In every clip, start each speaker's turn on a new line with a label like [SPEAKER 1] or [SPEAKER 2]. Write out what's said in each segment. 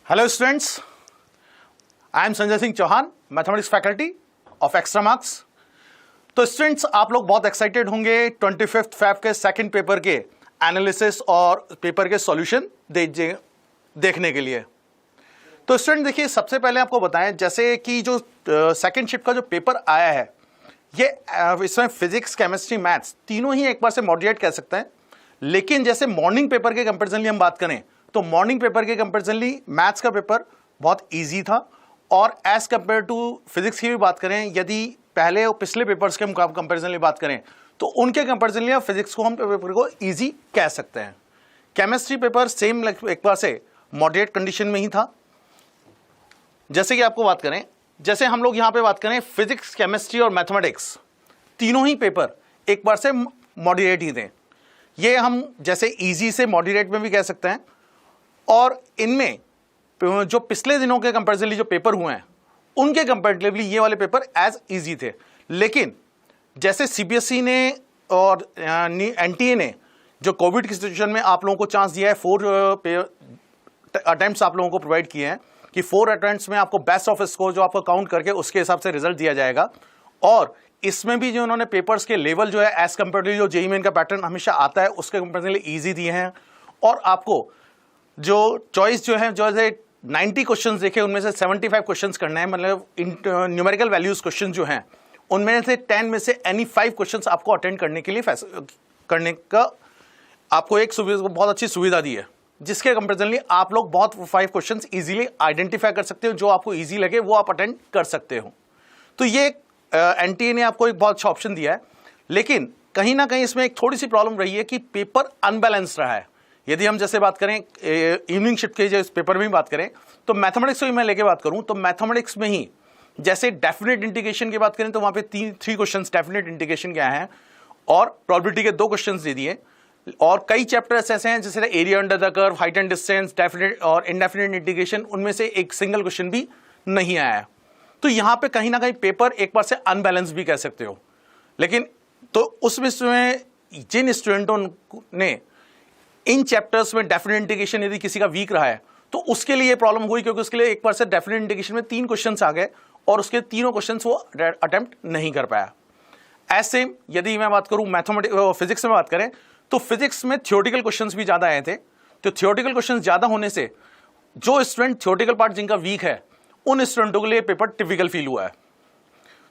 [SPEAKER 1] Hello students, I am Sanjay Singh Chauhan, mathematics faculty of Extramarks. तो students, आप लोग बहुत एक्साइटेड होंगे 25 फेब के सेकंड पेपर के एनालिसिस और पेपर के सॉल्यूशन देखने के लिए। तो स्टूडेंट देखिए, सबसे पहले आपको बताएं जैसे कि जो सेकंड शिफ्ट का जो पेपर आया है, ये इसमें फिजिक्स, केमिस्ट्री, मैथ्स तीनों ही एक बार से मॉडरेट कह सकते हैं। लेकिन जैसे मॉर्निंग पेपर के कंपेरिजनली हम बात करें तो मॉर्निंग पेपर के कंपेरिजनली मैथ्स का पेपर बहुत इजी था, और एज कंपेयर टू फिजिक्स की भी बात करें, यदि पहले और पिछले पेपर्स के कंपेरिजनली बात करें तो उनके कंपेरिजनली फिजिक्स को हम पेपर को इजी कह सकते हैं। केमिस्ट्री पेपर सेम एक बार से मॉडरेट कंडीशन में ही था। जैसे कि आपको बात करें, जैसे हम लोग यहां पे बात करें फिजिक्स, केमिस्ट्री और मैथमेटिक्स तीनों ही पेपर एक बार से मॉडरेट ही थे। ये हम जैसे इजी से मॉडरेट में भी कह सकते हैं, और इनमें जो पिछले दिनों के कंपैरिजनली जो पेपर हुए हैं उनके कंपैरेटिवली ये वाले पेपर एज इजी थे। लेकिन जैसे सीबीएसई ने और एनटीए ने जो कोविड की सिचुएशन में आप लोगों को चांस दिया है, 4 अटेम्प्ट्स आप लोगों को प्रोवाइड किए हैं कि 4 अटेम्प्ट्स में आपको बेस्ट ऑफ स्कोर जो आपको काउंट करके उसके हिसाब से रिजल्ट दिया जाएगा। और इसमें भी जो उन्होंने पेपर्स के लेवल जो है एज कंपेरेटिवली जो जेईई मेन का पैटर्न हमेशा आता है उसके कंपेरेटिवली इजी दिए हैं। और आपको जो चॉइस जो है 90 क्वेश्चंस देखे, उनमें से 75 क्वेश्चंस करना है, मतलब न्यूमेरिकल वैल्यूज क्वेश्चन जो हैं उनमें से 10 में से एनी 5 क्वेश्चंस आपको अटेंड करने के लिए करने का आपको एक सुविधा, बहुत अच्छी सुविधा दी है, जिसके कंपेरिजनली आप लोग बहुत 5 क्वेश्चंस इजीली आइडेंटिफाई कर सकते हो, जो आपको इजी लगे वो आप अटेंड कर सकते हो। तो ये एनटीए ने आपको एक बहुत अच्छा ऑप्शन दिया है। लेकिन कहीं ना कहीं इसमें एक थोड़ी सी प्रॉब्लम रही है कि पेपर अनबैलेंस रहा है। यदि हम जैसे बात करें इवनिंग शिफ्ट के जो इस पेपर में भी बात करें तो मैथमेटिक्स को मैं लेके बात करूं तो मैथमेटिक्स में ही जैसे डेफिनेट इंटीग्रेशन की बात करें तो वहां पे 3 क्वेश्चंस डेफिनेट इंटीग्रेशन के आए हैं, और प्रोबेबिलिटी के 2 क्वेश्चंस दे दिए। और कई चैप्टर्स ऐसे हैं जैसे area under the curve, height and distance, definite और इनडेफिनेट इंटीग्रेशन, उनमें से एक सिंगल क्वेश्चन भी नहीं आया। तो यहां पे कहीं ना कहीं पेपर एक बार से अनबैलेंस भी कह सकते हो। लेकिन तो उसमें जिन स्टूडेंटों ने इन चैप्टर्स में डेफिनेट इंटीग्रेशन यदि किसी का वीक रहा है तो उसके लिए प्रॉब्लम हुई, क्योंकि उसके लिए एक बार से डेफिनेट इंटीग्रेशन में 3 क्वेश्चंस आ गए और उसके तीनों क्वेश्चंस वो अटेम्प्ट नहीं कर पाया। ऐसे यदि मैं बात करूं मैथमेटिक्स फिजिक्स में बात करें तो फिजिक्स में थियोरेटिकल क्वेश्चंस भी ज्यादा आए थे। तो थियोरेटिकल क्वेश्चंस ज्यादा होने से जो स्टूडेंट थियोरेटिकल पार्ट जिनका वीक है उन स्टूडेंटों के लिए पेपर टिपिकल फील हुआ है।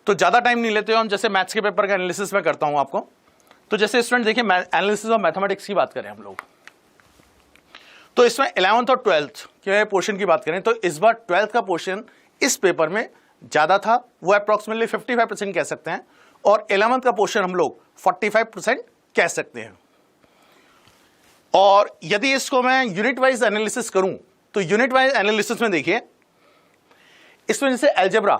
[SPEAKER 1] तो ज्यादा टाइम नहीं लेते हो हम, जैसे मैथ्स के पेपर का एनालिसिस में करता हूं आपको। तो जैसे स्टूडेंट देखिए, एनालिसिस ऑफ मैथमेटिक्स की बात करें हम लोग, तो इसमें 11th और 12th के पोर्शन की बात करें तो इस बार 12th का पोर्शन इस पेपर में ज्यादा था, वो अप्रोक्सीमेटली 55% कह सकते हैं, और 11th का पोर्शन हम लोग 45% कह सकते हैं। और यदि इसको मैं यूनिट वाइज एनालिसिस करूं तो यूनिट वाइज एनालिसिस में देखिए, इसमें जैसे अलजेब्रा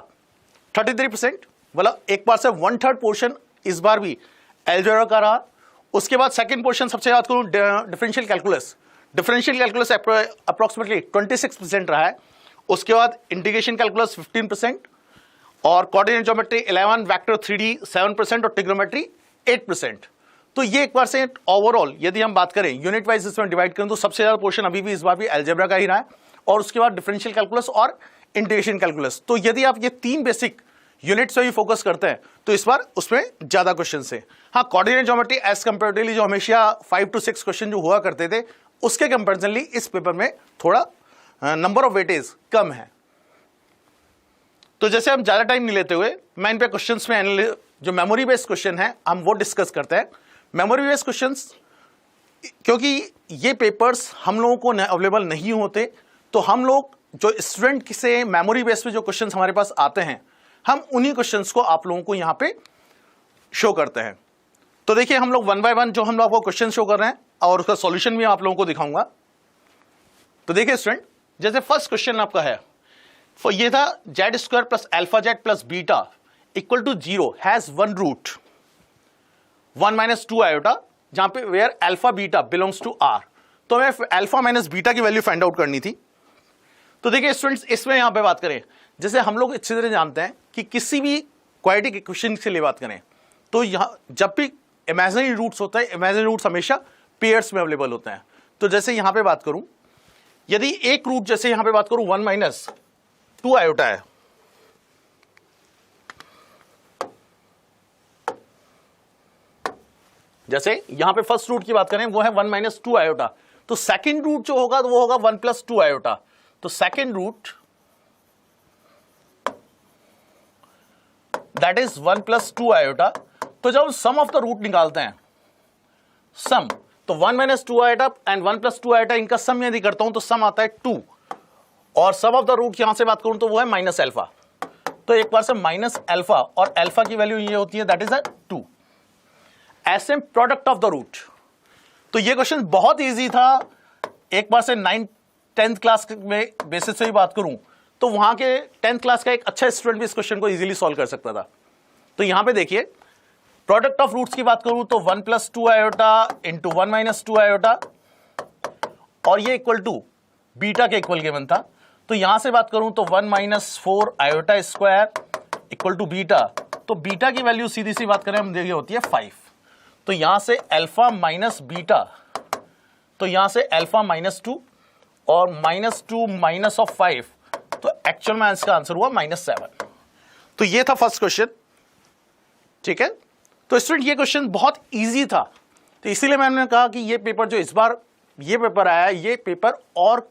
[SPEAKER 1] 33%, मतलब एक बार से 1/3 पोर्शन इस बार भी अलजेब्रा का रहा। उसके बाद सेकंड पोर्शन सबसे याद करूं डिफरेंशियल कैलकुलस अप्रोक्सीमेटली 26% रहा है। उसके बाद इंटीग्रेशन कैलकुलस 15%, और कोऑर्डिनेट ज्योमेट्री 11, वेक्टर 3D 7% और ट्रिग्नोमेट्री 8%। तो ये एक बार से ओवरऑल यदि हम बात करें यूनिट वाइज इसमें डिवाइड करें तो सबसे ज्यादा पोर्शन अभी भी इस बार भी अलजेब्रा का ही रहा है, और उसके बाद डिफरेंशियल कैलकुलस और इंटीग्रेशन कैलकुलस। तो यदि आप ये 3 बेसिक यूनिट से भी फोकस करते हैं तो इस बार उसमें ज्यादा क्वेश्चन है। हाँ, कोऑर्डिनेट ज्योमेट्री एज कंपेरेटिवली जो हमेशा 5 to 6 क्वेश्चन जो हुआ करते थे उसके कंपेरिजनली इस पेपर में थोड़ा नंबर ऑफ वेटेज कम है। तो जैसे हम ज्यादा टाइम नहीं लेते हुए मैं इन पे क्वेश्चंस में जो मेमोरी बेस्ड क्वेश्चन है हम वो डिस्कस करते हैं। मेमोरी बेस्ड क्वेश्चंस, क्योंकि ये पेपर्स हम लोगों को अवेलेबल नहीं होते, तो हम लोग जो स्टूडेंट से मेमोरी बेस्ड पे जो क्वेश्चंस हमारे पास आते हैं हम उन्हीं क्वेश्चंस को आप लोगों को यहां पे शो करते हैं। तो देखिए, हम लोग 1 by 1 जो हम लोग आपको क्वेश्चन शो कर रहे हैं और उसका सॉल्यूशन भी आप लोगों को दिखाऊंगा। तो देखिए स्टूडेंट, जैसे फर्स्ट क्वेश्चन आपका है, ये था z² plus alpha z plus beta equal to 0 has 1 root 1 minus 2 iota, जहां पे where alpha beta belongs to r। तो हमें अल्फा माइनस बीटा की वैल्यू फाइंड आउट करनी थी। तो देखिए स्टूडेंट्स, इसमें यहां पे बात करें, जैसे हम लोग अच्छी तरह जानते हैं कि किसी भी क्वाड्रेटिक इक्वेशन से ले बात करें तो यहां जब भी इमेजिनरी रूट्स होता है, इमेजिनरी रूट्स हमेशा पेयर्स में अवेलेबल होते हैं। तो जैसे यहां पे बात करूं यदि एक रूट जैसे यहां पे बात करूं 1 माइनस 2 आयोटा है, जैसे यहां पे फर्स्ट रूट की बात करें वो है 1 माइनस 2 आयोटा, तो सेकेंड रूट जो होगा तो वो होगा 1 प्लस 2 आयोटा। तो second root that is 1 plus 2 iota. तो जब सम ऑफ द रूट निकालते हैं, सम, तो 1 minus 2 iota and 1 plus 2 iota, इनका सम यदि करता हूं तो सम आता है 2, और सम ऑफ द रूट यहां से बात करूं तो वो है माइनस अल्फा। तो एक बार से माइनस अल्फा, और अल्फा की वैल्यू ये होती है दैट इज 2। ऐसे प्रोडक्ट ऑफ द रूट। तो ये क्वेश्चन बहुत इजी था। एक बार से 9th-10th क्लास में बेसिस से ही बात करूं तो वहां के 10th क्लास का एक अच्छा स्टूडेंट भी इस क्वेश्चन को इजीली सॉल्व कर सकता था। तो यहां पे देखिए, प्रोडक्ट ऑफ रूट्स की बात करूं तो 1 plus 2 iota into 1 minus 2 iota, और ये इक्वल टू बीटा के इक्वल गिवन था। तो यहां से बात करूं तो 1 minus 4 iota square equal to beta. तो बीटा की वैल्यू सीधी सी बात करें हम देखिए होती है 5। तो यहां से अल्फा माइनस बीटा, तो यहां से अल्फा माइनस 2 और माइनस 2 माइनस ऑफ 5, तो एक्चुअल में इसका आंसर हुआ -7। तो ये था फर्स्ट क्वेश्चन, ठीक है। तो स्टूडेंट ये क्वेश्चन बहुत इजी था, तो इसीलिए मैंने कहा कि ये पेपर जो इस बार ये पेपर आया है, ये पेपर और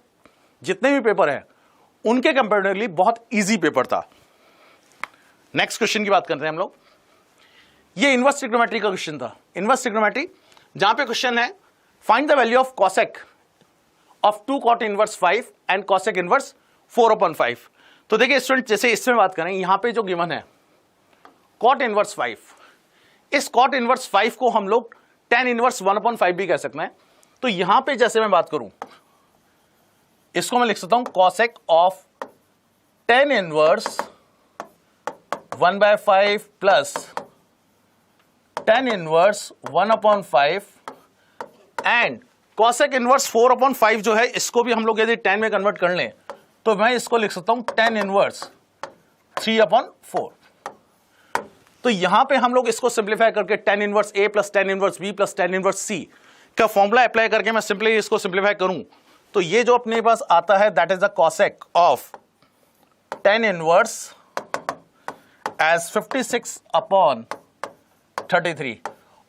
[SPEAKER 1] जितने भी पेपर हैं उनके कंपैरेटिवली बहुत इजी पेपर था। नेक्स्ट क्वेश्चन की बात करते हैं हम लोग। ये इनवर्स ट्रिग्नोमेट्री का क्वेश्चन था। इनवर्स ट्रिग्नोमेट्री, जहां पे क्वेश्चन है find the value of cosec of 2 cot inverse 5 and cosec inverse 4/5। तो देखिए स्टूडेंट, जैसे इसमें बात करें, यहां पे जो गिवन है cot इनवर्स 5, इस cot इनवर्स 5 को हम लोग tan इनवर्स 1/5 भी कह सकते हैं। तो यहां पे जैसे मैं बात करूं, इसको मैं लिख सकता हूं cosec of tan inverse 1/5 plus tan inverse 1/5 and cosec inverse 4/5 जो है, इसको भी हम लोग यदि tan में कन्वर्ट कर लें तो मैं इसको लिख सकता हूं tan इनवर्स 3/4। तो यहां पे हम लोग इसको सिंप्लीफाई करके tan inverse a plus tan inverse b plus tan inverse c का फॉर्मूला अप्लाई करके मैं सिंपली इसको सिंप्लीफाई करूं तो ये जो अपने पास आता है that is the cosec of tan inverse as 56/33,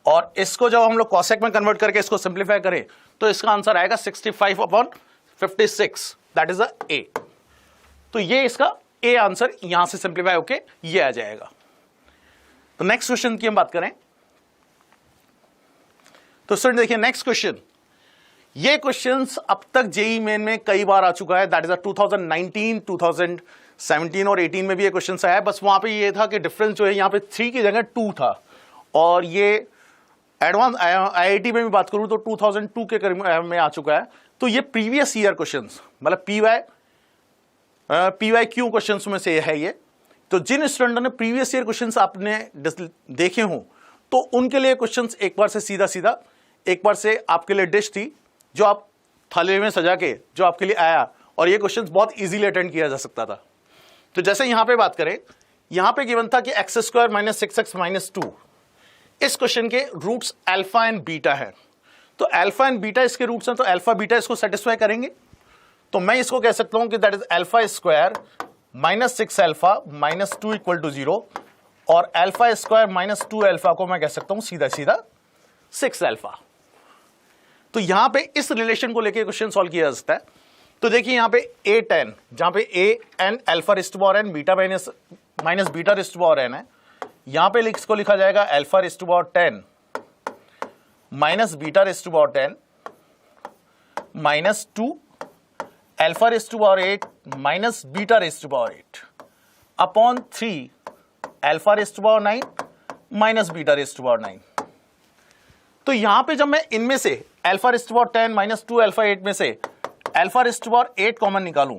[SPEAKER 1] और इसको जब हम लोग कॉसेक में कन्वर्ट करके इसको सिंप्लीफाई करें तो इसका आंसर आएगा 65/56, दैट इज ए। तो ये इसका ए आंसर यहां से सिंप्लीफाई होके ये आ जाएगा। तो नेक्स्ट क्वेश्चन की हम बात करें तो स्टूडेंट देखिए नेक्स्ट क्वेश्चन, ये क्वेश्चंस अब तक जेई मेन में कई बार आ चुका है, दैट इज 2019, 2017 और 18 में भी ये क्वेश्चन आया। बस वहां पे ये था कि डिफरेंस जो है यहाँ पे 3 की जगह 2 था, और ये एडवांस आईआईटी में भी बात करूं तो 2002 के करीब में आ चुका है। तो ये प्रीवियस ईयर क्वेश्चंस, मतलब पीवाईक्यू क्वेश्चंस में से है ये। तो जिन स्टूडेंटों ने प्रीवियस ईयर क्वेश्चंस आपने देखे हों तो उनके लिए क्वेश्चंस एक बार से सीधा सीधा एक बार से आपके लिए डिश थी जो आप थाली में सजा के जो आपके लिए आया, और ये क्वेश्चंस बहुत इजीली अटेंड किया जा सकता था। तो जैसे यहां पे बात करें, यहां पे गिवन था कि x² - 6x - 2, इस क्वेश्चन के रूट्स अल्फा एंड बीटा है। तो अल्फा एंड बीटा इसके रूट्स हैं, तो अल्फा बीटा इसको सेटिस्फाई करेंगे। तो मैं इसको कह सकता हूं कि दैट इज α² - 6 अल्फा - 2 = 0, और α² - 2 अल्फा को मैं कह सकता हूं सीधा सीधा 6 अल्फा। तो यहां पे इस रिलेशन को लेके क्वेश्चन सॉल्व किया जा सकता है। तो देखिए यहां पे a10, जहां पे a n alpha raise to power n beta minus beta raise to power n है, यहां पे इसको लिखा जाएगा alpha raise to power 10 minus beta raise to power 10 minus 2 alpha raise to power 8 minus beta raise to power 8 upon 3 alpha raise to power 9 minus beta raise to power 9। तो यहां पे जब मैं इनमें से alpha raise to power 10 minus 2 alpha 8 में से alpha raise to power 8 common निकालूं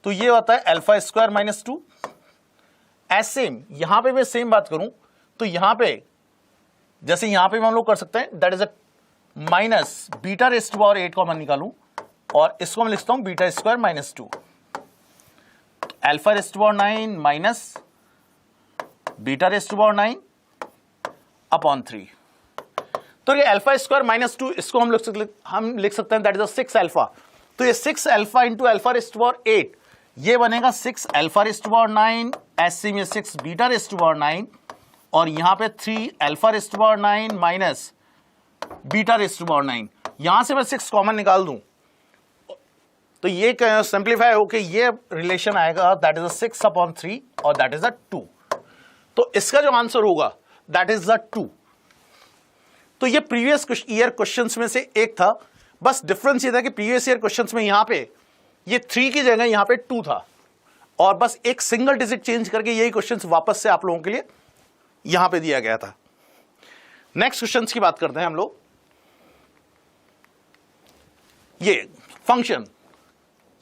[SPEAKER 1] तो ये होता है α² - 2। ऐसे यहां पे मैं सेम बात करूं तो यहां पे जैसे यहां पे हम लोग कर सकते हैं that is minus beta raise to power 8 common निकालूं, और इसको मैं लिखता हूं β² - 2 alpha raise to power 9 minus beta raise to power 9 upon 3। तो ये α² - 2 इसको हम लिख सकते हैं दैट इज 6 अल्फा, तो ये 6 alpha into alpha raise to power 8, ये बनेगा 6 अल्फा रेस्ट टू पावर 9, एससी में 6 बीटा रेस्ट टू पावर 9, और यहां पे 3 alpha raise to power 9 minus beta raise to power 9। यहां से मैं 6 कॉमन निकाल दूं तो ये सिंप्लीफाई होके ये रिलेशन आएगा, दैट इज 6/3 और दैट इज 2। तो इसका जो आंसर होगा दैट इज 2। तो ये प्रीवियस ईयर क्वेश्चंस में से एक था, बस डिफरेंस ये था कि प्रीवियस ईयर क्वेश्चंस में यहां पे ये 3 की जगह यहां पे 2 था, और बस एक सिंगल डिजिट चेंज करके यही क्वेश्चंस वापस से आप लोगों के लिए यहां पे दिया गया था। नेक्स्ट क्वेश्चंस की बात करते हैं हम लोग। ये फंक्शन,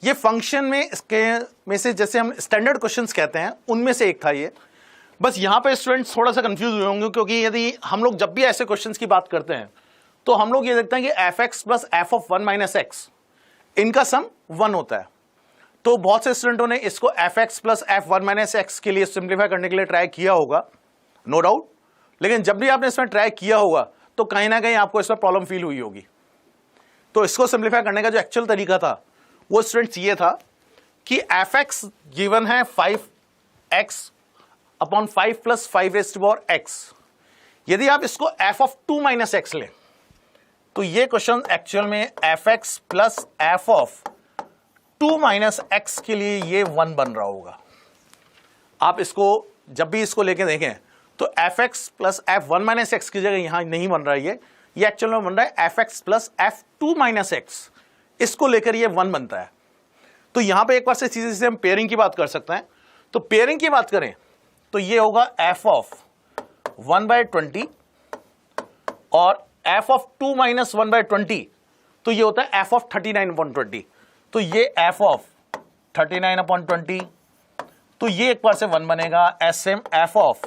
[SPEAKER 1] ये फंक्शन में इसके में से जैसे हम स्टैंडर्ड क्वेश्चंस कहते हैं उनमें से एक था ये। बस यहां पे स्टूडेंट्स थोड़ा सा कंफ्यूज हुए होंगे, क्योंकि यदि हम लोग जब भी ऐसे क्वेश्चंस की बात करते हैं तो हम लोग ये देखते हैं कि F x plus F of 1 minus x, इनका सम 1 होता है। तो बहुत से स्टूडेंटों ने इसको F x plus F 1 minus x के लिए सिंप्लीफाई करने के लिए ट्राई किया होगा, नो डाउट। लेकिन जब भी आपने इसमें ट्राई किया होगा तो कहीं ना कहीं आपको इसमें प्रॉब्लम फील हुई होगी। तो इसको सिंप्लीफाई करने का जो एक्चुअल तरीका था वो स्टूडेंट्स ये था कि एफ एक्स गिवन है 5x upon 5 plus 5 raised to power x। यदि आप इसको f ऑफ 2 माइनस एक्स लें तो ये क्वेश्चन एक्चुअल में F x plus F of 2 minus x के लिए ये 1 बन रहा होगा। आप इसको जब भी इसको लेके देखें तो F x plus F 1 minus x की जगह यहां नहीं बन रहा है, ये एक्चुअल में बन रहा है F x plus F 2 minus x, इसको लेकर ये 1 बनता है। तो यहां पे एक बार से चीजें से हम पेयरिंग की बात कर सकते हैं। तो पेयरिंग की बात करें तो ये होगा एफ ऑफ 1/20 और एफ ऑफ 2 माइनस 1/20, तो ये होता है एफ ऑफ 39/20। तो ये एफ ऑफ 39/20, तो ये एक बार से 1 बनेगा। एसएम एफ ऑफ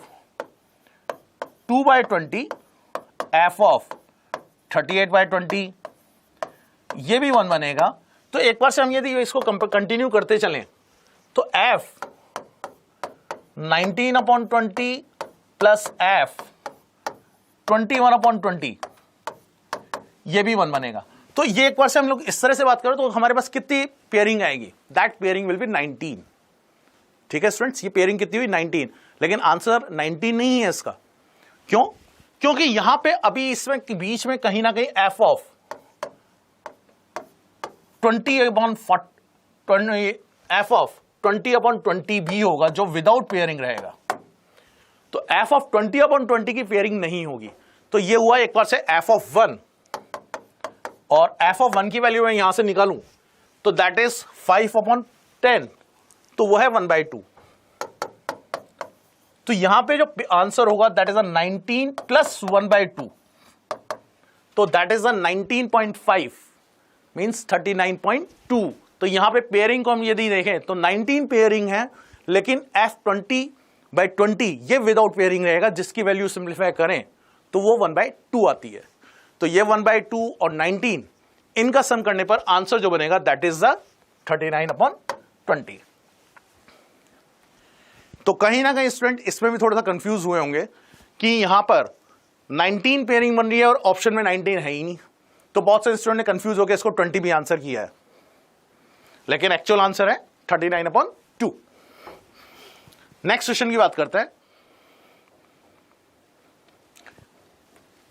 [SPEAKER 1] 2/20, एफ ऑफ 38/20, ये भी 1 बनेगा। तो एक बार से हम यदि इसको कंटिन्यू करते चलें तो एफ 19/20 प्लस एफ 21/20, ये भी 1 बनेगा। तो ये एक बार से हम लोग इस तरह से बात करें तो हमारे पास कितनी पेयरिंग आएगी, दैट पेयरिंग विल बी 19। ठीक है स्टूडेंट्स, ये पेयरिंग कितनी हुई 19, लेकिन आंसर 19 नहीं है इसका। क्यों? क्योंकि यहां पे अभी इसमें बीच में कहीं ना कहीं एफ ऑफ 20/20 भी होगा जो विदाउट पेयरिंग रहेगा। तो एफ ऑफ 20/20 की पेयरिंग नहीं होगी। तो ये हुआ एक बार से एफ ऑफ 1, और एफ ऑफ 1 की वैल्यू मैं यहां से निकालूं तो दैट इज 5/10, तो वो है 1/2। तो यहां पे जो आंसर होगा दैट इज 19 प्लस 1/2, तो दैट इज 19.5 मींस 39.2। तो यहां पे पेयरिंग को हम यदि देखें तो 19 पेयरिंग है, लेकिन f 20/20 ये विदाउट पेयरिंग रहेगा, जिसकी वैल्यू सिंप्लीफाई करें तो वो 1/2 आती है। तो ये 1/2 और 19 इनका सम करने पर आंसर जो बनेगा दैट इज 39/20। तो कहीं ना कहीं स्टूडेंट इसमें भी थोड़ा सा कंफ्यूज हुए होंगे कि यहां पर 19 पेयरिंग बन रही है और ऑप्शन में 19 है ही नहीं। तो बहुत से स्टूडेंट ने कंफ्यूज होकर इसको 20 भी आंसर किया है, लेकिन एक्चुअल आंसर है 39/2। नेक्स्ट क्वेश्चन की बात करते हैं।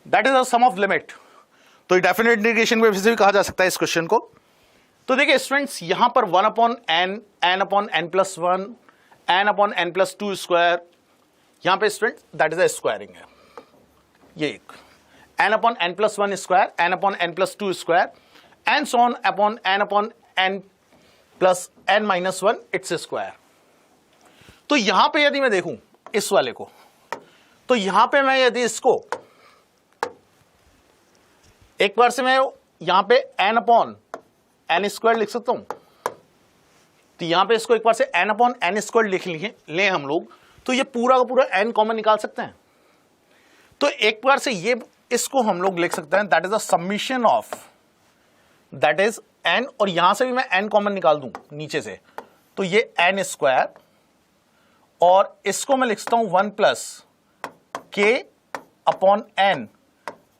[SPEAKER 1] That is a sum of limit. तो डेफिनेट इंटीग्रेशन में भी कहा जा सकता है इस क्वेश्चन को। तो देखिए स्टूडेंट्स, यहां पर 1/n, n/n+1, n/n+2 स्क्वायर, यहां पे student that is a squaring है। ये एक n/n+1 square, n/n+2 square, and so on upon n/n+n-1 its square. तो यहां पे यदि मैं देखूं इस वाले को, तो यहां पे मैं यदि इसको एक बार से मैं यहां पे n/n² लिख सकता हूं। तो यहां पे इसको एक बार से n/n² लिख लें हम लोग, तो ये पूरा का पूरा n कॉमन निकाल सकते हैं। तो एक बार से ये इसको हम लोग लिख सकते हैं that is a summation of that is n, और यहां से भी मैं n कॉमन निकाल दूं नीचे से, तो ये n², और इसको मैं लिख सकता हूं 1 + k/n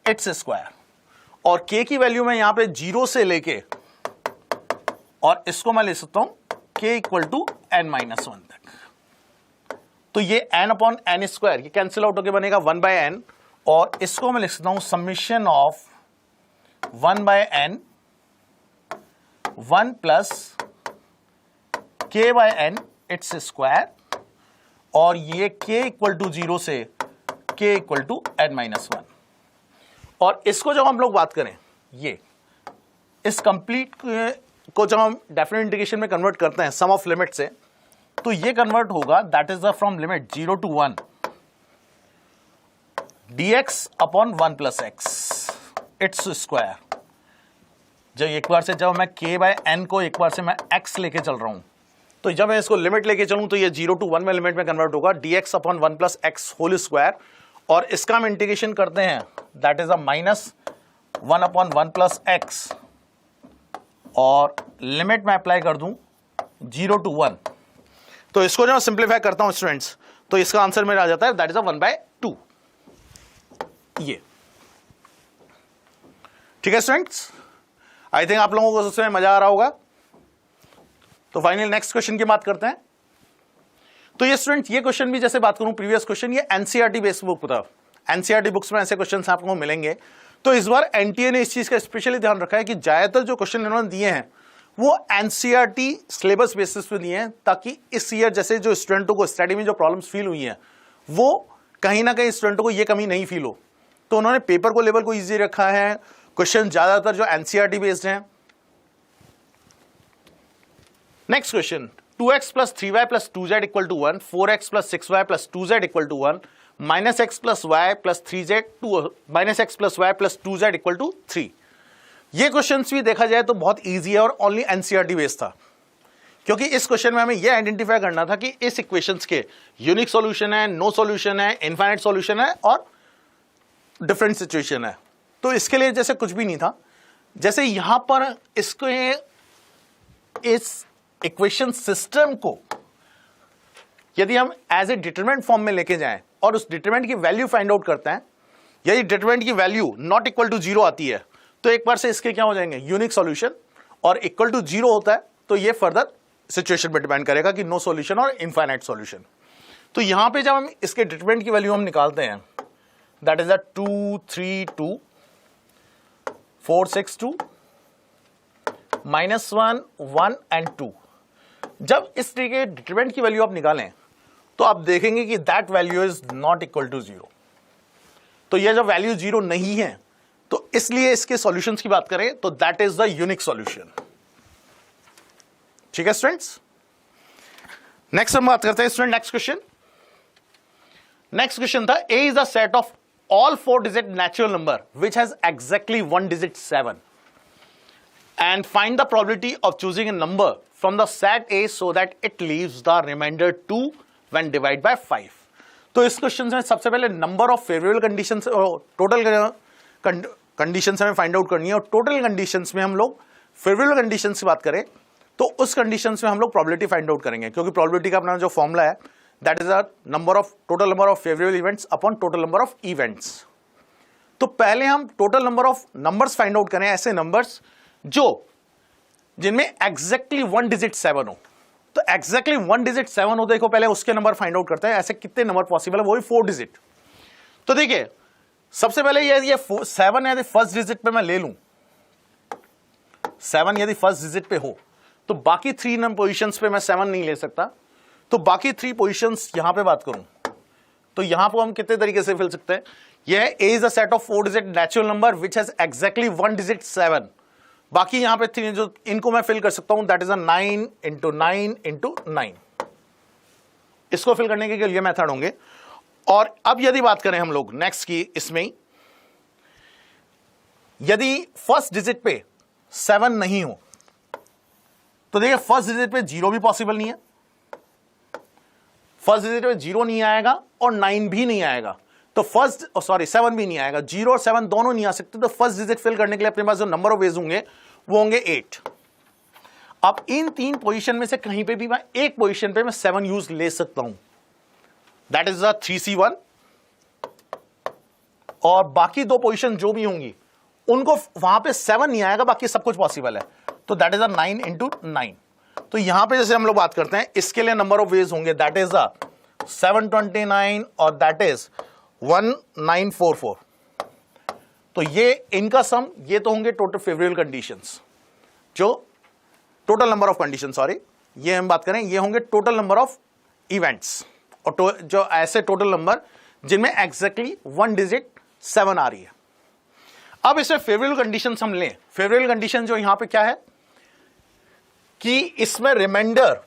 [SPEAKER 1] इट्स स्क्वायर। और k की वैल्यू मैं यहां पे 0 से लेके और इसको मैं ले सकता हूं k इक्वल टू n-1 तक। तो ये n अपॉन n स्क्वायर ये कैंसिल आउट होकर बनेगा 1/n, और इसको मैं लिख सकता हूं summation of 1/n 1 plus k/n its square, और ये k इक्वल टू 0 से k इक्वल टू n-1। और इसको जब हम लोग बात करें, ये इस कंप्लीट को जब हम डेफिनेट इंटीग्रेशन में कन्वर्ट करते हैं सम ऑफ लिमिट से, तो ये कन्वर्ट होगा that is the from limit 0 to 1 dx upon 1 plus x its square. जब एक बार से जब मैं k/n को एक बार से मैं x लेके चल रहा हूं, तो जब मैं इसको लिमिट लेके चलूं तो ये 0 to 1 में लिमिट में कन्वर्ट होगा dx upon 1 plus x whole square, और इसका हम इंटीग्रेशन करते हैं that is a -1 upon 1 plus x, और लिमिट में अप्लाई कर दूं 0 to 1। तो इसको जब मैं सिंप्लीफाई करता हूं स्टूडेंट्स, तो इसका आंसर मेरा आ जाता है दैट इज अ 1/2। ये ठीक है स्टूडेंट्स, आई थिंक आप लोगों को उसमें मजा आ रहा होगा। तो फाइनली नेक्स्ट क्वेश्चन की बात करते हैं। तो ये स्टूडेंट्स, ये क्वेश्चन भी जैसे बात करूं प्रीवियस क्वेश्चन, ये एनसीईआरटी बेस्ड बुक था। एनसीईआरटी बुक्स में ऐसे क्वेश्चन आपको मिलेंगे। तो इस बार एनटीए ने इस चीज का स्पेशली ध्यान रखा है कि ज्यादातर जो क्वेश्चन इन्होंने दिए हैं वो एनसीईआरटी सिलेबस बेसिस पे दिए हैं, ताकि इस ईयर जैसे जो स्टूडेंटों को स्टडी में जो प्रॉब्लम्स फील हुई हैं वो कहीं ना कहीं स्टूडेंटों को ये कमी नहीं फील हो। तो उन्होंने पेपर को लेवल को ईजी रखा है, क्वेश्चन ज्यादातर जो एनसीईआरटी बेस्ड हैं। Next question, 2x plus 3y plus 2z equal to 1, 4x plus 6y plus 2z equal to 1, minus x plus y plus 3z minus x plus y plus 2z equal to 3। ये questions भी देखा जाए तो बहुत easy है और only NCERT based था, क्योंकि इस क्वेश्चन में हमें यह आइडेंटिफाई करना था कि इस इक्वेशंस के यूनिक सॉल्यूशन है, नो सॉल्यूशन है, इनफाइनाइट सॉल्यूशन है और डिफरेंट सिचुएशन है। तो इसके लिए जैसे कुछ भी नहीं था, जैसे यहां पर इसको इस इक्वेशन सिस्टम को यदि हम एज ए डिटरमिनेंट फॉर्म में लेके जाएं और उस डिटरमिनेंट की वैल्यू फाइंड आउट करते हैं, यदि डिटरमिनेंट की वैल्यू नॉट इक्वल टू 0 आती है तो एक बार से इसके क्या हो जाएंगे यूनिक सॉल्यूशन, और इक्वल टू 0 होता है तो ये फर्दर सिचुएशन पे डिपेंड करेगा कि नो सॉल्यूशन और इनफाइनाइट सॉल्यूशन। तो यहां पे जब हम इसके डिटरमिनेंट की वैल्यू हम निकालते हैं दैट इज 2 3 2 4 6 2 -1 1 एंड 2। जब इस तरीके के डिटरमिनेंट की वैल्यू आप निकालें तो आप देखेंगे कि that value is not equal to 0। तो ये जब वैल्यू 0 नहीं है तो इसलिए इसके सॉल्यूशंस की बात करें तो that is the unique solution. ठीक है स्टूडेंट्स, नेक्स्ट हम बात करते हैं student next question. Next question था A is the set of all 4 digit natural number which has exactly 1 digit 7 and find the probability of choosing a number from the set A so that it leaves the remainder 2 when divided by 5। तो इस question में सबसे पहले number of favourable conditions और total conditions हमें find out करनी है, और टोटल कंडीशंस में हम लोग फेवरेबल कंडीशंस की बात करें तो उस कंडीशंस में हम लोग प्रोबेबिलिटी फाइंड आउट करेंगे, क्योंकि प्रोबेबिलिटी का अपना जो फॉर्मूला है that is the number of total number of favourable events upon total number of events. तो पहले हम total number of numbers find out करें, ऐसे नंबर्स जिनमें एग्जैक्टली 1 डिजिट 7 हो। तो एग्जैक्टली 1 डिजिट 7 हो, देखो पहले उसके नंबर फाइंड आउट करते हैं, ऐसे कितने नंबर पॉसिबल है, वो भी 4 डिजिट। तो देखिए सबसे पहले ये 7 यदि फर्स्ट डिजिट पे मैं ले लूं, 7 यदि फर्स्ट डिजिट पे हो तो बाकी 3 नंबर पोजीशंस पे मैं 7 नहीं ले सकता। तो बाकी 3 पोजीशंस यहां पे बात करूं तो यहां पर हम कितने तरीके से फिल सकते हैं, यह A is a set of 4 digit natural number which has exactly 1 digit 7। बाकी यहां पे 3 जो इनको मैं फिल कर सकता हूं दैट इज 9 × 9 × 9। इसको फिल करने के लिए मेथड होंगे। और अब यदि बात करें हम लोग नेक्स्ट की, इसमें यदि फर्स्ट डिजिट पे 7 नहीं हो तो देखिए फर्स्ट डिजिट पे 0 भी पॉसिबल नहीं है, फर्स्ट डिजिट पे 0 नहीं आएगा और 9 भी नहीं आएगा, तो फर्स्ट 7 भी नहीं आएगा, 0 और 7 दोनों नहीं आ सकते। तो फर्स्ट डिजिट फिल करने के लिए अपने पास जो नंबर ऑफ वेज होंगे वो होंगे 8। अब इन 3 पोजीशन में से कहीं पे भी मैं एक पोजीशन पे मैं 7 यूज ले सकता हूं, दैट इज 3C1, और बाकी 2 पोजीशन जो भी होंगी उनको वहां पे 7 नहीं आएगा, बाकी सब कुछ पॉसिबल है। तो दैट इज अ 9 इंटू 9। तो यहां पे जैसे हम लोग बात करते हैं इसके लिए नंबर ऑफ वेज होंगे, दैट इज अ 729 और दैट इज 1944। तो ये इनका सम, ये तो होंगे टोटल फेवरेबल कंडीशंस, जो total number of condition, sorry ये हम बात करें, ये होंगे टोटल नंबर ऑफ इवेंट्स और जो ऐसे टोटल नंबर जिनमें एग्जैक्टली 1 डिजिट 7 आ रही है। अब इसमें फेवरेबल कंडीशंस हम लें, फेवरेबल कंडीशन जो यहां पे क्या है कि इसमें रिमाइंडर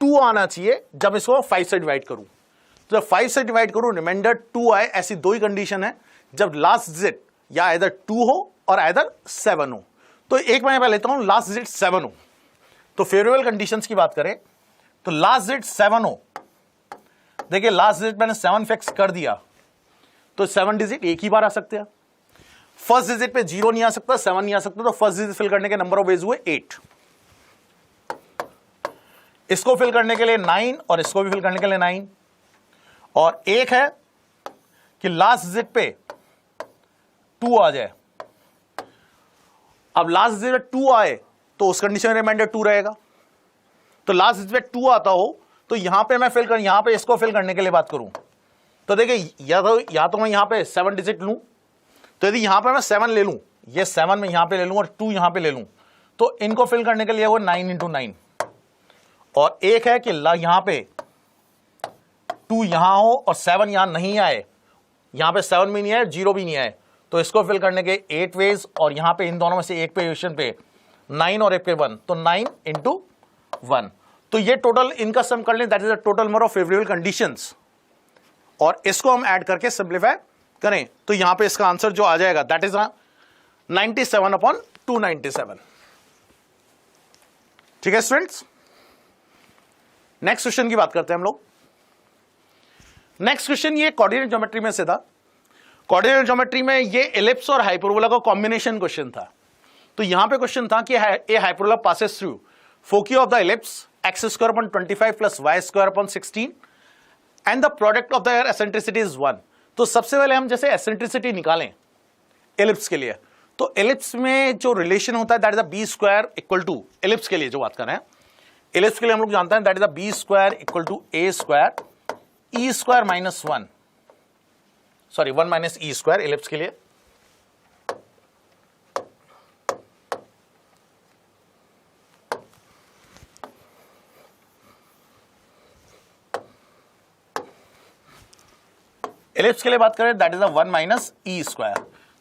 [SPEAKER 1] 2 आना चाहिए जब इसको 5 से डिवाइड करूं। तो जब 5 से डिवाइड करूं रिमाइंडर 2 आए, ऐसी दो ही कंडीशन है, जब लास्ट डिजिट या आइदर 2 हो और आइदर 7 हो। तो एक मैं लेता हूं लास्ट डिजिट 7 हो, तो फेवरेबल कंडीशंस की बात करें तो लास्ट डिजिट 7 हो, देखिए लास्ट डिजिट मैंने 7 फिक्स कर दिया, तो 7 डिजिट एक ही बार आ सकते हैं। फर्स्ट डिजिट पे 0 नहीं आ सकता, 7 नहीं आ सकता, तो फर्स्ट डिजिट फिल करने के नंबर ऑफ वेज हुए 8। इसको फिल करने के लिए 9 और इसको भी फिल करने के लिए 9, और एक है कि लास्ट डिजिट पे 2 आ जाए। अब लास्ट डिजिट पे 2 आए तो उस कंडीशन में रिमाइंडर 2 रहेगा। तो लास्ट डिजिट पे 2 आता हो तो यहां पे मैं यहां पे इसको फिल करने के लिए बात करूं तो देखिए या तो मैं यहां पे 7 डिजिट लूं, तो यदि यहां पे मैं 7 ले लूं, ये 7 में यहां पे ले लूं और 2 यहां पे ले लूं, तो इनको फिल करने के लिए वो 9 इंटू 9। और एक है कि यहां पे 2 यहां हो और 7 यहां नहीं आए, यहां पे 7 भी नहीं आए, 0 भी नहीं आए, तो इसको फिल करने के 8 वेज, और यहां पे इन दोनों में से एक पोजीशन पे 9 और एक पे 1, तो 9 इंटू 1। तो ये टोटल इनका सम कर लें, that is the total number of favourable conditions, और इसको हम ऐड करके सिंप्लीफाई करें तो यहां पे इसका आंसर जो आ जाएगा दैट इज 97/297। ठीक है स्टूडेंट्स, नेक्स्ट क्वेश्चन की बात करते हैं हम लोग। नेक्स्ट क्वेश्चन ये कोऑर्डिनेट ज्योमेट्री में से था। कोऑर्डिनेट ज्योमेट्री में ये एलिप्स और हाइपरबोला का कॉम्बिनेशन क्वेश्चन था। तो यहां पे क्वेश्चन था कि a hyperbola passes through foci of the ellipse x² + 25 + y² / 16 and the product of the eccentricity is 1। तो सबसे पहले हम जैसे एसेंट्रिसिटी निकालें एलिप्स के लिए, तो एलिप्स में जो रिलेशन होता है दैट इज b² = एलिप्स के लिए जो बात कर रहे हैं, एलिप्स के लिए हम लोग जानते हैं that is b² = a² e² - 1, sorry 1 - e² ellipse के लिए। एलिप्स के लिए बात करें दैट इज 1 - e²।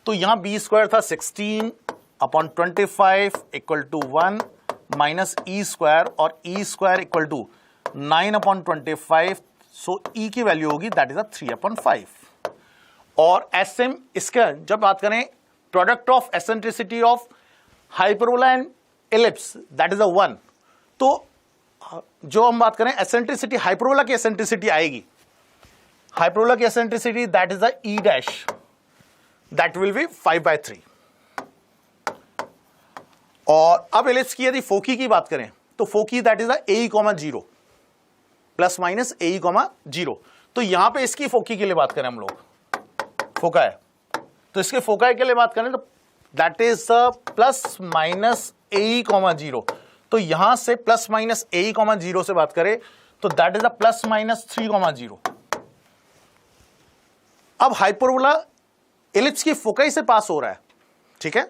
[SPEAKER 1] तो यहां b² था 16/25 = 1 - e² और e² = 9/25, सो e की वैल्यू होगी दैट इज 3/5। और एसएम इसका जब बात करें product of eccentricity of hyperbola and ellipse that is 1। तो जो हम बात करें एसेंट्रिसिटी, हाइपरबोला की एसेंट्रिसिटी आएगी, हाइपरबोला की eccentricity that is e dash, that will B 5/3। और अब एलिप्स की यदि फोकी की बात करें तो फोकी दैट इज ae, 0 ± ae, 0। तो यहां पे इसकी फोकी के लिए बात करें हम लोग, फोकाई, तो इसके फोकाई के लिए बात करें तो दैट इज ± ae, 0। तो यहां से ± ae, 0 से बात करें तो दैट इज ± 3, 0। अब हाइपरबोला एलिप्स की फोकाई से पास हो रहा है, ठीक है।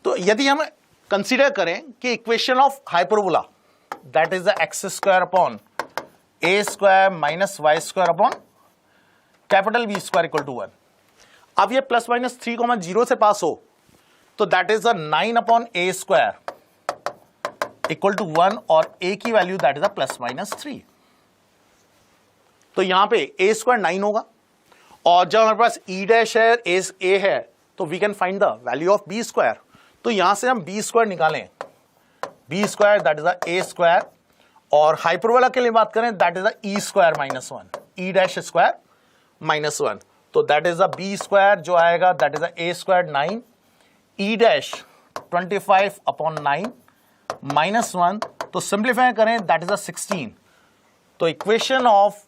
[SPEAKER 1] तो यदि हम कंसीडर करें कि equation of hyperbola that is x² / a² - y² / B² = 1। अब ये ± 3, 0 से पास हो तो दैट इज 9/a² = 1 और a की वैल्यू दैट इज ± 3। तो यहां पे a² 9 होगा, और जब हमारे पास e डैश है, a है, तो we can find the value of b²। तो यहां से हम b² निकालें, b² दैट इज a², और हाइपरबोला के लिए बात करें that is e² - 1, e dash square -1। तो दैट इज b² जो आएगा that is a² 9, e dash 25/9 -1, तो सिंप्लीफाई करें दैट इज 16। तो इक्वेशन ऑफ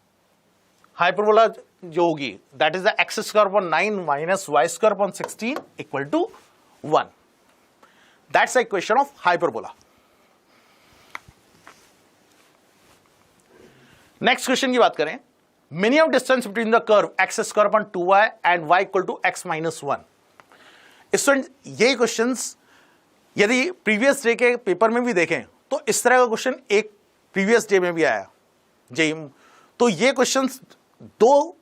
[SPEAKER 1] हाइपरबोला जो होगी that is x² / 9 - y² / 16 = 1। That's a equation of hyperbola. Next question की बात करें, minimum distance between the curve x square upon 2y and y equal to x minus 1। Student यही questions यदि previous day के paper में भी देखें तो इस तरह का क्वेश्चन एक प्रीवियस डे में भी आया जेई। तो ये क्वेश्चंस दो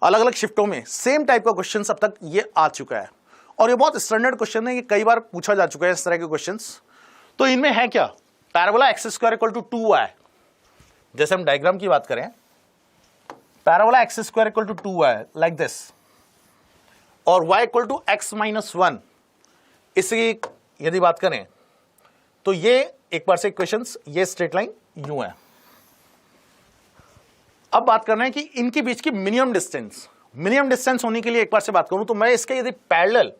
[SPEAKER 1] अलग अलग शिफ्टों में सेम टाइप का क्वेश्चन अब तक ये आ चुका है और ये बहुत स्टैंडर्ड क्वेश्चन है, ये कई बार पूछा जा चुका है इस तरह के क्वेश्चंस। तो इनमें है क्या, parabola x square equal to 2y, जैसे हम डायग्राम की बात करें, parabola x square equal to 2y like this और y equal to x minus 1, इसकी यदि बात करें तो ये एक बार से इक्वेशंस, ये स्ट्रेट लाइन यूं है। अब बात करना है कि इनके बीच की मिनिमम डिस्टेंस होने के लिए एक बार से बात करूं तो मैं इसके यदि पैरेलल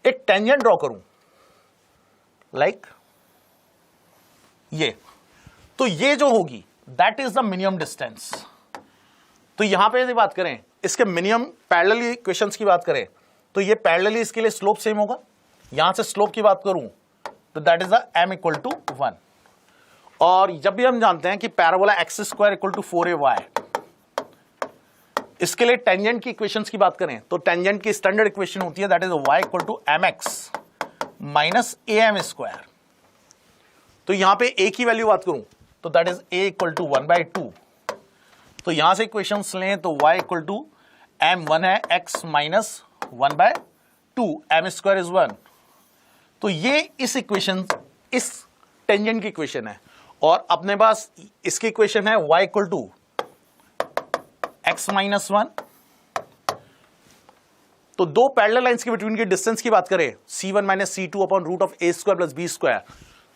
[SPEAKER 1] एक टेंजेंट ड्रॉ करूं लाइक ये, तो ये जो होगी that is the minimum distance. तो यहां पे यदि बात करें इसके मिनिमम पैरेलल इक्वेशंस की बात करें तो ये पैरेलली इसके लिए स्लोप सेम होगा। यहां से स्लोप की बात करूं तो that is the m equal to 1। और जब भी हम जानते हैं कि parabola x square equal to 4ay, इसके लिए टेंजेंट की इक्वेशंस की बात करें तो टेंजेंट की स्टैंडर्ड इक्वेशन होती है that is y equal to mx minus am square. तो यहां पे a की वैल्यू बात करूं तो that is a equal to 1/2। तो यहां से इक्वेशंस लें तो y इक्वल टू m1 है, x minus 1/2, m square is 1। तो ये इस इक्वेशन, इस टेंजेंट की इक्वेशन है और अपने पास इसकी इक्वेशन है y equal to x minus 1। तो दो पैरेलल लाइंस के बिटवीन की डिस्टेंस की बात करें c1 minus c2 upon root of a square plus b square,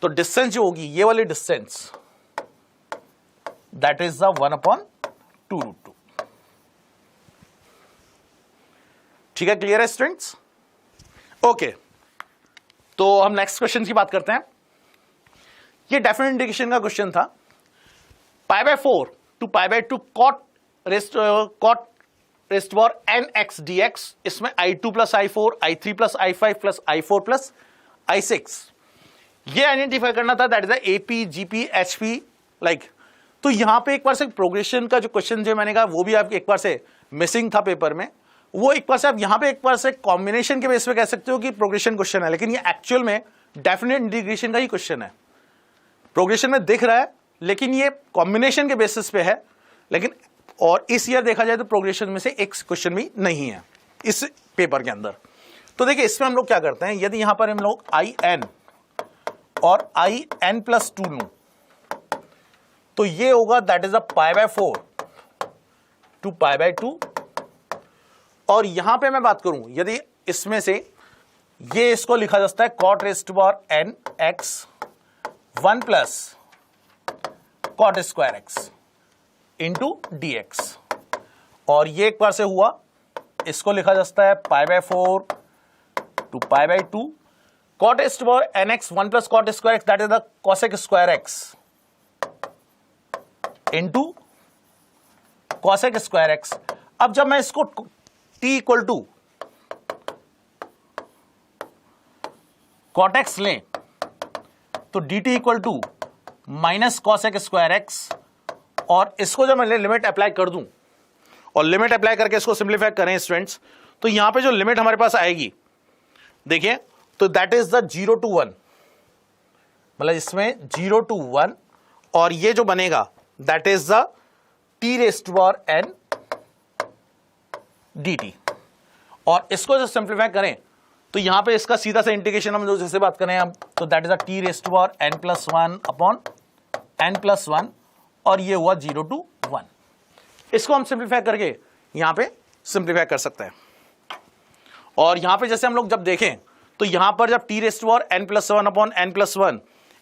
[SPEAKER 1] तो डिस्टेंस जो होगी ये वाली डिस्टेंस दैट इज द 1/2√2। ठीक है, क्लियर है स्टूडेंट्स? ओके, तो हम नेक्स्ट क्वेश्चन की बात करते हैं। ये डेफिनेट इंटीग्रेशन का क्वेश्चन था। π/4 to π/2 cot raised power nx dx, इसमें i2 plus i4, i3 plus i5 plus i4 plus i6 ये आइडेंटिफाई करना था, that is the AP GP HP like. तो यहां पे एक बार से प्रोग्रेशन का जो क्वेश्चन जो मैंने कहा वो भी आप एक बार से मिसिंग था पेपर में, वो एक बार से आप यहां पे एक बार से कॉम्बिनेशन के बेस पे कह सकते हो कि प्रोग्रेशन क्वेश्चन है, लेकिन ये एक्चुअल में डेफिनेट इंटीग्रेशन का ही क्वेश्चन है। प्रोग्रेशन में दिख रहा है लेकिन ये कॉम्बिनेशन के बेसिस पे है, लेकिन और इस ईयर देखा जाए तो प्रोग्रेशन में से एक क्वेश्चन भी नहीं है इस पेपर के अंदर। तो देखिए इसमें हम लोग क्या करते हैं, यदि यहां पर हम लोग in और in+2 लूं तो ये होगा दैट इज अ π/4 टू π/2। और यहां पे मैं बात करूं यदि इसमें से ये इसको लिखा जा सकता है cot raised to power n x 1 plus cot square x into dx, और ये एक बार से हुआ, इसको लिखा जा सकता है π/4 to π/2 cot raised to power nx 1 plus cot square x that is the cosec square x into cosec square x। अब जब मैं इसको t equal to cot x लें तो dt equal to minus cosec square x, और इसको जब मैं लिमिट अप्लाई कर दूं और लिमिट अप्लाई करके इसको सिंप्लीफाई करें स्टूडेंट्स, तो यहां पे जो लिमिट हमारे पास आएगी देखिए तो दैट इज द 0 to 1, मतलब इसमें 0 to 1, और ये जो बनेगा that is the t raised to power n dt। और इसको जो सिंप्लीफाई करें तो यहां पे इसका सीधा सा इंटीग्रेशन हम जो जैसे बात करें हम, तो that is the t raised to power n+1 upon n+1, और ये हुआ 0 to 1। इसको हम सिंप्लीफाई करके यहां पे सिंप्लीफाई कर सकते हैं। और यहां पे जैसे हम लोग जब देखें तो यहां पर जब t raised to power n+1 upon n+1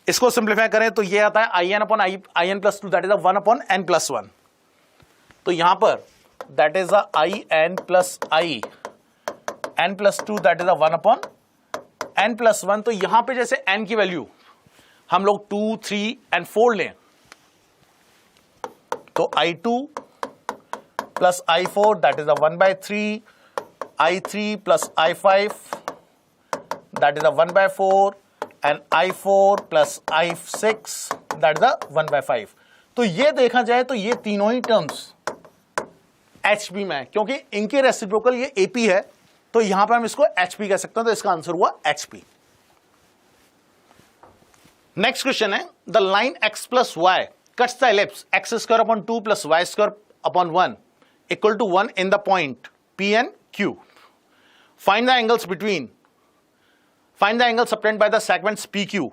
[SPEAKER 1] इसको सिंप्लीफाई करें तो ये आता है in upon in+2 that is 1 upon n+1। तो यहां पर that is in plus i n+2 that is 1 upon n+1। तो यहां पे जैसे n की वैल्यू हम लोग 2, 3 and 4 लें तो i2 plus i4 that is 1/3, i3 plus i5 that is a 1/4 and I4 plus I6 that is a 1/5। तो ये देखा जाए तो ये तीनों ही टर्म्स HP में है, क्योंकि इनके रेसिप्रोकल ये AP है, तो यहां पर हम इसको HP कह सकते हैं, तो इसका आंसर हुआ HP। नेक्स्ट क्वेश्चन है, the line x plus y cuts the ellipse x square upon 2 plus y square upon 1 equal to 1 in the point P and Q. Find the angles obtained by the segments PQ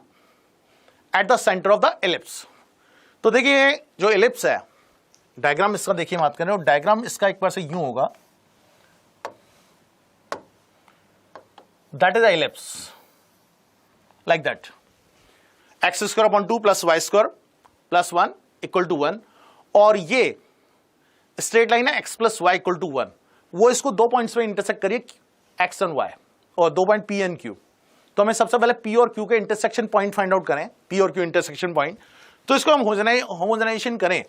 [SPEAKER 1] at the center of the ellipse. तो देखिए जो ellipse है, diagram इसका देखिए बात करें, और diagram इसका एक बार से यूं होगा, that is the ellipse like that, x square upon 2 plus y square plus 1 equal to 1, और ये स्ट्रेट लाइन है x plus y equal to 1, वो इसको दो पॉइंट्स पे इंटरसेक्ट करिए x एंड y, और दो पॉइंट P एंड Q। तो हमें सबसे पहले P और Q के इंटरसेक्शन पॉइंट फाइंड आउट करें, P और Q इंटरसेक्शन पॉइंट। तो इसको हम होमोजेनाइजेशन करें,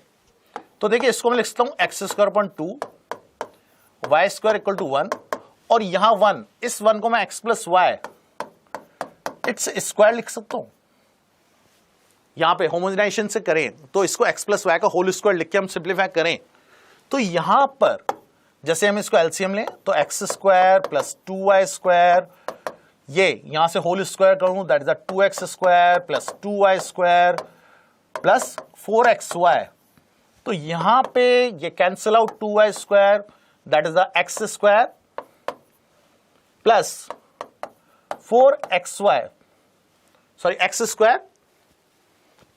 [SPEAKER 1] तो देखिए इसको मैं लिख सकता हूं x square upon 2 y square equal to 1, और यहां 1, इस 1 को मैं x plus y it's square लिख सकता हूं। यहां पे होमोजेनाइजेशन से करें तो इसको x प्लस वाई का होल स्क्वायर लिख के हम सिंप्लीफाई करें, तो यहां पर जैसे हम इसको एलसीएम लें तो x square plus 2y square, ये यहां से होल स्क्वायर करूं that is 2x square plus 2y square plus 4xy, तो यहां पे ये cancel out 2y square that is x square plus 4xy, sorry x square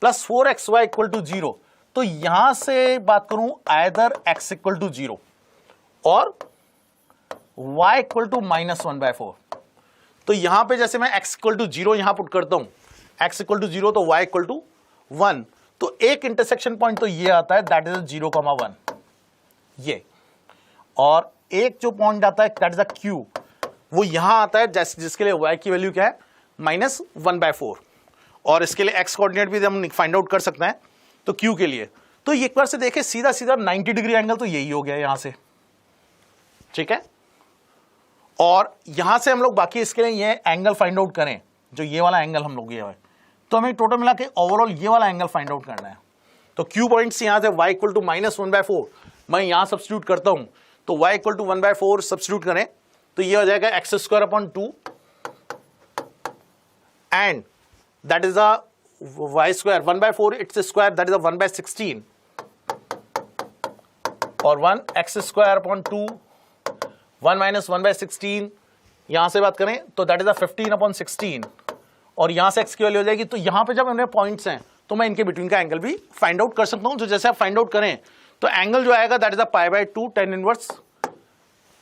[SPEAKER 1] plus 4xy equal to 0। तो यहां से बात करूं आइदर x इक्वल टू 0 और y इक्वल टू -1/4। तो यहां पे जैसे मैं x इक्वल टू 0 यहां पुट करता हूं, x इक्वल टू 0 तो y इक्वल टू 1, तो एक इंटरसेक्शन पॉइंट तो ये आता है दैट इज 0,1 ये, और एक जो पॉइंट आता है दैट इज Q, वो यहां आता है जिसके लिए y की वैल्यू क्या है -1/4, और इसके लिए x कोऑर्डिनेट भी हम फाइंड आउट कर सकते हैं। तो Q के लिए तो एक बार से देखें सीधा 90 डिग्री एंगल तो यही हो गया यहां से, ठीक है, और यहां से हम लोग बाकी इसके लिए ये एंगल फाइंड आउट करें, जो ये वाला एंगल हम लोग ये है, तो हमें टोटल मिला के ओवरऑल ये वाला एंगल फाइंड आउट करना है। तो Q पॉइंट्स यहां से y इक्वल टू -1/4 मैं यहां सब्स्टिट्यूट करता हूं, तो y इक्वल टू 1/4 सब्स्टिट्यूट करें तो ये हो जाएगा x square upon 2 and that is a y square 1/4 its square that is 1/16 और 1 x स्क्वायर अपॉन 2 1 माइनस 1/16, यहां से बात करें तो दैट इज 15/16, और यहां से x की वैल्यू हो जाएगी। तो यहां पे जब इनमें पॉइंट्स हैं तो मैं इनके बिटवीन का एंगल भी फाइंड आउट कर सकता हूं। तो जैसे आप फाइंड आउट करें तो एंगल जो आएगा that is π/2 tan inverse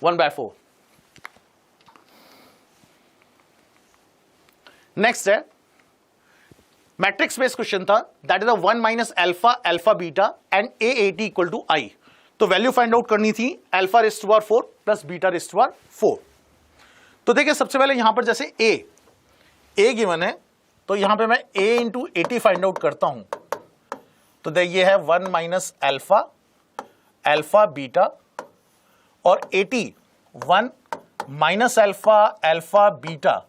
[SPEAKER 1] 1/4। Next है मैट्रिक्स बेस्ड क्वेश्चन था, that is 1 minus alpha alpha beta and AAT equal to I। तो वैल्यू फाइंड आउट करनी थी alpha raised to power 4 plus beta raised to power 4। तो देखिए सबसे पहले यहां पर जैसे A गिवन है, तो यहां पे मैं A into AT find out करता हूं, तो देखिए ये है 1 माइनस अल्फा अल्फा बीटा और AT 1 minus alpha alpha beta,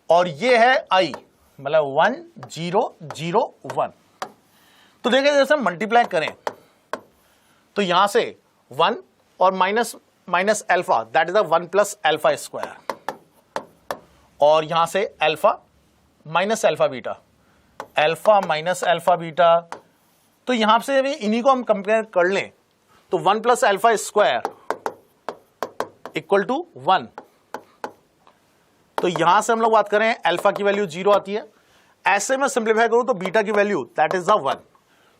[SPEAKER 1] और ये है I मतलब 1 0 0 1। तो देखिए जैसे मल्टीप्लाई करें तो यहां से 1 और minus alpha that is 1 plus alpha square, और यहां से alpha minus alpha beta, alpha minus alpha beta. तो यहां से भी इन्हीं को हम कंपेयर कर लें तो 1 plus alpha square equal to 1। तो यहां से हम लोग बात करें अल्फा की वैल्यू 0 आती है, ऐसे में सिंप्लीफाई करूं तो बीटा की वैल्यू दैट इज 1।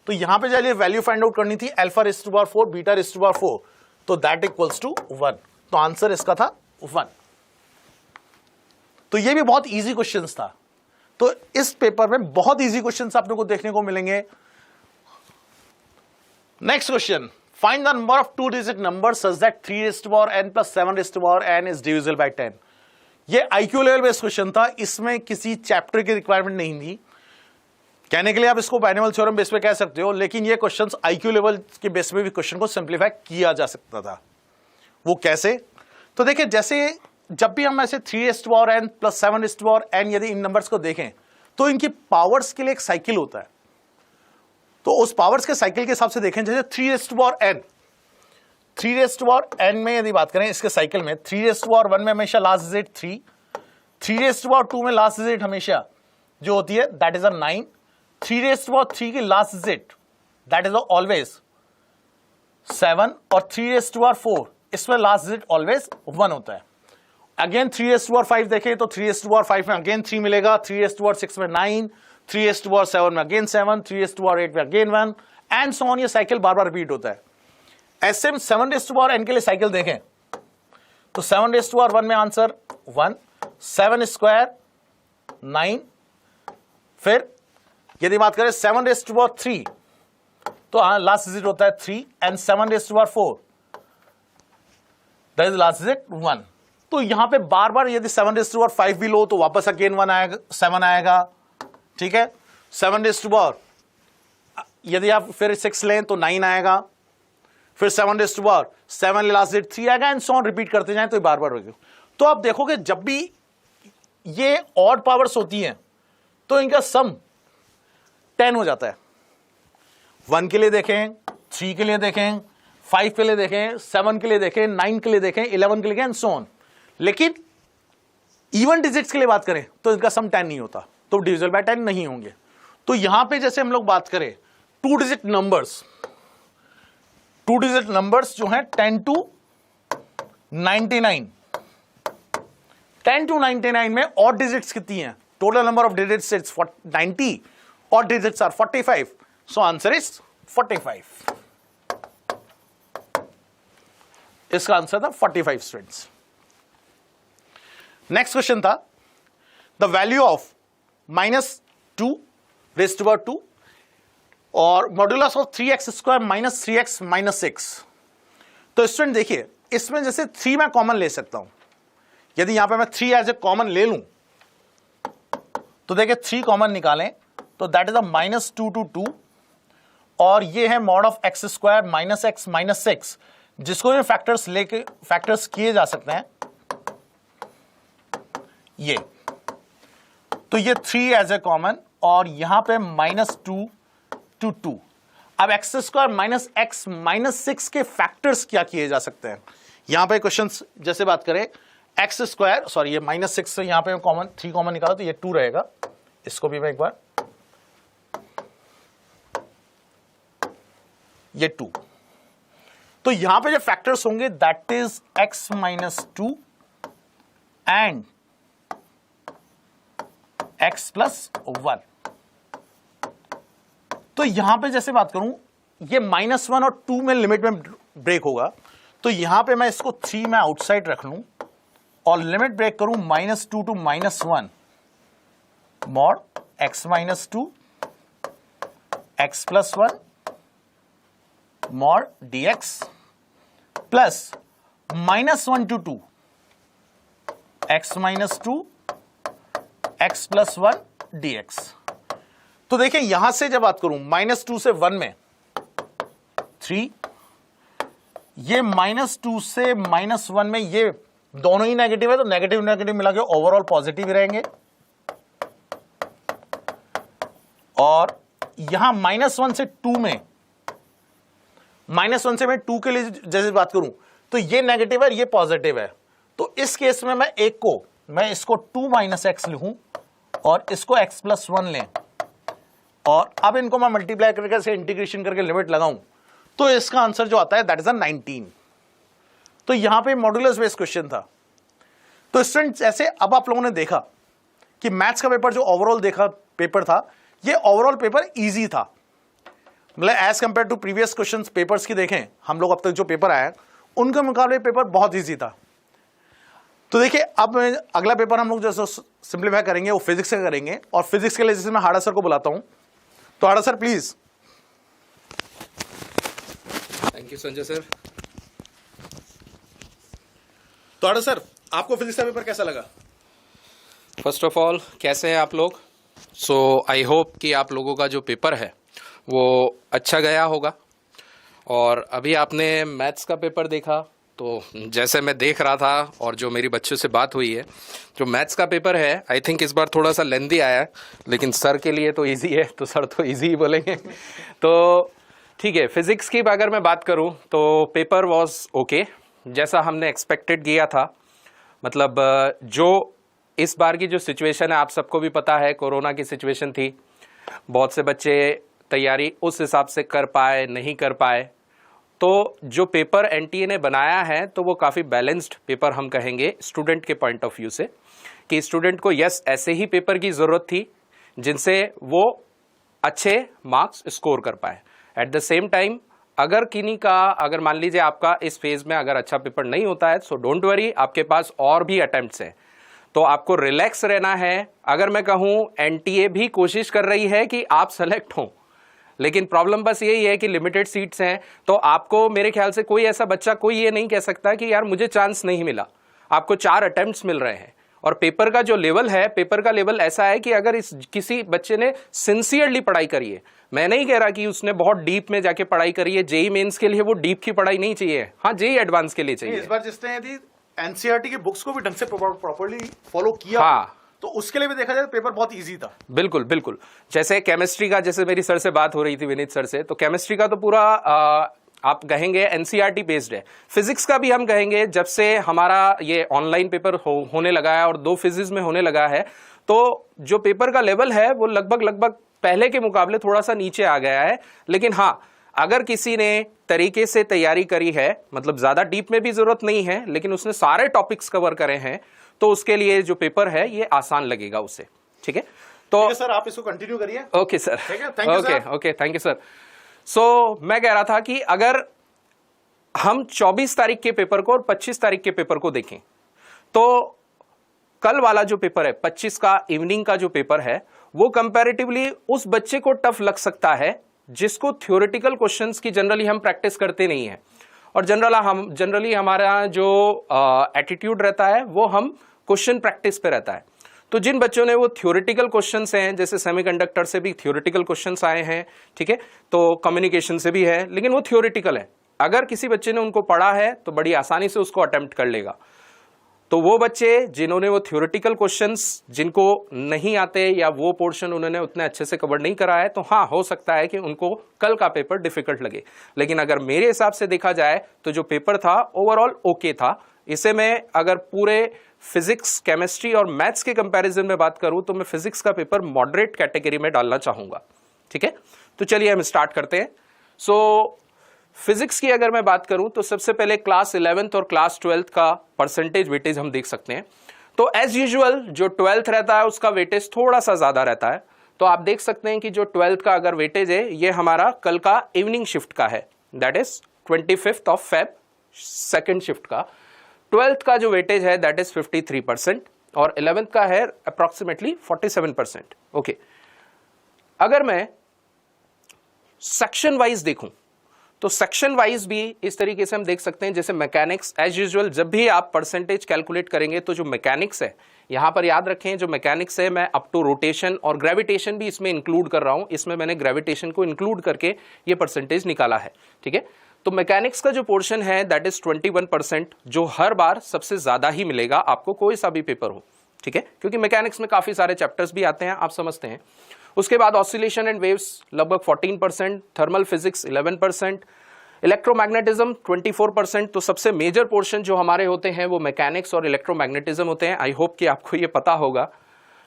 [SPEAKER 1] तो यहां पे चलिए वैल्यू फाइंड आउट करनी थी alpha raised to power 4 beta raised to power 4, तो दैट इक्वल्स टू 1। तो आंसर इसका था 1। तो ये भी बहुत इजी क्वेश्चंस था। तो इस पेपर में बहुत इजी क्वेश्चंस आप लोगों को देखने को मिलेंगे। Next question, find the number of 2 digit number such that 3 raised to power n plus 7 raised to power n is divisible by 10। ये IQ लेवल बेस्ड क्वेश्चन था, इसमें किसी चैप्टर की रिक्वायरमेंट नहीं थी। कहने के लिए आप इसको बाइनोमियल थ्योरम बेस पे कह सकते हो, लेकिन ये क्वेश्चंस IQ लेवल के बेस पे भी क्वेश्चन को सिंप्लीफाई किया जा सकता था। वो कैसे? तो देखिए जैसे जब भी हम ऐसे 3n प्लस 7n यदि इन नंबर्स को देखें तो इनकी पावर्स के लिए एक साइकिल होता है। तो उस पावर्स के साइकिल के हिसाब से देखें, जैसे 3n में यदि बात करें इसके साइकिल में, 3n में हमेशा लास्ट डिजिट 3, 3n में लास्ट डिजिट हमेशा जो होती है दैट इज अ 9, 3n की last digit that is always 7 और 3n इसमें लास्ट डिजिट ऑलवेज 1 होता है। अगेन 3n देखें तो 3n में अगेन 3 मिलेगा, 3n में 9, 3n में अगेन 7, 3n में अगेन 1 एंड सो ऑन। ये साइकिल बार बार रिपीट होता है। ऐसे में 7n के लिए साइकिल देखें तो 7n में आंसर 1, 7 स्क्वायर 9, फिर यदि बात करें 7n तो लास्ट डिजिट होता है 3 and 7n that is last digit 1। तो यहां पे बार बार यदि 7n भी लो तो वापस अगेन 1 आएगा, 7 आएगा, ठीक है। 7n यदि आप फिर 6 लें तो 9 आएगा, फिर 7 लास्ट डिजिट 3 आएगा एंड सो ऑन रिपीट करते जाएं तो बार बार होगा। तो आप देखोगे जब भी ये ऑड पावर्स होती हैं तो इनका सम 10 हो जाता है। 1 के लिए देखें, 3 के लिए देखें, 5 के लिए देखें, 7 के लिए देखें, 9 के लिए देखें, 11 के लिए देखें एंड सो ऑन। लेकिन इवन डिजिट्स के लिए बात करें तो इनका सम 10 नहीं होता, तो डिविजिबल बाय 10 नहीं होंगे। तो यहां पे जैसे हम लोग बात करें 2 डिजिट नंबर्स, 2 डिजिट नंबर्स जो हैं 10 to 99, 10 to 99 में ऑड डिजिट्स कितनी हैं? Total number of digits is 90, odd digits are 45, so answer is 45। इसका आंसर था 45 स्टूडेंट्स। नेक्स्ट क्वेश्चन था द वैल्यू ऑफ -2 और मॉड्यूलस ऑफ 3x² - 3x - 6। तो स्टूडेंट देखिए इसमें जैसे 3 मैं कॉमन ले सकता हूं। यदि यहां पे मैं 3 एज ए कॉमन ले लूं तो देखिए 3 कॉमन निकालें तो दैट इज अ -2 to 2 और ये है मॉड ऑफ x² - x - 6, जिसको ये फैक्टर्स लेके फैक्टर्स किए जा सकते हैं। ये तो ये 3 एज ए कॉमन और यहां पे -2 to 2। अब x² - x - 6 के फैक्टर्स क्या किए जा सकते हैं? यहां पे क्वेश्चन जैसे बात करें x², सॉरी ये -6 से यहां पे कॉमन 3 कॉमन निकाला तो ये 2 रहेगा। इसको भी मैं एक बार, ये 2। तो यहां पे जो फैक्टर्स होंगे that is x - 2 and x + 1। तो यहां पे जैसे बात करूं ये -1 और 2 में लिमिट में ब्रेक होगा, तो यहां पे मैं इसको 3 में आउटसाइड रख लूं और लिमिट ब्रेक करूं -2 to -1 mod x - 2 x + 1 mod dx plus -1 to 2 x - 2 x + 1 dx। तो देखिए यहां से जब बात करूं -2 से 1 में 3, ये -2 से -1 में ये दोनों ही नेगेटिव है, तो नेगेटिव नेगेटिव मिला के ओवरऑल पॉजिटिव रहेंगे। और यहां -1 से 2 में, -1 से मैं 2 के लिए जैसे बात करूं तो ये नेगेटिव है, ये पॉजिटिव है। तो इस केस में मैं इसको 2 - x लिखूं और इसको x + 1 लें और अब इनको मैं मल्टीप्लाई करके से इंटीग्रेशन करके लिमिट लगाऊं तो इसका आंसर जो आता है दैट इज 19। तो यहां पे मॉड्यूलस बेस्ड क्वेश्चन था। तो स्टूडेंट्स ऐसे अब आप लोगों ने देखा कि मैथ्स का पेपर जो ओवरऑल पेपर था, ये ओवरऑल पेपर इजी था। मतलब as compare to previous questions papers की देखें हम लोग अब तक जो पेपर आया उनके मुकाबले पेपर बहुत इजी था। तो देखिए अब अगला पेपर हम लोग जैसे सिंप्लीफाई करेंगे वो फिजिक्स का करेंगे, और फिजिक्स के लिए जैसे मैं हाड़ा सर को बुलाता हूं, तो Hada sir please.
[SPEAKER 2] Thank you Sanjay sir.
[SPEAKER 1] तो हाड़ा सर आपको फिजिक्स का पेपर कैसा लगा?
[SPEAKER 2] फर्स्ट ऑफ ऑल कैसे हैं आप लोग? सो आई होप कि आप लोगों का जो पेपर है वो अच्छा गया होगा। और अभी आपने मैथ्स का पेपर देखा, तो जैसे मैं देख रहा था और जो मेरी बच्चों से बात हुई है, जो मैथ्स का पेपर है आई थिंक इस बार थोड़ा सा लेंदी आया है, लेकिन सर के लिए तो इजी है, तो सर तो इजी ही बोलेंगे। तो ठीक है, फिजिक्स की अगर मैं बात करूं तो पेपर वाज ओके, जैसा हमने एक्सपेक्टेड किया था। मतलब जो इस बार की जो सिचुएशन है आप सबको भी पता है, कोरोना की सिचुएशन थी, बहुत से बच्चे तैयारी उस हिसाब से कर पाए नहीं कर पाए। तो जो पेपर एनटीए ने बनाया है तो वो काफ़ी बैलेंस्ड पेपर हम कहेंगे स्टूडेंट के पॉइंट ऑफ व्यू से, कि स्टूडेंट को यस ऐसे ही पेपर की ज़रूरत थी जिनसे वो अच्छे मार्क्स स्कोर कर पाए। एट द सेम टाइम अगर किन्हीं का, अगर मान लीजिए आपका इस फेज में अगर अच्छा पेपर नहीं होता है, सो डोंट वरी, आपके पास और भी अटेम्प्ट्स हैं, तो आपको रिलैक्स रहना है। अगर मैं कहूँ एनटीए भी कोशिश कर रही है कि आप सेलेक्ट हों, लेकिन प्रॉब्लम बस यही है कि लिमिटेड सीट्स हैं। तो आपको मेरे ख्याल से कोई ऐसा बच्चा कोई ये नहीं कह सकता कि यार मुझे चांस नहीं मिला। आपको 4 अटेम्प्ट्स मिल रहे हैं और पेपर का जो लेवल है, पेपर का लेवल ऐसा है कि अगर इस किसी बच्चे ने सिंसियरली पढ़ाई करी है, मैं नहीं कह रहा कि उसने बहुत डीप में जाके पढ़ाई करी है, जेई मेंस के लिए वो डीप की पढ़ाई नहीं चाहिए, हाँ जेई एडवांस के लिए चाहिए।
[SPEAKER 1] इस बार जिसने यदि एनसीईआरटी की बुक्स को भी ढंग से प्रॉपर्ली फॉलो किया, हाँ, तो उसके लिए भी देखा जाए पेपर बहुत इजी था। बिल्कुल बिल्कुल, जैसे केमिस्ट्री का, जैसे मेरी सर से बात हो रही थी, विनीत सर से, तो केमिस्ट्री का तो पूरा आप कहेंगे एनसीईआरटी बेस्ड है। फिजिक्स का भी हम कहेंगे, जब से हमारा ये ऑनलाइन पेपर होने लगा है और 2 फिजिक्स में होने लगा है, तो जो पेपर का लेवल है वो लगभग पहले के मुकाबले थोड़ा सा नीचे आ गया है। लेकिन हाँ, अगर किसी ने तरीके से तैयारी करी है, मतलब ज्यादा डीप में भी जरूरत नहीं है, लेकिन उसने सारे टॉपिक्स कवर करे हैं, तो उसके लिए जो पेपर है ये आसान लगेगा उसे। ठीक है, तो सर आप इसको कंटिन्यू करिए।
[SPEAKER 2] Okay sir, okay thank you sir. So मैं कह रहा था कि अगर हम 24 तारीख के पेपर को और 25 तारीख के पेपर को देखें, तो कल वाला जो पेपर है 25 का इवनिंग का जो पेपर है, वो कंपैरेटिवली उस बच्चे को टफ लग सकता है जिसको थ्योरेटिकल क्वेश्चंस की जनरली हम प्रैक्टिस करते नहीं है, और जनरली हमारा जो एटीट्यूड रहता है वो हम क्वेश्चन प्रैक्टिस पे रहता है। तो जिन बच्चों ने वो थ्योरेटिकल क्वेश्चंस हैं, जैसे सेमीकंडक्टर से भी थ्योरेटिकल क्वेश्चंस आए हैं, ठीक है, तो कम्युनिकेशन से भी है, लेकिन वो थ्योरेटिकल है, अगर किसी बच्चे ने उनको पढ़ा है तो बड़ी आसानी से उसको अटेम्प्ट कर लेगा। तो वो बच्चे जिन्होंने वो थ्योरेटिकल क्वेश्चंस जिनको नहीं आते या वो पोर्शन उन्होंने उतने अच्छे से कवर नहीं करा है, तो हाँ हो सकता है कि उनको कल का पेपर डिफिकल्ट लगे। लेकिन अगर मेरे हिसाब से देखा जाए तो जो पेपर था ओवरऑल ओके था। इसे मैं अगर पूरे फिजिक्स, केमिस्ट्री और मैथ्स के कंपैरिजन में बात करूं तो मैं फिजिक्स का पेपर मॉडरेट कैटेगरी में डालना चाहूंगा। ठीक है, तो चलिए हम स्टार्ट करते हैं। सो फिजिक्स की अगर मैं बात करूं तो सबसे पहले क्लास 11th और क्लास 12th का परसेंटेज वेटेज हम देख सकते हैं। तो एज यूजुअल जो 12th रहता है उसका वेटेज थोड़ा सा ज्यादा रहता है। तो आप देख सकते हैं कि जो 12th का अगर वेटेज है ये हमारा कल का इवनिंग शिफ्ट का है, that is 25 of Feb second shift का। 12th का जो वेटेज है दैट इज 53% और 11th का है अप्रोक्सीमेटली 47%। ओके, अगर मैं सेक्शन वाइज देखूं तो सेक्शन वाइज भी इस तरीके से हम देख सकते हैं। जैसे मैकेनिक्स, एज यूजुअल जब भी आप परसेंटेज कैलकुलेट करेंगे तो जो मैकेनिक्स है, यहां पर याद रखें जो मैकेनिक्स है मैं अप टू रोटेशन और ग्रेविटेशन भी इसमें इंक्लूड कर रहा हूं, इसमें मैंने ग्रेविटेशन को इंक्लूड करके ये परसेंटेज निकाला है। ठीक है, तो मैकेनिक्स का जो पोर्शन है दैट इज 21%, जो हर बार सबसे ज्यादा ही मिलेगा आपको कोई सा भी पेपर हो। ठीक है, क्योंकि मैकेनिक्स में काफी सारे चैप्टर्स भी आते हैं, आप समझते हैं। उसके बाद ऑसिलेशन एंड वेव्स लगभग 14%, थर्मल फिजिक्स 11%, इलेक्ट्रोमैग्नेटिज्म 24%। तो सबसे मेजर पोर्शन जो हमारे होते हैं वो मैकेनिक्स और इलेक्ट्रोमैग्नेटिज्म होते हैं। आई होप कि आपको ये पता होगा।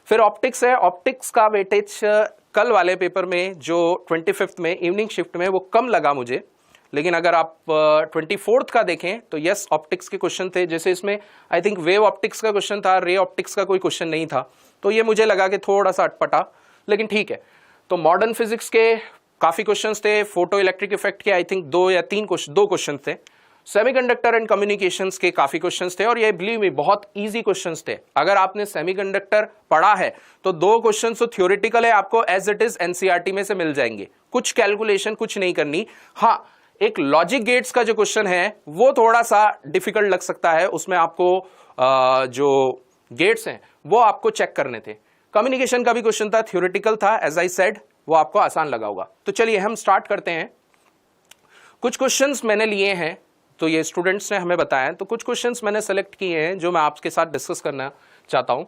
[SPEAKER 2] फिर ऑप्टिक्स है, ऑप्टिक्स का वेटेज कल वाले पेपर में जो 25th में इवनिंग शिफ्ट में वो कम लगा मुझे, लेकिन अगर आप 24th का देखें तो यस ऑप्टिक्स के क्वेश्चन थे। जैसे इसमें आई थिंक वेव ऑप्टिक्स का क्वेश्चन था, रे ऑप्टिक्स का कोई क्वेश्चन नहीं था, तो ये मुझे लगा कि थोड़ा सा अटपटा, लेकिन ठीक है। तो मॉडर्न फिजिक्स के काफी क्वेश्चंस थे, फोटो इलेक्ट्रिक इफेक्ट के आई थिंक 2 या 3 क्वेश्चन थे, सेमीकंडक्टर एंड कम्युनिकेशंस के काफी क्वेश्चंस थे, और ये बिलीव मी बहुत इजी क्वेश्चंस थे। अगर आपने सेमीकंडक्टर पढ़ा है तो 2 क्वेश्चंस तो थ्योरेटिकल है, आपको एज इट इज एनसीईआरटी में से मिल जाएंगे, कुछ कैलकुलेशन कुछ नहीं करनी। हाँ, एक लॉजिक गेट्स का जो क्वेश्चन है वो थोड़ा सा डिफिकल्ट लग सकता है, उसमें आपको जो गेट्स हैं वो आपको चेक करने थे। कम्युनिकेशन का भी क्वेश्चन था, थ्योरेटिकल था, एज आई सेड वो आपको आसान लगा होगा। तो चलिए हम स्टार्ट करते हैं। कुछ क्वेश्चंस मैंने लिए हैं तो ये स्टूडेंट्स ने हमें बताया, तो कुछ क्वेश्चंस मैंने सेलेक्ट किए हैं जो मैं आपके साथ डिस्कस करना चाहता हूं।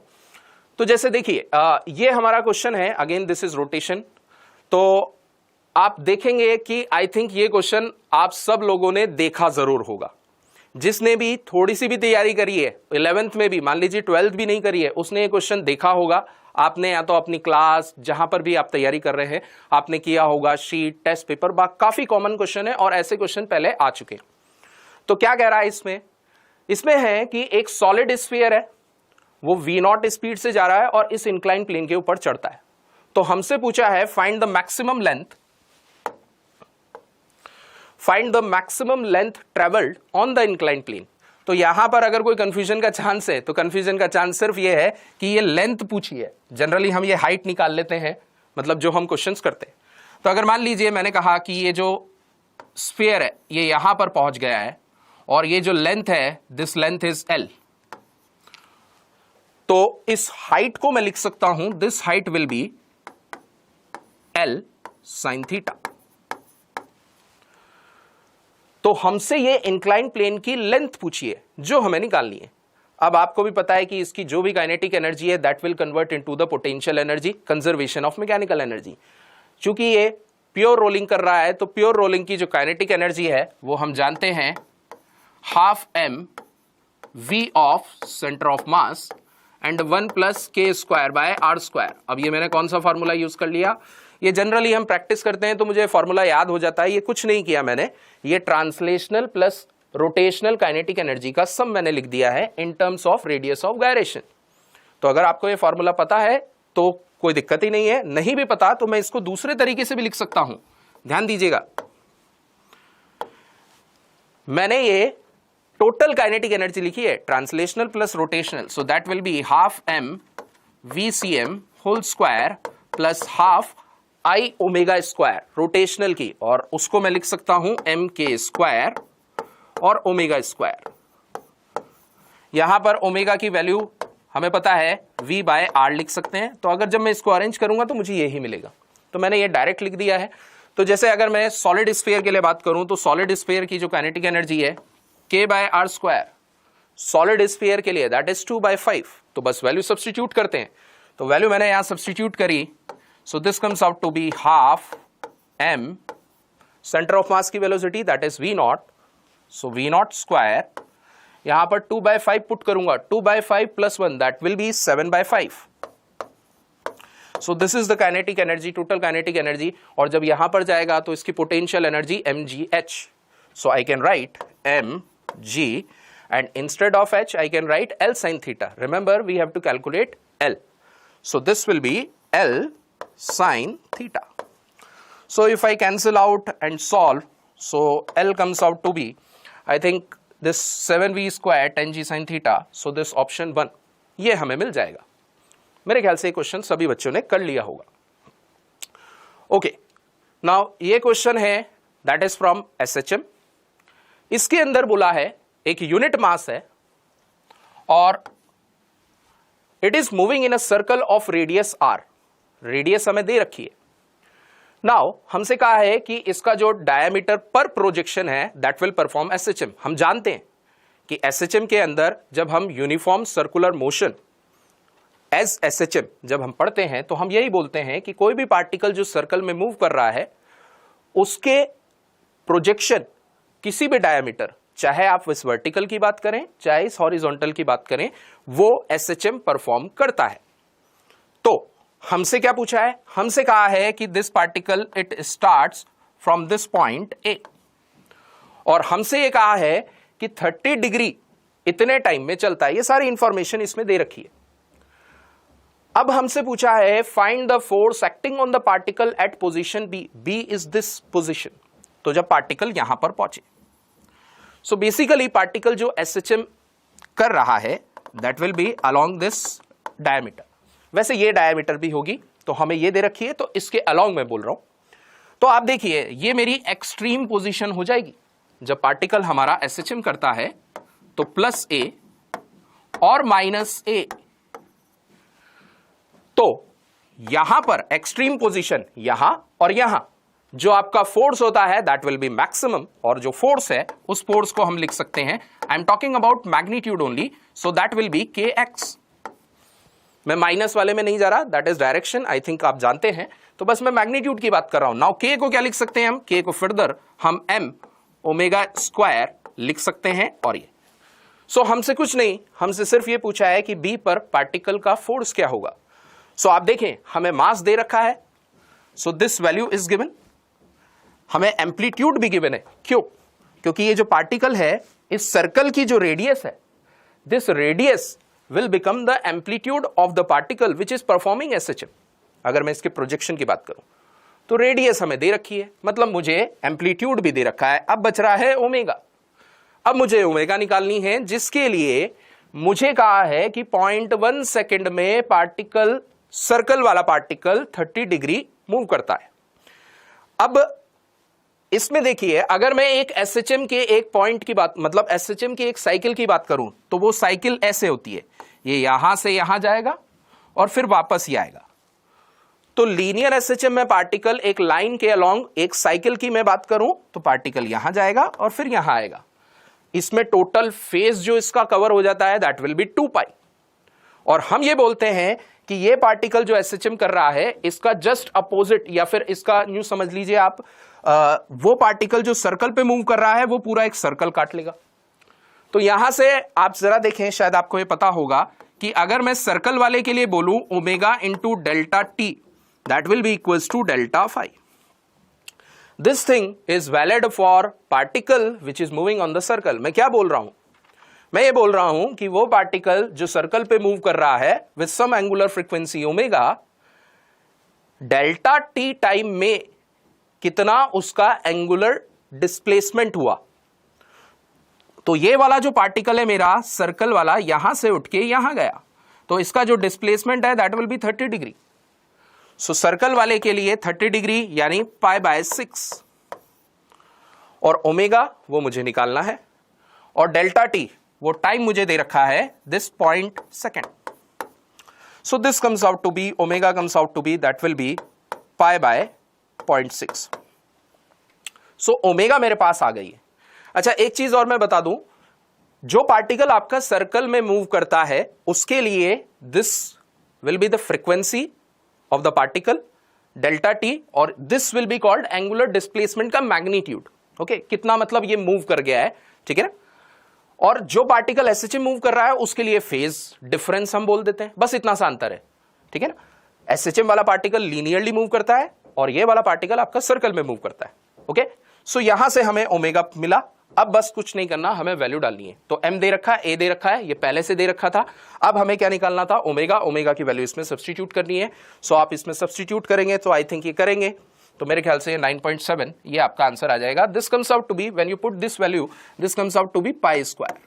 [SPEAKER 2] तो जैसे देखिए ये हमारा क्वेश्चन है, अगेन दिस इज रोटेशन। तो आप देखेंगे कि आई थिंक ये क्वेश्चन आप सब लोगों ने देखा जरूर होगा। जिसने भी थोड़ी सी भी तैयारी करी है 11th में भी, मान लीजिए 12th भी नहीं करी है, उसने ये क्वेश्चन देखा होगा। आपने या तो अपनी क्लास जहां पर भी आप तैयारी कर रहे हैं आपने किया होगा, शीट, टेस्ट पेपर, काफी कॉमन क्वेश्चन है और ऐसे क्वेश्चन पहले आ चुके हैं। तो क्या कह रहा है इसमें है कि एक सॉलिड स्फीयर है, वो v0 स्पीड से जा रहा है और इस इंक्लाइन प्लेन के ऊपर चढ़ता है। तो हमसे पूछा है find the maximum length travelled on the inclined plane. तो यहां पर अगर कोई कंफ्यूजन का चांस है तो कंफ्यूजन का चांस सिर्फ ये है कि ये लेंथ पूछी है। जनरली हम ये हाइट निकाल लेते हैं, मतलब जो हम क्वेश्चंस करते हैं। तो अगर मान लीजिए मैंने कहा कि ये जो स्फीयर है ये यहां पर पहुंच गया है और ये जो लेंथ है दिस लेंथ इज l, तो इस हाइट को मैं लिख सकता हूं, this height will be l sin theta. तो हमसे ये इंक्लाइन प्लेन की लेंथ पूछी है जो हमें निकालनी है। अब आपको भी पता है कि इसकी जो भी काइनेटिक एनर्जी है that will convert into the potential energy, conservation of mechanical energy. चूंकि ये प्योर रोलिंग कर रहा है तो प्योर रोलिंग की जो काइनेटिक एनर्जी है वो हम जानते हैं half m v of centre of mass and 1 + k² by r²। अब ये मैंने कौन सा फॉर्मूला यूज कर लिया, ये जनरली हम प्रैक्टिस करते हैं तो मुझे फॉर्मूला याद हो जाता है। ये कुछ नहीं किया मैंने, ये translational plus rotational kinetic energy का सम मैंने लिख दिया है in terms of radius of gyration. तो अगर आपको ये फॉर्मूला पता है तो कोई दिक्कत ही नहीं है, नहीं भी पता तो मैं इसको दूसरे तरीके से भी लिख सकता हूं। ध्यान दीजिएगा, मैंने ये टोटल काइनेटिक एनर्जी लिखी है translational plus rotational, so that will be half m vcm whole square plus half I omega square rotational की, और उसको मैं लिख सकता हूं mk² और ओमेगा स्क्वायर। यहां पर ओमेगा की वैल्यू हमें पता है v/r लिख सकते हैं। तो अगर जब मैं इसको अरेंज करूंगा तो मुझे यही मिलेगा, तो मैंने ये डायरेक्ट लिख दिया है। तो जैसे अगर मैं सॉलिड स्फीयर के लिए बात करूं तो सॉलिड स्फीयर की जो काइनेटिक एनर्जी है k/r², सॉलिड स्फीयर के लिए दैट इज 2/5। तो बस वैल्यू सब्स्टिट्यूट करते हैं, तो वैल्यू मैंने यहां सब्स्टिट्यूट करी, so this comes out to be half m centre of mass की velocity that is v0, so v0², यहां पर 2/5 पुट करूंगा, 2/5 + 1 that will B 7/5। So this is the kinetic energy, total kinetic energy. और जब यहां पर जाएगा तो इसकी potential energy mgh, so I can write mg and instead of h I can write L sin theta. Remember we have to calculate L, so this will be L sin theta. So if I cancel out and solve, so L comes out to be, I think this 7v² 10g sin theta, so this option 1 ये हमें मिल जाएगा। मेरे ख्याल से question सभी बच्चों ने कर लिया होगा। ओके, नाउ ये क्वेश्चन है दैट इज फ्रॉम SHM। इसके अंदर बोला है एक यूनिट मास है और it is moving in a circle of radius r, radius हमें दे रखी है। नाउ हमसे कहा है कि इसका जो डायमीटर पर प्रोजेक्शन है दैट विल परफॉर्म SHM। हम जानते हैं कि SHM के अंदर जब हम uniform circular motion as SHM जब हम पढ़ते हैं तो हम यही बोलते हैं कि कोई भी पार्टिकल जो सर्कल में मूव कर रहा है उसके प्रोजेक्शन किसी भी डायमीटर, चाहे आप इस वर्टिकल की बात करें चाहे इस हॉरिजॉन्टल की बात करें, वो SHM परफॉर्म करता है। तो हमसे क्या पूछा है, हमसे कहा है कि this particle it starts from this point A, और हमसे ये कहा है कि 30 डिग्री इतने टाइम में चलता है। ये सारी इंफॉर्मेशन इसमें दे रखी है। अब हमसे पूछा है find the force acting on the particle at position B, B is this position. तो जब पार्टिकल यहां पर पहुंचे, सो बेसिकली पार्टिकल जो SHM कर रहा है that will B along this diameter. वैसे ये डायमीटर भी होगी, तो हमें ये दे रखी है तो इसके अलोंग मैं बोल रहा हूं। तो आप देखिए ये मेरी एक्सट्रीम पोजीशन हो जाएगी। जब पार्टिकल हमारा SHM करता है तो +a और -a, तो यहां पर एक्सट्रीम पोजीशन यहां और यहां, जो आपका फोर्स होता है दैट विल बी मैक्सिमम, और जो फोर्स है उस फोर्स को हम लिख सकते हैं, I am talking about magnitude only, so that will B के एक्स। मैं माइनस वाले में नहीं जा रहा, that is direction, I think आप जानते हैं, तो बस मैं मैग्नीट्यूड की बात कर रहा हूं। नाउ के को क्या लिख सकते हैं हम, के को फर्दर हम एम ओमेगा स्क्वायर लिख सकते हैं। और ये सो हमसे कुछ नहीं, हमसे सिर्फ ये पूछा है कि बी पर पार्टिकल का फोर्स क्या होगा। सो आप देखें हमें मास दे रखा है, so this value is given, हमें एम्पलीट्यूड भी गिवन है। क्यों? क्योंकि ये जो पार्टिकल है, इस सर्कल की जो रेडियस है, this radius will become the amplitude of the particle which is performing SHM. अगर मैं इसके प्रोजेक्शन की बात करूं तो रेडियस हमें दे रखी है, मतलब मुझे एम्पलीट्यूड भी दे रखा है। अब बच रहा है ओमेगा। अब मुझे ओमेगा निकालनी है, जिसके लिए मुझे कहा है कि 0.1 सेकेंड में पार्टिकल, सर्कल वाला पार्टिकल 30 डिग्री मूव करता है। अब इसमें देखिए, अगर मैं एक एसएचएम के एक पॉइंट की बात, मतलब एसएचएम की एक साइकिल की बात करूं, तो वो साइकिल ऐसे होती है, ये यहां से यहां जाएगा और फिर वापस ही आएगा। तो लीनियर एसएचएम में पार्टिकल एक लाइन के अलोंग, एक साइकिल की मैं बात करूं तो पार्टिकल यहां जाएगा और फिर यहां आएगा। इसमें टोटल फेज जो इसका कवर हो जाता है दैट विल बी 2 पाई। और हम ये बोलते हैं कि ये पार्टिकल जो एसएचएम कर रहा है, इसका जस्ट अपोजिट, या फिर इसका न्यू समझ लीजिए आप, वो पार्टिकल जो सर्कल पे मूव कर रहा है वो पूरा एक सर्कल काट लेगा। तो यहां से आप जरा देखें, शायद आपको ये पता होगा कि अगर मैं सर्कल वाले के लिए बोलूं omega into delta t, that will be equals to delta phi. This thing is valid for particle which is moving on the circle. मैं क्या बोल रहा हूं? मैं ये बोल रहा हूं कि वो पार्टिकल जो सर्कल पे मूव कर रहा है with some angular frequency omega, delta t time में कितना उसका एंगुलर डिस्प्लेसमेंट हुआ। तो ये वाला जो पार्टिकल है मेरा सर्कल वाला, यहां से उठ के यहां गया, तो इसका जो डिस्प्लेसमेंट है that will be 30 degree. So circle वाले के लिए 30 डिग्री यानी π/6, और ओमेगा वो मुझे निकालना है, और डेल्टा टी वो टाइम मुझे दे रखा है this 0.1 second. So this comes out to be, omega comes out to be, that will be π/0.6। So omega मेरे पास आ गई है। अच्छा, एक चीज और मैं बता दूं, जो पार्टिकल आपका सर्कल में मूव करता है उसके लिए this will be the frequency of the particle delta T, और this will be called angular displacement का मैग्नीट्यूड। ओके, कितना मतलब ये मूव कर गया है, ठीक है ना। और जो पार्टिकल एसएचएम मूव कर रहा है उसके लिए फेज डिफरेंस हम बोल देते हैं, बस इतना सा अंतर है, ठीक है ना। एसएचएम वाला पार्टिकल लीनियरली मूव करता है और ये वाला पार्टिकल आपका सर्कल में मूव करता है। ओके, सो यहां से हमें ओमेगा मिला। अब बस कुछ नहीं करना, हमें वैल्यू डालनी है। तो एम दे रखा है, ए दे रखा है, ये पहले से दे रखा था। अब हमें क्या निकालना था? ओमेगा। ओमेगा की वैल्यू इसमें सब्स्टिट्यूट करनी है। सो आप इसमें सब्स्टिट्यूट करेंगे तो आई थिंक ये करेंगे तो मेरे ख्याल से 9.7 ये आपका आंसर आ जाएगा। This comes out to be, when you put this value, this comes out to be pi square.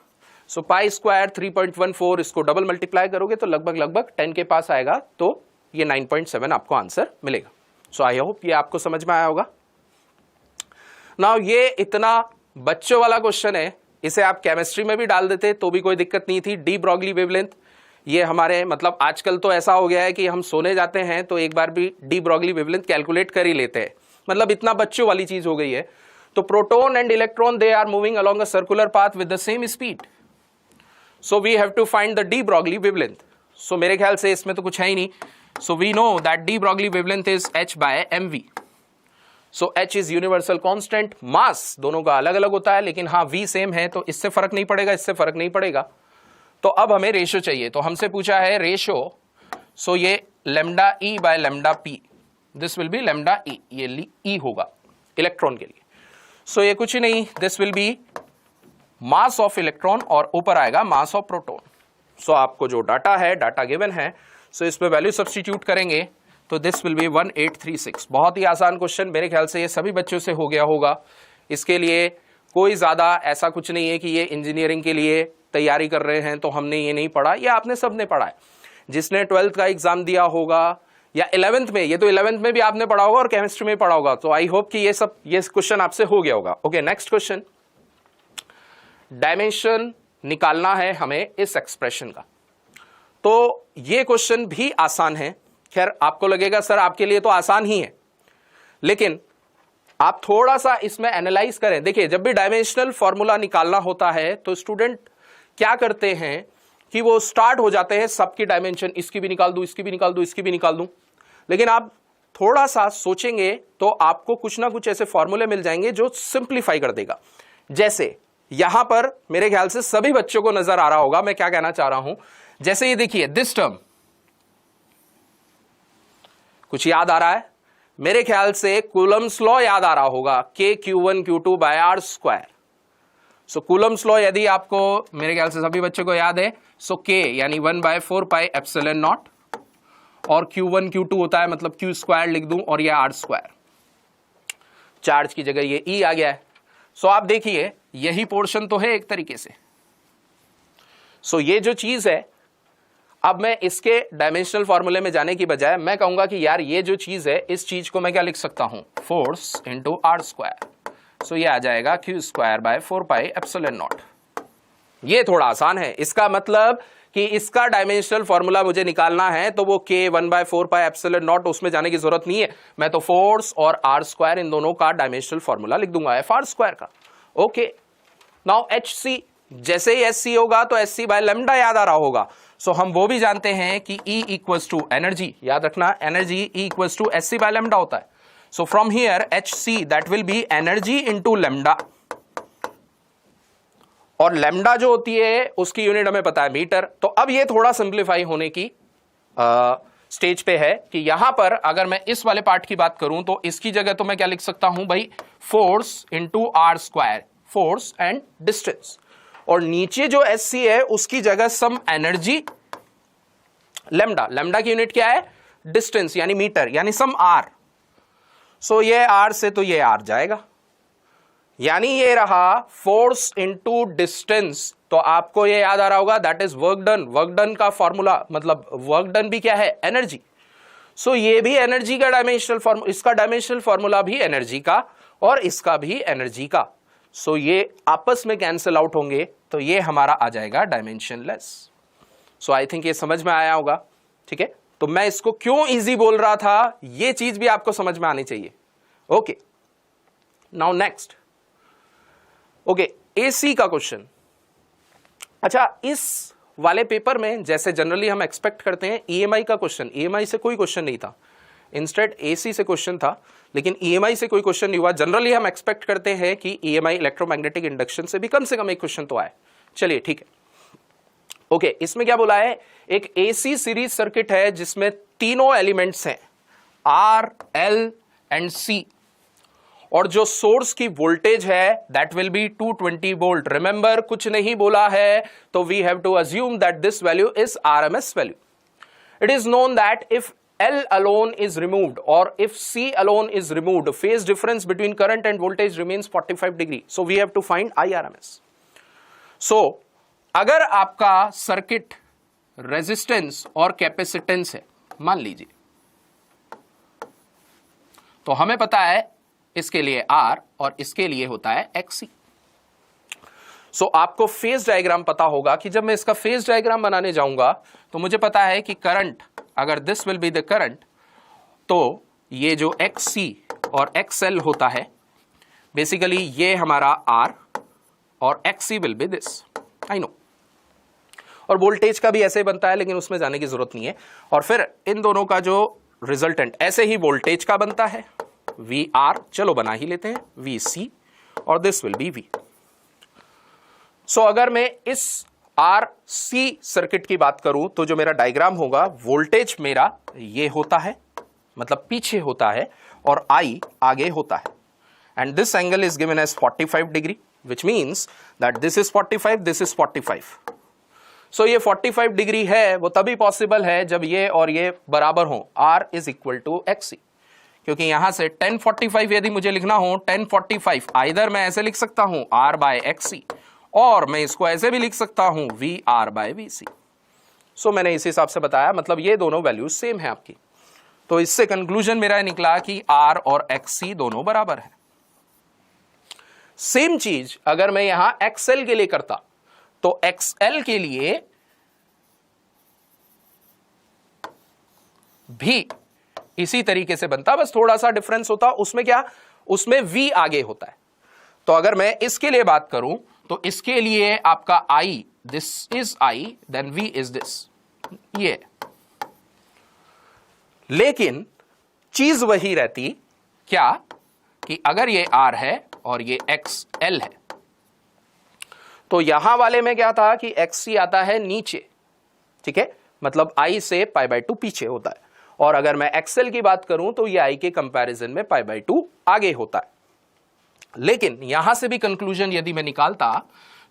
[SPEAKER 2] So pi square 3.14, इसको डबल मल्टीप्लाई करोगे तो लगभग 10 के पास आएगा, तो ये 9.7 आपको आंसर मिलेगा। सो आई होप ये आपको समझ में आया होगा। नाउ ये इतना बच्चों वाला क्वेश्चन है, इसे आप केमिस्ट्री में भी डाल देते तो भी कोई दिक्कत नहीं थी। डी ब्रॉगली वेवलेंथ, ये हमारे मतलब आजकल तो ऐसा हो गया है कि हम सोने जाते हैं तो एक बार भी डी ब्रॉगली वेवलेंथ कैलकुलेट कर ही लेते हैं, मतलब इतना बच्चों वाली चीज हो गई है। तो proton and electron they are moving along a circular path with the same speed, so we have to find the de Broglie wavelength. So मेरे ख्याल से इसमें तो कुछ है ही नहीं। So we know that de Broglie wavelength is h/mv। So h is universal constant. Mass दोनों का अलग अलग होता है, लेकिन हाँ v सेम है, तो इससे फर्क नहीं पड़ेगा, इससे फर्क नहीं पड़ेगा। तो अब हमें रेशो चाहिए, तो हमसे पूछा है रेशो। सो ये lambda E by lambda P, this will be lambda E, ये ई होगा इलेक्ट्रॉन के लिए। सो ये कुछ ही नहीं, this will B mass of electron और ऊपर आएगा मास ऑफ प्रोटॉन। सो आपको जो डाटा है, डाटा गिवन है, सो इसमें वैल्यू सब्स्टिट्यूट करेंगे तो दिस विल बी 1836। बहुत ही आसान क्वेश्चन, मेरे ख्याल से ये सभी बच्चों से हो गया होगा। इसके लिए कोई ज़्यादा ऐसा कुछ नहीं है कि ये इंजीनियरिंग के लिए तैयारी कर रहे हैं तो हमने ये नहीं पढ़ा, ये आपने सबने पढ़ा है। जिसने 12th का एग्जाम दिया होगा या 11th में, ये तो 11th में भी आपने पढ़ा होगा और केमिस्ट्री में पढ़ा होगा, तो आई होप कि ये क्वेश्चन आपसे हो गया होगा। ओके, नेक्स्ट क्वेश्चन, डायमेंशन निकालना है हमें इस एक्सप्रेशन का। तो ये क्वेश्चन भी आसान है। खैर आपको लगेगा सर आपके लिए तो आसान ही है, लेकिन आप थोड़ा सा इसमें एनालाइज करें। देखिए, जब भी डायमेंशनल फॉर्मूला निकालना होता है तो स्टूडेंट क्या करते हैं कि वो स्टार्ट हो जाते हैं सबकी डायमेंशन, इसकी भी निकाल दूं, इसकी भी निकाल दूं, इसकी भी निकाल दूं। लेकिन आप थोड़ा सा सोचेंगे तो आपको कुछ ना कुछ ऐसे फॉर्मूले मिल जाएंगे जो सिंप्लीफाई कर देगा। जैसे यहां पर मेरे ख्याल से सभी बच्चों को नजर आ रहा होगा मैं क्या कहना चाह रहा हूं। जैसे ये देखिए, दिस टर्म, कुछ याद आ रहा है? मेरे ख्याल से कूलम्स लॉ याद आ रहा होगा, K(Q1Q2/R²। सो कूलम्स लॉ यदि आपको, मेरे ख्याल से सभी बच्चों को याद है, सो K यानी 1/4πε0 और Q1 Q2 होता है, मतलब Q² लिख दूं और यह R²। चार्ज की जगह ये E आ गया है। सो आप देखिए, यही पोर्शन तो है एक तरीके से। सो ये जो चीज है, अब मैं इसके डायमेंशनल फॉर्मूले में जाने की बजाय मैं कहूंगा कि यार ये जो चीज है, इस चीज को मैं क्या लिख सकता हूं, फोर्स इंटू R²। सो ये आ जाएगा Q²/4πε0। ये थोड़ा आसान है। इसका मतलब कि इसका डायमेंशनल फॉर्मूला मुझे निकालना है तो वो K 1/4πε0, उसमें जाने की जरूरत नहीं है। मैं तो फोर्स और R² इन दोनों का डायमेंशनल फॉर्मूला लिख दूंगा, FR² का। ओके, नाउ HC, जैसे ही SC होगा तो SC/λ याद आ रहा होगा। सो हम वो भी जानते हैं कि E इक्वल्स टू एनर्जी, याद रखना, energy E equals to SC/λ होता है। So from here HC that will B energy into lambda, और लैम्डा जो होती है उसकी यूनिट हमें पता है मीटर। तो अब ये थोड़ा सिंप्लीफाई होने की स्टेज पे है कि यहां पर अगर मैं इस वाले पार्ट की बात करूं तो इसकी जगह तो मैं क्या लिख सकता हूं भाई, force into R², force and distance, और नीचे जो SC है उसकी जगह सम एनर्जी लैम्डा। लैम्डा की यूनिट क्या है, डिस्टेंस यानी मीटर, यानी सम R। सो ये R से तो ये R जाएगा, यानी ये रहा फोर्स इंटू डिस्टेंस। तो आपको ये याद आ रहा होगा, that is work done. Work done का फॉर्मूला मतलब वर्क डन भी क्या है, एनर्जी। सो ये भी एनर्जी का डायमेंशनल फॉर्मूला, इसका डायमेंशनल फॉर्मूला भी एनर्जी का और इसका भी एनर्जी का। सो ये आपस में कैंसिल आउट होंगे, तो ये हमारा आ जाएगा डायमेंशनलेस। सो आई थिंक ये समझ में आया होगा, ठीक है। तो मैं इसको क्यों इजी बोल रहा था, ये चीज भी आपको समझ में आनी चाहिए। Okay, now next, okay, AC का क्वेश्चन। अच्छा, इस वाले पेपर में जैसे जनरली हम एक्सपेक्ट करते हैं ईएमआई का क्वेश्चन, ईएमआई से कोई क्वेश्चन नहीं था, इंस्टेड एसी से क्वेश्चन था, लेकिन ईएमआई से कोई क्वेश्चन नहीं हुआ। जनरली हम एक्सपेक्ट करते हैं कि ईएमआई इलेक्ट्रोमैग्नेटिक इंडक्शन से भी कम से कम एक क्वेश्चन तो आए। चलिए ठीक है, ओके। इसमें क्या बोला है, एक एसी सीरीज सर्किट है जिसमें तीनों एलिमेंट्स हैं आर, एल एंड सी, और जो सोर्स की वोल्टेज है that will be 220 volt. Remember, कुछ नहीं बोला है तो we have to assume that this value is RMS value. It is known that if L alone is removed or if C alone is removed, phase difference between current and voltage remains 45 degree. So we have to find IRMS. So अगर आपका circuit resistance और capacitance है, मान लीजिए, तो हमें पता है इसके लिए R और इसके लिए होता है XC। सो आपको फेज डायग्राम पता होगा कि जब मैं इसका फेज डायग्राम बनाने जाऊंगा तो मुझे पता है कि करंट, अगर this will be the current, तो ये जो XC और XL होता है, बेसिकली ये हमारा R और XC will be this, I know. और वोल्टेज का भी ऐसे बनता है, लेकिन उसमें जाने की जरूरत नहीं है। और फिर इन दोनों का जो रिजल्टेंट ऐसे ही वोल्टेज का बनता है, VR, चलो बना ही लेते हैं, VC, और दिस विल बी V। सो अगर मैं इस RC सर्किट की बात करूं तो जो मेरा डायग्राम होगा, वोल्टेज मेरा ये होता है, मतलब पीछे होता है, और I आगे होता है, and this angle is given as 45 degree, which means that this is 45, this is 45। So ये 45 डिग्री है वो तभी पॉसिबल है जब ये और ये बराबर हो, R is equal to XC। क्योंकि यहां से 1045 यदि मुझे लिखना हो, 1045 आइदर मैं ऐसे लिख सकता हूं R बाय XC, और मैं इसको ऐसे भी लिख सकता हूं VR बाय VC। सो मैंने इस हिसाब से बताया, मतलब ये दोनों वैल्यूज सेम है आपकी। तो इससे कंक्लूजन मेरा निकला कि R और XC दोनों बराबर है। सेम चीज अगर मैं यहां XL के लिए करता तो XL के लिए भी इसी तरीके से बनता, बस थोड़ा सा डिफरेंस होता। उसमें क्या, उसमें V आगे होता है। तो अगर मैं इसके लिए बात करूं तो इसके लिए आपका I, this is I, then V is this, ये। लेकिन चीज वही रहती क्या कि अगर ये R है और ये XL है, तो यहां वाले में क्या था कि XC आता है नीचे, ठीक है, मतलब I से π/2 पीछे होता है, और अगर मैं XL की बात करूं तो ये I के कंपैरिजन में π/2 आगे होता है। लेकिन यहां से भी कंक्लूजन यदि मैं निकालता,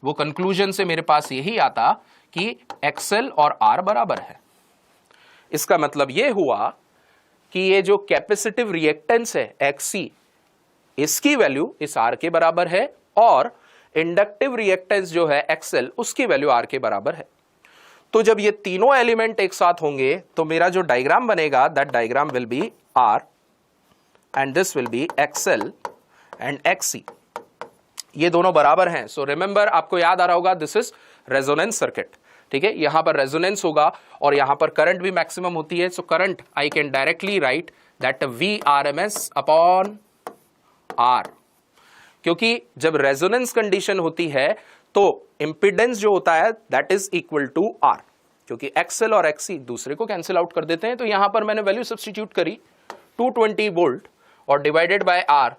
[SPEAKER 2] वो कंक्लूजन से मेरे पास यही आता कि XL और R बराबर है। इसका मतलब ये हुआ कि ये जो कैपेसिटिव रिएक्टेंस है XC, इसकी वैल्यू इस R के बराबर है, और इंडक्टिव रिएक्टेंस जो है XL, उसकी वैल्यू R के बराबर है। तो जब ये तीनों एलिमेंट एक साथ होंगे तो मेरा जो डायग्राम बनेगा, that diagram will be R and this will B XL and XC। ये दोनों बराबर हैं। सो रिमेंबर, आपको याद आ रहा होगा, दिस इज रेजोनेंस सर्किट, ठीक है। यहां पर रेजोनेंस होगा और यहां पर करंट भी मैक्सिमम होती है। So current I can directly right that VRMS upon R, क्योंकि जब रेजोनेंस कंडीशन होती है तो इंपीडेंस जो होता है that is equal to R, क्योंकि XL और XC दूसरे को कैंसिल आउट कर देते हैं। तो यहां पर मैंने वैल्यू सब्स्टिट्यूट करी 220 वोल्ट और divided by R,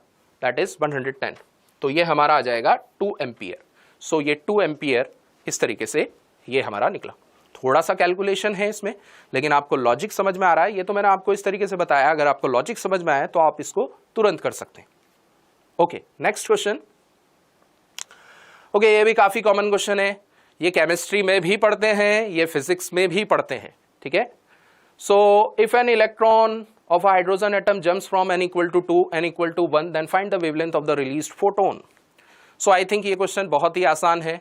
[SPEAKER 2] that is 110, तो ये हमारा आ जाएगा 2 एम्पियर। सो ये 2 एम्पियर इस तरीके से ये हमारा निकला। थोड़ा सा कैलकुलेशन है इसमें, लेकिन आपको लॉजिक समझ में आ रहा है। ये तो मैंने आपको इस तरीके से बताया, अगर आपको लॉजिक समझ में आया तो आप इसको तुरंत कर सकते हैं। Okay, next question. ओके, ये भी काफी कॉमन क्वेश्चन है, ये केमिस्ट्री में भी पढ़ते हैं, ये फिजिक्स में भी पढ़ते हैं, ठीक है। So if an electron of a hydrogen atom jumps from n equal to 2 n equal to 1, then find the wavelength of the released photon. So I think ये क्वेश्चन बहुत ही आसान है,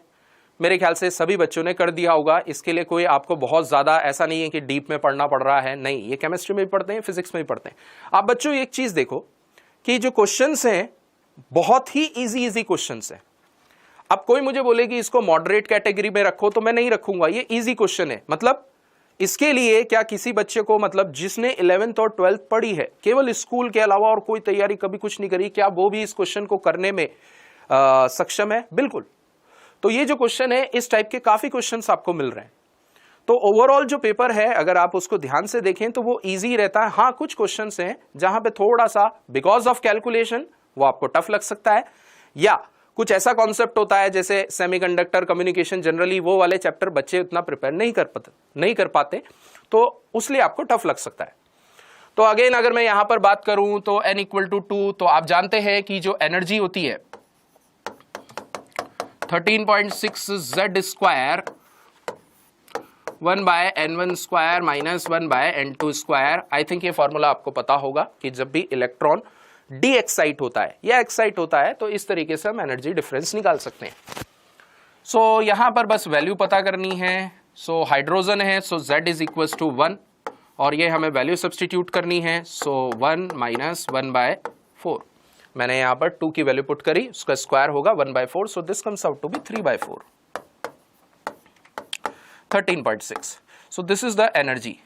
[SPEAKER 2] मेरे ख्याल से सभी बच्चों ने कर दिया होगा। इसके लिए कोई आपको बहुत ज़्यादा ऐसा नहीं है कि डीप में पढ़ना पड़ रहा है, नहीं, ये केमिस्ट्री में भी पढ़ते हैं, फिजिक्स में भी पढ़ते हैं। आप बच्चों एक चीज़ देखो कि जो क्वेश्चंस हैं बहुत ही इजी क्वेश्चंस हैं। अब कोई मुझे बोले कि इसको मॉडरेट कैटेगरी में रखो, तो मैं नहीं रखूंगा, ये ईजी क्वेश्चन है। मतलब इसके लिए क्या किसी बच्चे को, मतलब जिसने 11th और 12th पढ़ी है केवल स्कूल के अलावा और कोई तैयारी कभी कुछ नहीं करी, क्या वो भी इस क्वेश्चन को करने में सक्षम है? बिल्कुल। तो ये जो क्वेश्चन है, इस टाइप के काफी क्वेश्चंस आपको मिल रहे हैं। तो ओवरऑल जो पेपर है अगर आप उसको ध्यान से देखें तो वो इजी रहता है। हाँ, कुछ क्वेश्चंस हैं जहां पे थोड़ा सा बिकॉज ऑफ कैलकुलेशन वो आपको टफ लग सकता है, या कुछ ऐसा कॉन्सेप्ट होता है जैसे सेमीकंडक्टर, कम्युनिकेशन, जनरली वो वाले चैप्टर बच्चे उतना प्रिपेयर नहीं कर पाते, तो उसलिए आपको टफ लग सकता है। तो अगेन अगर मैं यहां पर बात करूं तो n इक्वल टू 2, तो आप जानते हैं कि जो एनर्जी होती है 13.6 Z square 1 by n1 square minus 1 by n2 square. I think ये फॉर्मूला आपको पता होगा कि जब भी इलेक्ट्रॉन डी एक्साइट होता है या एक्साइट होता है तो इस तरीके से हम एनर्जी डिफरेंस निकाल सकते हैं। सो यहां पर बस वैल्यू पता करनी है। सो हाइड्रोजन है, सो Z इज इक्वल टू 1, और ये हमें वैल्यू सब्सटीट्यूट करनी है। सो 1 माइनस 1 बाय 4, मैंने यहां पर 2 की वैल्यू पुट करी, उसका स्क्वायर होगा 1 by 4, so this comes out to be 3 by 4, 13.6। So this is the energy.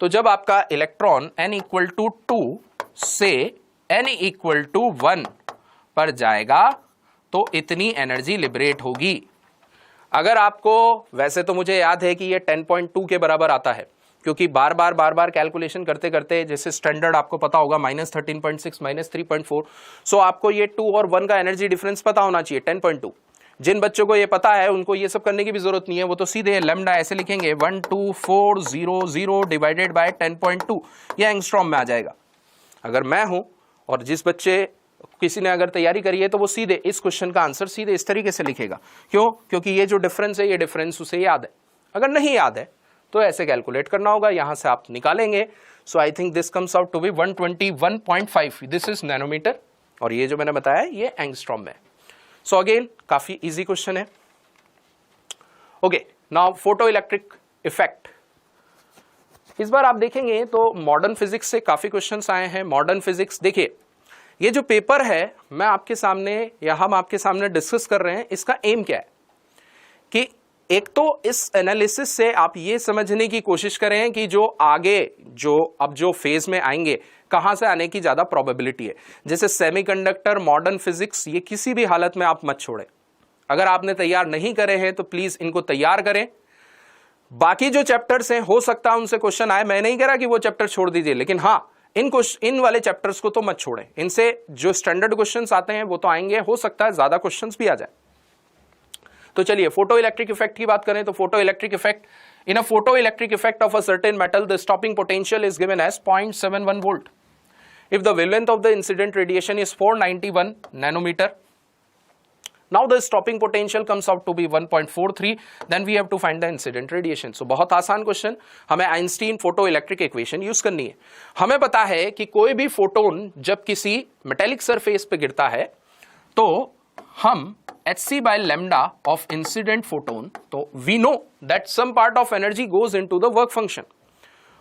[SPEAKER 2] तो जब आपका इलेक्ट्रॉन n इक्वल टू 2 से n इक्वल टू 1 पर जाएगा तो इतनी एनर्जी लिबरेट होगी। अगर आपको, वैसे तो मुझे याद है कि ये 10.2 के बराबर आता है, क्योंकि बार बार कैलकुलेशन करते करते जैसे स्टैंडर्ड आपको पता होगा -13.6 -3.4, सो आपको ये 2 और 1 का एनर्जी डिफरेंस पता होना चाहिए 10.2। जिन बच्चों को ये पता है उनको ये सब करने की भी जरूरत नहीं है, वो तो सीधे लैम्डा ऐसे लिखेंगे 12400 डिवाइडेड बाय 10.2, ये एंगस्ट्रॉम में आ जाएगा। अगर मैं हूं और जिस बच्चे किसी ने अगर तैयारी करी है तो वो सीधे इस क्वेश्चन का आंसर सीधे इस तरीके से लिखेगा। क्यों? क्योंकि ये जो डिफरेंस है, ये डिफरेंस उसे याद है। अगर नहीं याद है तो ऐसे कैलकुलेट करना होगा, यहां से आप निकालेंगे। So I think this comes out to be 121.5, this is nanometre, और ये जो मैंने बताया ये एंगस्ट्रॉम में। सो अगेन काफी इजी क्वेश्चन है। Okay, now photo electric effect. इस बार आप देखेंगे तो मॉडर्न फिजिक्स से काफी क्वेश्चंस आए हैं। मॉडर्न फिजिक्स, देखिए ये जो पेपर है मैं आपके सामने या हम आपके सामने डिस्कस कर रहे हैं, इसका एम क्या है कि एक तो इस एनालिसिस से आप ये समझने की कोशिश करें कि जो आगे जो फेज में आएंगे कहां से आने की ज्यादा प्रोबेबिलिटी है। जैसे सेमीकंडक्टर, मॉडर्न फिजिक्स, ये किसी भी हालत में आप मत छोड़ें। अगर आपने तैयार नहीं करे हैं तो प्लीज इनको तैयार करें। बाकी जो चैप्टर्स हैं हो सकता है उनसे क्वेश्चन आए, मैं नहीं कह रहा कि वो चैप्टर छोड़ दीजिए, लेकिन हाँ इन वाले चैप्टर्स को तो मत छोड़ें। इनसे जो स्टैंडर्ड क्वेश्चंस आते हैं वो तो आएंगे, हो सकता है ज्यादा क्वेश्चंस भी आ जाए। तो चलिए फोटो इलेक्ट्रिक इफेक्ट की बात करें तो photo electric effect, in a photo electric effect of a certain metal the stopping potential is given as 0.71 volt if the wavelength of the incident radiation is 491 nanometer. Now the stopping potential comes out to be 1.43, then we have to find the incident radiation. So बहुत आसान question, हमें Einstein photo electric equation use करनी है। हमें पता है कि कोई भी फोटोन जब किसी मेटेलिक सरफेस पे गिरता है तो हम hc by lambda of incident photon, तो we know that some part of energy goes into the work function,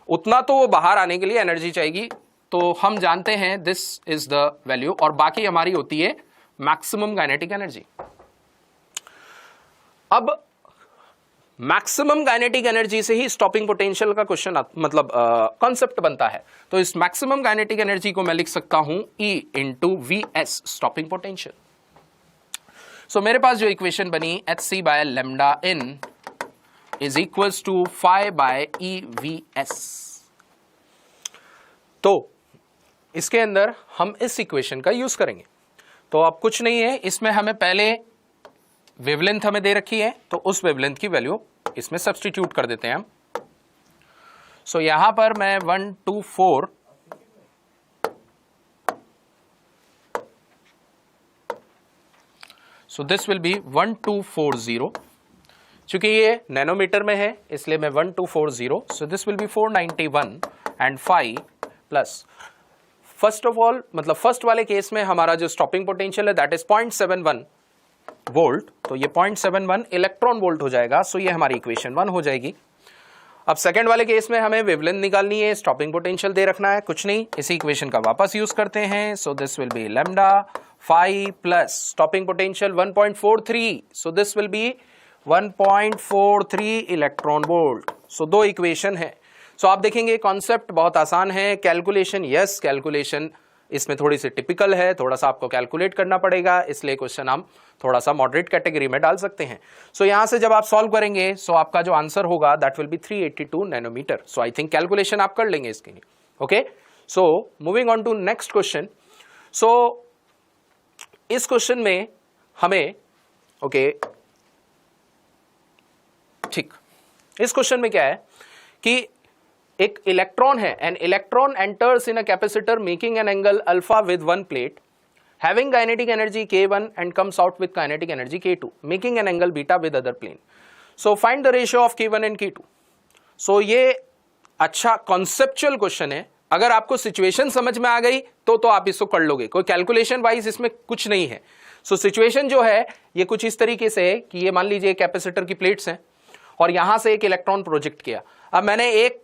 [SPEAKER 2] उतना तो वो बाहर आने के लिए एनर्जी चाहिए, तो हम जानते हैं दिस इज द वैल्यू, और बाकी हमारी होती है मैक्सिमम काइनेटिक एनर्जी। अब मैक्सिमम काइनेटिक एनर्जी से ही स्टॉपिंग पोटेंशियल का क्वेश्चन मतलब कॉन्सेप्ट बनता है। तो इस मैक्सिमम काइनेटिक एनर्जी को मैं लिख सकता हूं E into V S, stopping potential. So मेरे पास जो इक्वेशन बनी hc by lambda in is equals to phi by E V S. तो इसके अंदर हम इस इक्वेशन का यूज करेंगे। तो अब कुछ नहीं है, इसमें हमें पहले वेवलेंथ हमें दे रखी है, तो उस वेवलेंथ की वैल्यू इसमें सब्स्टिट्यूट कर देते हैं हम। सो यहां पर मैं 124 सो दिस विल बी 1240, चूंकि ये नैनोमीटर में है इसलिए मैं 1240, सो this will B 491 and 5 plus, first of all मतलब फर्स्ट वाले केस में हमारा जो स्टॉपिंग पोटेंशियल है दैट इज 0.71 वोल्ट, तो ये 0.71 इलेक्ट्रॉन वोल्ट हो जाएगा। सो ये हमारी इक्वेशन 1 हो जाएगी। अब सेकंड वाले केस में हमें वेवलेंथ निकालनी है, स्टॉपिंग पोटेंशियल दे रखना है, कुछ नहीं, इसी इक्वेशन का वापस यूज करते हैं। So this will be lambda 5 plus stopping potential 1.43, so this will be 1.43 electron volt. So दो इक्वेशन है। सो आप देखेंगे कॉन्सेप्ट बहुत आसान है। कैलकुलेशन, यस कैलकुलेशन इसमें थोड़ी सी टिपिकल है, थोड़ा सा आपको कैलकुलेट करना पड़ेगा, इसलिए क्वेश्चन हम थोड़ा सा मॉडरेट कैटेगरी में डाल सकते हैं। सो यहां से जब आप सॉल्व करेंगे सो आपका जो आंसर होगा that will be 382 nanometre. So I think calculation आप कर लेंगे इसके लिए। Okay, so moving on to next question. So इस क्वेश्चन में हमें ठीक, इस क्वेश्चन में क्या है कि एक इलेक्ट्रॉन है, an electron enters in a capacitor making an angle alpha with one plate having kinetic energy k1 and comes out with kinetic energy k2 making an angle beta with other plane. So find the ratio of k1 and k2. So ये अच्छा conceptual question है। अगर आपको situation समझ में आ गई तो आप इसको कर लोगे, कोई कैलकुलेशन वाइज इसमें कुछ नहीं है। सो सिचुएशन जो है ये कुछ इस तरीके से है कि ये मान लीजिए कैपेसिटर की प्लेट्स हैं और यहां से एक इलेक्ट्रॉन प्रोजेक्ट किया। अब मैंने एक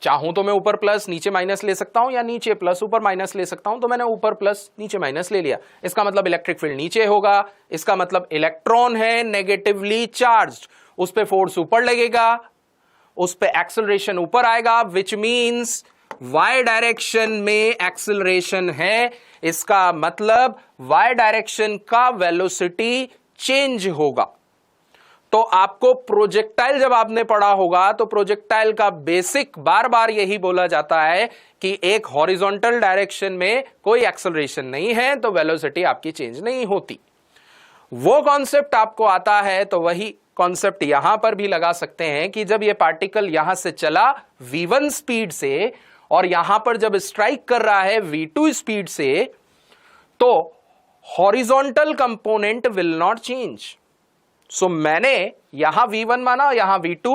[SPEAKER 2] चाहूं तो मैं ऊपर प्लस नीचे माइनस ले सकता हूं या नीचे प्लस ऊपर माइनस ले सकता हूं, तो मैंने ऊपर प्लस नीचे माइनस ले लिया। इसका मतलब इलेक्ट्रिक फील्ड नीचे होगा, इसका मतलब इलेक्ट्रॉन है नेगेटिवली चार्ज्ड, उस पे फोर्स ऊपर लगेगा, उस पे एक्सेलरेशन ऊपर आएगा, विच मींस वाई डायरेक्शन में एक्सेलरेशन है, इसका मतलब वाई डायरेक्शन का वेलोसिटी चेंज होगा। तो आपको प्रोजेक्टाइल जब आपने पढ़ा होगा तो प्रोजेक्टाइल का बेसिक बार बार यही बोला जाता है कि एक हॉरिजॉन्टल डायरेक्शन में कोई एक्सेलरेशन नहीं है तो वेलोसिटी आपकी चेंज नहीं होती। वो कॉन्सेप्ट आपको आता है तो वही कॉन्सेप्ट यहां पर भी लगा सकते हैं कि जब ये पार्टिकल यहां से चला v1 स्पीड से और यहां पर जब स्ट्राइक कर रहा है v2 स्पीड से, तो horizontal component will not change. So मैंने यहां v1 माना, यहां v2,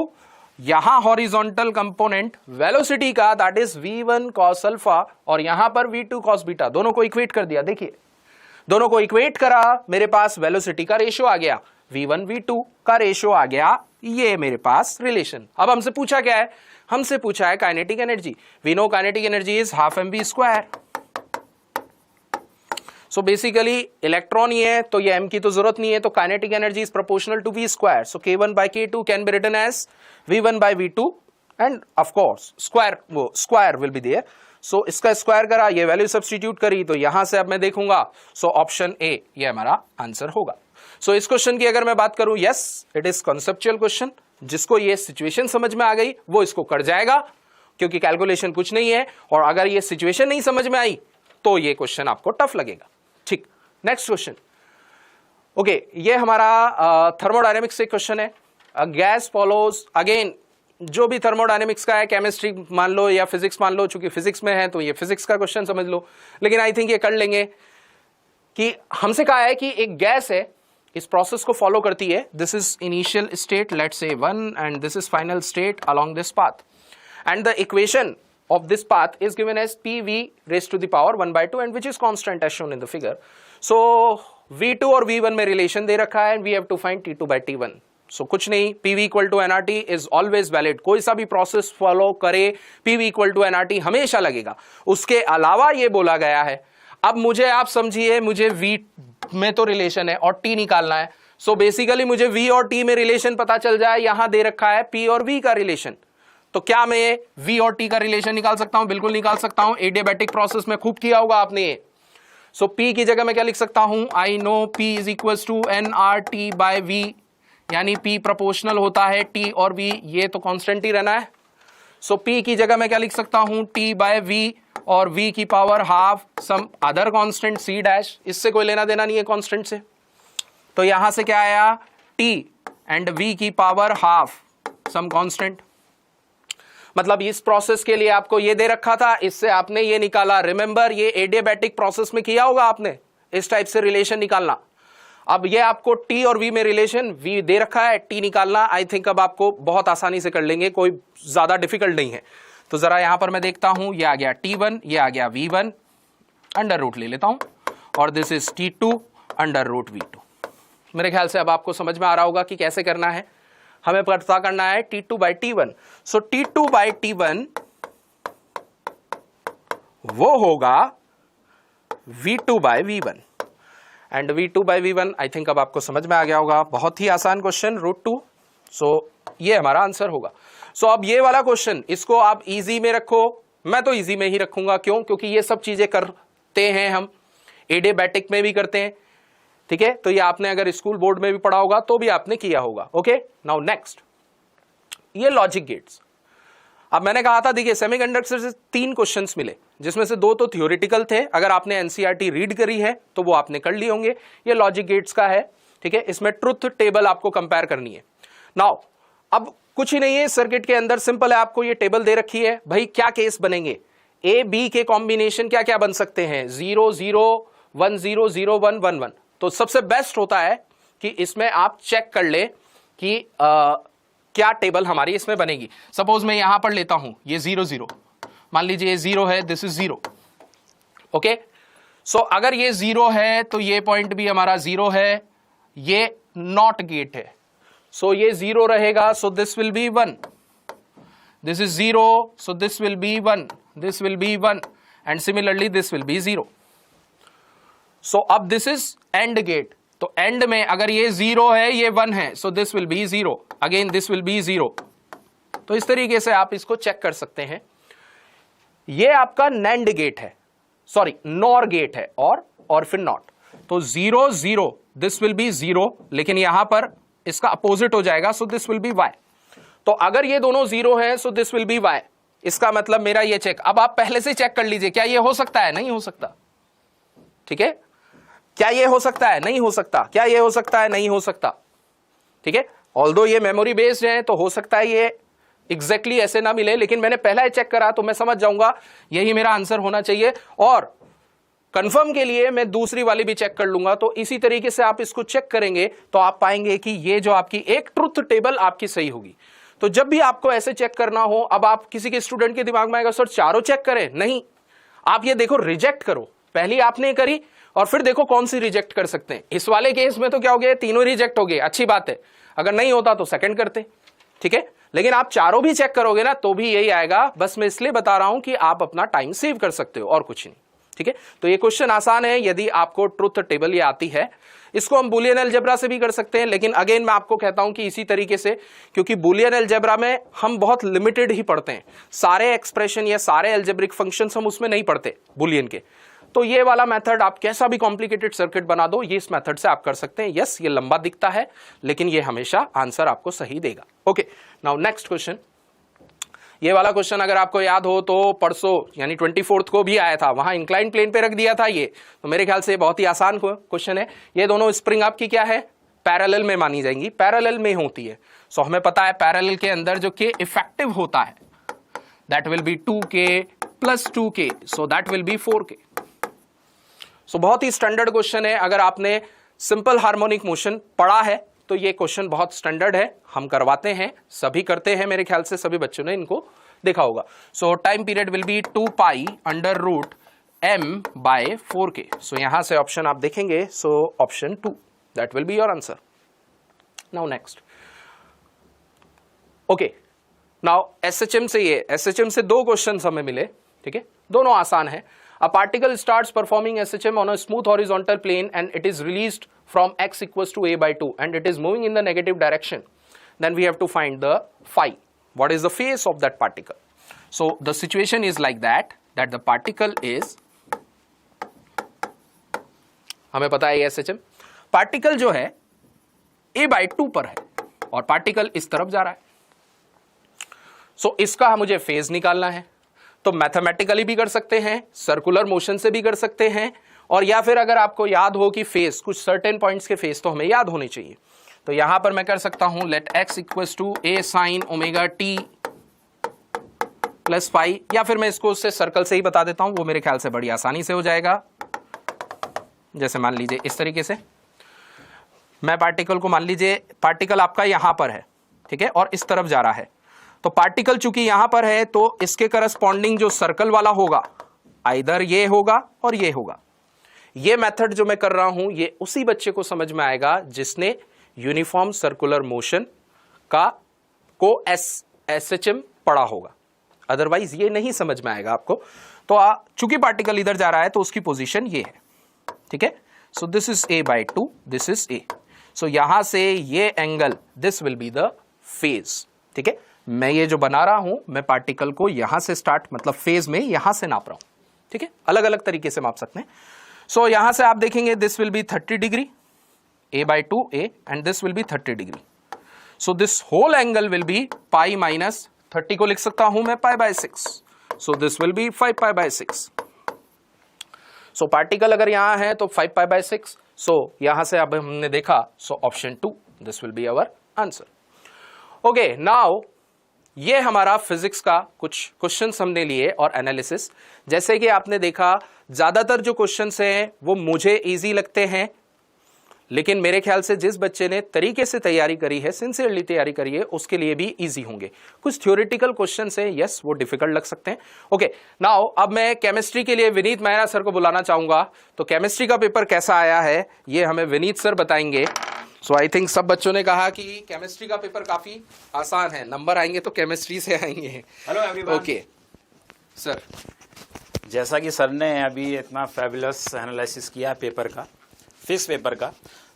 [SPEAKER 2] यहां हॉरिजॉन्टल कंपोनेंट वेलोसिटी का that is v1 cos alpha और यहां पर v2 cos बीटा, दोनों को इक्वेट कर दिया। देखिए दोनों को इक्वेट करा, मेरे पास वेलोसिटी का रेशियो आ गया, v1 v2 का रेशियो आ गया, ये मेरे पास रिलेशन। अब हमसे पूछा क्या है, हमसे पूछा है kinetic energy. We know kinetic energy is half mv square. So basically electron ही है तो ये m की तो जरूरत नहीं है, तो kinetic energy is proportional to v square, so k1 by k2 can be written as v1 by v2 and of course square will be there, सो इसका स्क्वायर करा, ये वैल्यू सब्स्टिट्यूट करी, तो यहां से अब मैं देखूंगा, सो ऑप्शन ए ये हमारा आंसर होगा। सो इस क्वेश्चन की अगर मैं बात करूं, yes it is conceptual question, जिसको ये सिचुएशन समझ में आ गई वो इसको कर जाएगा क्योंकि कैलकुलेशन कुछ नहीं है, और अगर ये सिचुएशन नहीं समझ में आई तो ये क्वेश्चन आपको टफ लगेगा। ठीक, नेक्स्ट क्वेश्चन। ओके, ये हमारा थर्मोडायनेमिक्स से क्वेश्चन है। गैस फॉलोज, अगेन जो भी थर्मोडायनेमिक्स का है, केमिस्ट्री मान लो या फिजिक्स मान लो, चूंकि फिजिक्स में है तो ये फिजिक्स का क्वेश्चन समझ लो, लेकिन आई थिंक ये कर लेंगे कि हमसे कहा है कि एक गैस है, इस प्रोसेस को फॉलो करती है, this is initial state let's say 1 and this is final state along this path, and the equation of this path is given as PV raised to the power 1/2 and which is constant as shown in the figure. So V2 और V1 में relation दे रखा है and we have to find T2 by T1. So कुछ नहीं, PV equal to nRT is always valid. कोई सा भी process follow करे PV equal to nRT हमेशा लगेगा। उसके अलावा ये बोला गया है, अब मुझे आप समझिए, मुझे V में तो relation है और T निकालना है, so basically मुझे V और T में relation पता चल जाए, यहां दे रखा है P और V का relation, तो क्या मैं V और T का रिलेशन निकाल सकता हूं? बिल्कुल निकाल सकता हूं, एडियाबैटिक प्रोसेस में खूब किया होगा आपने ये। सो P की जगह मैं क्या लिख सकता हूं? I know P is equals to nRT by V, यानी P प्रोपोर्शनल होता है T और V, ये तो कांस्टेंट ही रहना है। सो P की जगह मैं क्या लिख सकता हूं? T बाय V और V की power half some other constant C dash, इससे कोई लेना देना नहीं है कांस्टेंट से, तो यहां से क्या आया? T एंड V की पावर हाफ सम कांस्टेंट। मतलब इस प्रोसेस के लिए आपको ये दे रखा था, इससे आपने ये निकाला। रिमेंबर, ये एडियाबैटिक प्रोसेस में किया होगा आपने इस टाइप से रिलेशन निकालना। अब ये आपको T और V में रिलेशन, V दे रखा है, T निकालना आई थिंक अब आपको बहुत आसानी से कर लेंगे, कोई ज्यादा डिफिकल्ट नहीं है। तो जरा यहां पर मैं देखता हूं, ये आ गया T1, ये आ गया V1, अंडर रूट ले लेता हूं, और this is T2 under root V2। मेरे ख्याल से अब आपको समझ में आ रहा होगा कि कैसे करना है। हमें पता करना है T2 by T1, so T2 by T1 वो होगा V2 by V1 and V2 by V1 I think अब आपको समझ में आ गया होगा, बहुत ही आसान क्वेश्चन, √2, सो ये हमारा आंसर होगा। सो अब ये वाला क्वेश्चन, इसको आप इजी में रखो, मैं तो इजी में ही रखूंगा, क्यों? क्योंकि ये सब चीजें करते हैं हम, एडियाबैटिक में भी करते हैं, ठीक है, तो ये आपने अगर स्कूल बोर्ड में भी पढ़ा होगा तो भी आपने किया होगा। ओके, नाउ नेक्स्ट, ये लॉजिक गेट्स। अब मैंने कहा था, देखिए सेमीकंडक्टर से 3 क्वेश्चंस मिले, जिसमें से 2 तो थ्योरेटिकल थे, अगर आपने एनसीईआरटी रीड करी है तो वो आपने कर लिए होंगे। ये लॉजिक गेट्स का है, ठीक है, इसमें ट्रुथ टेबल आपको कंपेयर करनी है। नाउ अब कुछ ही नहीं है सर्किट के अंदर, सिंपल है, आपको ये टेबल दे रखी है, भाई क्या केस बनेंगे, ए बी के कॉम्बिनेशन क्या क्या बन सकते हैं, 0 0 1 0 0 1 1 1। तो सबसे बेस्ट होता है कि इसमें आप चेक कर ले कि क्या टेबल हमारी इसमें बनेगी। सपोज मैं यहां पर लेता हूं ये 0 0, मान लीजिए ये 0 है, दिस इज 0, ओके। सो अगर ये 0 है तो ये पॉइंट भी हमारा 0 है, ये नॉट गेट है, सो ये 0 रहेगा, सो this will B 1, this is 0, so this will B 1, this will B 1 and similarly this will B 0। सो अब दिस इज एंड गेट, तो एंड में अगर ये 0 है, ये 1 है, सो this will B 0, again this will B 0। तो इस तरीके से आप इसको चेक कर सकते हैं। ये आपका नैंड गेट है, सॉरी नॉर गेट है, और फिर नॉट, तो 0 0 दिस विल बी 0, लेकिन यहां पर इसका अपोजिट हो जाएगा, सो दिस विल बी y। तो अगर ये दोनों 0 है, सो दिस विल बी y, इसका मतलब मेरा ये चेक। अब आप पहले से चेक कर लीजिए, क्या ये हो सकता है? नहीं हो सकता, ठीक है, क्या ये हो सकता है? नहीं हो सकता, क्या ये हो सकता है? नहीं हो सकता, ठीक है। ऑल्दो ये मेमोरी बेस्ड है तो हो सकता है ये एग्जैक्टली ऐसे ना मिले, लेकिन मैंने पहला ही चेक करा तो मैं समझ जाऊंगा यही मेरा आंसर होना चाहिए, और कंफर्म के लिए मैं दूसरी वाली भी चेक कर लूंगा। तो इसी तरीके से आप इसको चेक करेंगे तो आप पाएंगे कि ये जो आपकी एक ट्रुथ टेबल आपकी सही होगी। तो जब भी आपको ऐसे चेक करना हो, अब आप किसी के स्टूडेंट के दिमाग में आएगा सर चारों चेक करें, नहीं, आप ये देखो रिजेक्ट करो, पहली आपने करी और फिर देखो कौन सी रिजेक्ट कर सकते हैं। इस वाले केस में तो क्या हो गया, तीनों रिजेक्ट हो गए, अच्छी बात है, अगर नहीं होता तो सेकंड करते, ठीक है, लेकिन आप चारों भी चेक करोगे ना तो भी यही आएगा। बस मैं इसलिए बता रहा हूं कि आप अपना टाइम सेव कर सकते हो और कुछ नहीं, ठीक है, तो ये क्वेश्चन आसान है यदि आपको ट्रुथ टेबल ये आती है। इसको हम बुलियन अलजेब्रा से भी कर सकते हैं, लेकिन अगेन मैं आपको कहता हूं कि इसी तरीके से, क्योंकि बुलियन अलजेब्रा में हम बहुत लिमिटेड ही पढ़ते हैं, सारे एक्सप्रेशन या सारे अलजेब्रिक फंक्शंस हम उसमें नहीं पढ़ते बुलियन के। तो ये वाला मेथड आप कैसा भी कॉम्प्लिकेटेड सर्किट बना दो, ये इस मेथड से आप कर सकते हैं। यस, ये लंबा दिखता है लेकिन ये हमेशा आंसर आपको सही देगा। Okay, now next question. ये वाला क्वेश्चन अगर आपको याद हो तो परसों यानी 24 को भी आया था, वहां इंक्लाइन प्लेन पे रख दिया था ये, तो मेरे ख्याल से बहुत ही आसान क्वेश्चन है। ये दोनों स्प्रिंग आपकी क्या है, पैरेलल में मानी जाएंगी, पैरेलल में होती है। सो हमें पता है पैरेलल के अंदर जो के इफेक्टिव होता है that will B 2k plus 2k, so that will B 4k। सो बहुत ही स्टैंडर्ड क्वेश्चन है, अगर आपने सिंपल हार्मोनिक मोशन पढ़ा है तो ये क्वेश्चन बहुत स्टैंडर्ड है, हम करवाते हैं, सभी करते हैं, मेरे ख्याल से सभी बच्चों ने इनको देखा होगा। So time period will be 2 pi under root m by 4k। So यहां से ऑप्शन आप देखेंगे, so option 2 that will be your answer. Now next, okay, now SHM से ये SHM से 2 क्वेश्चन हमें मिले, ठीक है, दोनों आसान है। A particle starts performing SHM on a smooth horizontal plane and it is released from x equals to a by 2 and it is moving in the negative direction. Then we have to find the phi. What is the phase of that particle? So the situation is like that the particle is, हमें पता है SHM, particle जो है a by 2 पर है और particle इस तरफ जा रहा है। So इसका मुझे फेज निकालना है, तो मैथमेटिकली भी कर सकते हैं, सर्कुलर मोशन से भी कर सकते हैं, और या फिर अगर आपको याद हो कि फेज, कुछ सर्टेन पॉइंट्स के फेज तो हमें याद होने चाहिए, तो यहां पर मैं कर सकता हूं let x equals to a sine omega t plus phi, या फिर मैं इसको उससे सर्कल से ही बता देता हूं, वो मेरे ख्याल से बड़ी आसानी से हो जाएगा। जैसे मान लीजिए इस तरीके से मैं पार्टिकल को, मान लीजिए पार्टिकल आपका यहां पर है, ठीक है, और इस तरफ जा रहा है, तो पार्टिकल चूंकि यहां पर है तो इसके करस्पॉन्डिंग जो सर्कल वाला होगा आइदर ये होगा और ये होगा। ये मेथड जो मैं कर रहा हूं ये उसी बच्चे को समझ में आएगा जिसने यूनिफॉर्म सर्कुलर मोशन का को SHM पढ़ा होगा, अदरवाइज ये नहीं समझ में आएगा आपको। तो चूंकि पार्टिकल इधर जा रहा है तो उसकी पोजीशन ये है, ठीक है। सो this is a by 2, this is a। सो यहां से ये angle, this will be the phase, ठीक है। मैं ये जो बना रहा हूं, मैं पार्टिकल को यहां से स्टार्ट, मतलब फेज में यहां से नाप रहा हूं, ठीक है, अलग अलग तरीके से माप सकते हैं। सो यहां से आप देखेंगे this will be 30 degree, a by 2a, and this will be 30 degree. So this whole angle will be pi minus 30 को लिख सकता हूं मैं pi by 6, so this will be 5 pi by 6। सो पार्टिकल अगर यहां है तो 5 पाई बाय 6, सो यहां से अब हमने देखा, so option 2 this will be our answer. Okay, now ये हमारा फिजिक्स का कुछ क्वेश्चंस हमने लिए और एनालिसिस। जैसे कि आपने देखा ज्यादातर जो क्वेश्चंस हैं वो मुझे इजी लगते हैं, लेकिन मेरे ख्याल से जिस बच्चे ने तरीके से तैयारी करी है, सिंसियरली तैयारी करी है, उसके लिए भी इजी होंगे। कुछ थ्योरेटिकल क्वेश्चंस हैं, यस वो डिफिकल्ट लग सकते हैं। ओके, नाउ अब मैं केमिस्ट्री के लिए विनीत मेहरा सर को बुलाना चाहूंगा। तो केमिस्ट्री का पेपर कैसा आया है ये हमें विनीत सर बताएंगे। सो आई थिंक सब बच्चों ने कहा कि केमिस्ट्री का पेपर काफी आसान है, नंबर आएंगे तो केमिस्ट्री से आएंगे।
[SPEAKER 3] Hello everyone.
[SPEAKER 2] ओके सर,
[SPEAKER 3] जैसा कि सर ने अभी इतना फैबुलस एनालिसिस किया पेपर का, फिजिक्स पेपर का,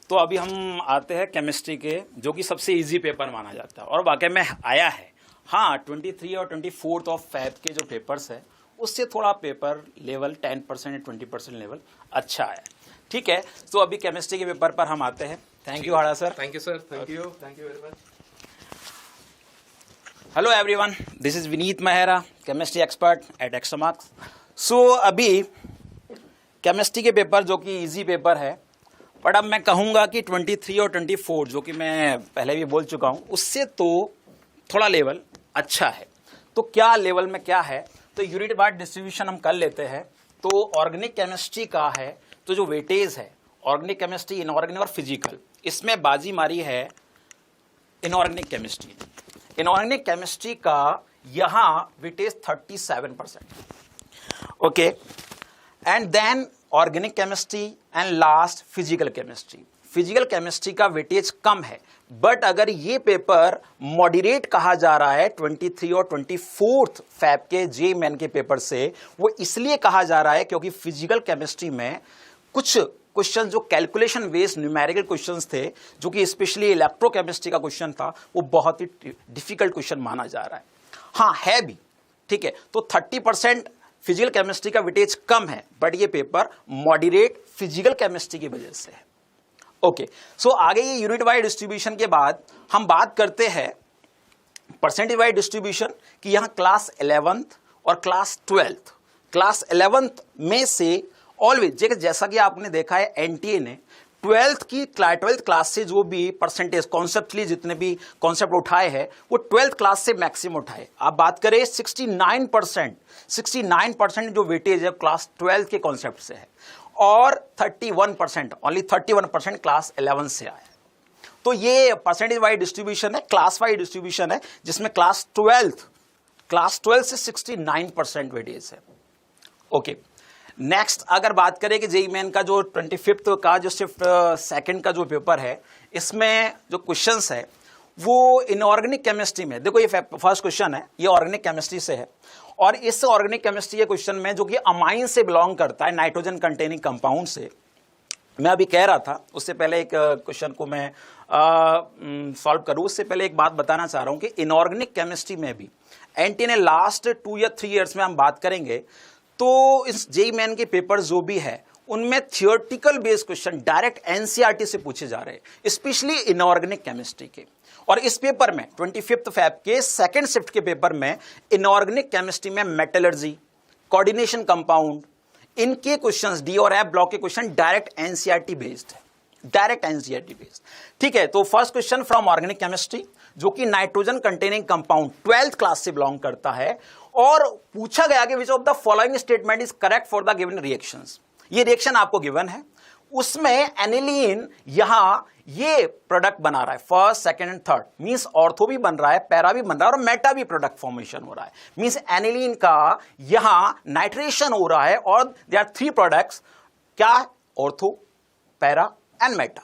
[SPEAKER 3] तो अभी हम आते हैं केमिस्ट्री के, जो कि सबसे इजी पेपर माना जाता है और वाकई में आया है। हाँ, 23 और 24 ऑफ फैब के जो पेपर्स है उससे थोड़ा पेपर लेवल 10% या 20% लेवल अच्छा है, ठीक है। तो अभी केमिस्ट्री के पेपर पर हम आते हैं। Thank you Hada sir.
[SPEAKER 2] Thank you sir, thank you very much.
[SPEAKER 3] Hello everyone, this is Vineet Mehra, chemistry expert at Extramarks. So अभी केमिस्ट्री के पेपर जो कि इजी पेपर है, बट अब मैं कहूँगा कि 23 और 24 जो कि मैं पहले भी बोल चुका हूँ उससे तो थोड़ा लेवल अच्छा है। तो क्या लेवल में क्या है, तो यूनिट वाइज डिस्ट्रीब्यूशन हम कर लेते हैं। तो ऑर्गेनिक केमिस्ट्री का है तो जो वेटेज है, ऑर्गेनिक केमिस्ट्री, इनऑर्गेनिक और फिजिकल, इसमें बाजी मारी है इनऑर्गेनिक केमिस्ट्री। इनऑर्गेनिक केमिस्ट्री का यहाँ weightage 37%, okay, and then organic chemistry and last physical chemistry. Physical chemistry का वेटेज कम है, बट अगर ये पेपर मॉडरेट कहा जा रहा है 23 और 24 फैब के जे मैन के पेपर से, वो इसलिए कहा जा रहा है क्योंकि फिजिकल केमिस्ट्री में कुछ क्वेश्चन जो कैलकुलेशन बेस्ड न्यूमेरिकल क्वेश्चंस थे, जो कि स्पेशली इलेक्ट्रोकेमिस्ट्री का क्वेश्चन था, वो बहुत ही डिफिकल्ट क्वेश्चन माना जा रहा है। हाँ है भी, ठीक है। तो 30% फिजिकल केमिस्ट्री का वेटेज कम है, बट ये पेपर मॉडरेट फिजिकल केमिस्ट्री की वजह से है। ओके, सो आगे ये यूनिट वाइज डिस्ट्रीब्यूशन के बाद हम बात करते हैं परसेंटेज वाइज डिस्ट्रीब्यूशन की। यहां क्लास 11th और क्लास 12th, क्लास 11th में से ऑलवेज, जैसा कि आपने देखा है एनटीए ने 12th क्लास से जो भी परसेंटेज कॉन्सेप्टली जितने भी कॉन्सेप्ट उठाए हैं वो 12th क्लास से मैक्सिमम उठाए। आप बात करें 69% जो वेटेज है क्लास 12th के कॉन्सेप्ट से है, और 31%, ओनली 31% क्लास 11 से आया है। तो ये परसेंटेज वाइज डिस्ट्रीब्यूशन है, क्लास वाइज डिस्ट्रीब्यूशन है, जिसमें क्लास 12 से 69% वेटेज है। ओके, नेक्स्ट अगर बात करें कि जेईई मेन का जो 25th का जो शिफ्ट सेकंड का जो पेपर है, इसमें जो क्वेश्चंस है वो इनऑर्गेनिक केमिस्ट्री में, देखो ये फर्स्ट क्वेश्चन है, ये ऑर्गेनिक केमिस्ट्री से है, और इस ऑर्गेनिक केमिस्ट्री के क्वेश्चन में जो कि अमाइन से बिलोंग करता है, नाइट्रोजन कंटेनिंग कंपाउंड से। मैं अभी कह रहा था, उससे पहले एक क्वेश्चन को मैं सॉल्व करूं उससे पहले एक बात बताना चाह रहा हूं कि इनऑर्गेनिक केमिस्ट्री में भी एनटी ने लास्ट 2 या 3 ईयर्स में हम बात करेंगे तो इस जेईई मेन के पेपर जो भी है उनमें theoretical based question direct NCERT से पूछे जा रहे हैं, स्पेशली इनऑर्गेनिक केमिस्ट्री के। और इस पेपर में 25th फैब के सेकंड शिफ्ट के पेपर में इनऑर्गेनिक केमिस्ट्री में मेटलर्जी, कोऑर्डिनेशन कंपाउंड, इनके क्वेश्चंस डी और एफ ब्लॉक के क्वेश्चन डायरेक्ट एनसीईआरटी बेस्ड है, डायरेक्ट एनसीईआरटी बेस्ड। ठीक है, तो first question from organic chemistry जो कि nitrogen containing compound 12th class से बिलोंग करता है, और पूछा गया कि विच of the following statement is correct for the given reactions. ये रिएक्शन आपको गिवन है, उसमें एनिलीन यहां ये प्रोडक्ट बना रहा है, first second and third, means ortho भी बन रहा है, पैरा भी बन रहा है, और मेटा भी प्रोडक्ट फॉर्मेशन हो रहा है, मींस एनिलीन का यहां नाइट्रेशन हो रहा है, और दे आर 3 प्रोडक्ट्स, क्या, ortho, para and Meta.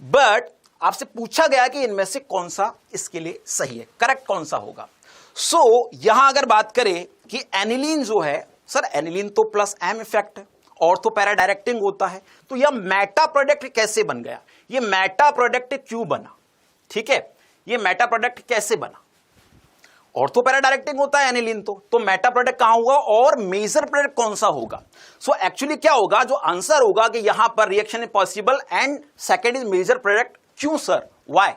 [SPEAKER 3] But आपसे पूछा गया कि इनमें से कौन सा इसके लिए सही है, करेक्ट कौन सा होगा। सो यहां अगर बात करें कि एनिलीन जो है, सर एनिलीन तो प्लस एम इफेक्ट है, ऑर्थो पैरा डायरेक्टिंग होता है, तो यह मेटा प्रोडक्ट कैसे बन गया, ये मेटा प्रोडक्ट क्यों बना, ठीक है, ये मेटा प्रोडक्ट कैसे बना, ऑर्थो पैरा डायरेक्टिंग होता है एनिलीन तो मेटा प्रोडक्ट कहां होगा, और मेजर प्रोडक्ट कौन सा होगा। सो एक्चुअली क्या होगा, जो आंसर होगा कि यहां पर reaction is possible and second is major product. क्यों सर, वाई,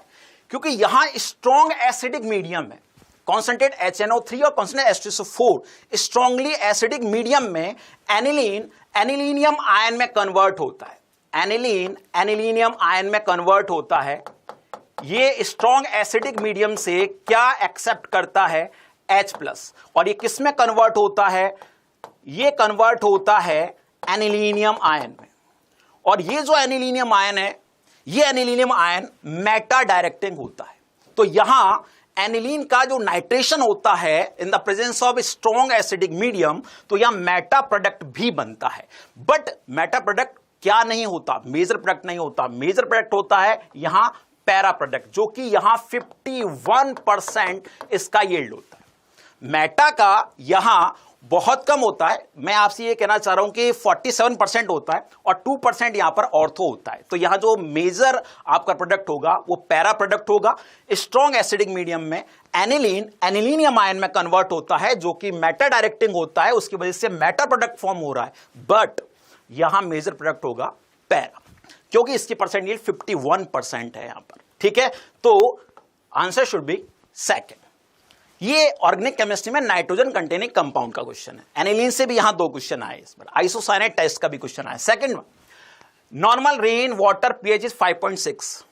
[SPEAKER 3] क्योंकि यहां स्ट्रॉन्ग एसिडिक मीडियम है, कॉन्सेंट्रेट HNO3 और concentrate H2SO4, strongly acidic medium में एनिलीन एनिलीनियम आयन में कन्वर्ट होता है, एनिलीन एनिलीनियम आयन में कन्वर्ट होता है। ये स्ट्रॉन्ग एसिडिक मीडियम से क्या एक्सेप्ट करता है, H+, और ये किस में कन्वर्ट होता है, ये कन्वर्ट होता है एनिलीनियम आयन में, और ये जो एनिलीनियम आयन है, ये एनिलीनियम आयन मेटा डायरेक्टिंग होता है। तो यहां एनिलीन का जो नाइट्रेशन होता है in the presence of strong acidic medium, तो यहां मेटा प्रोडक्ट भी बनता है, बट मेटा प्रोडक्ट क्या नहीं होता, मेजर प्रोडक्ट नहीं होता, मेजर प्रोडक्ट होता है यहां पैरा प्रोडक्ट, जो कि यहां 51% इसका यील्ड होता है। मेटा का यहां बहुत कम होता है, मैं आपसे ये कहना चाह रहा हूं कि 47% होता है, और 2% यहां पर ऑर्थो होता है। तो यहां जो मेजर आपका प्रोडक्ट होगा वो पैरा प्रोडक्ट होगा। स्ट्रॉन्ग एसिडिक मीडियम में एनिलीन एनिलीनियम आयन में कन्वर्ट होता है, जो कि मेटा डायरेक्टिंग होता है, उसकी वजह से मेटा प्रोडक्ट फॉर्म हो रहा है, बट यहां मेजर प्रोडक्ट होगा पैरा, क्योंकि इसकी परसेंट यील्ड 51% है यहां पर। ठीक है, तो आंसर शुड बी सेकंड। ये ऑर्गेनिक केमिस्ट्री में नाइट्रोजन कंटेनिंग कंपाउंड का क्वेश्चन है। एनिलीन से भी यहां 2 क्वेश्चन आए, इस बार आइसोसाइनेट टेस्ट का भी क्वेश्चन आया। Second one, normal rain water pH is 5.6,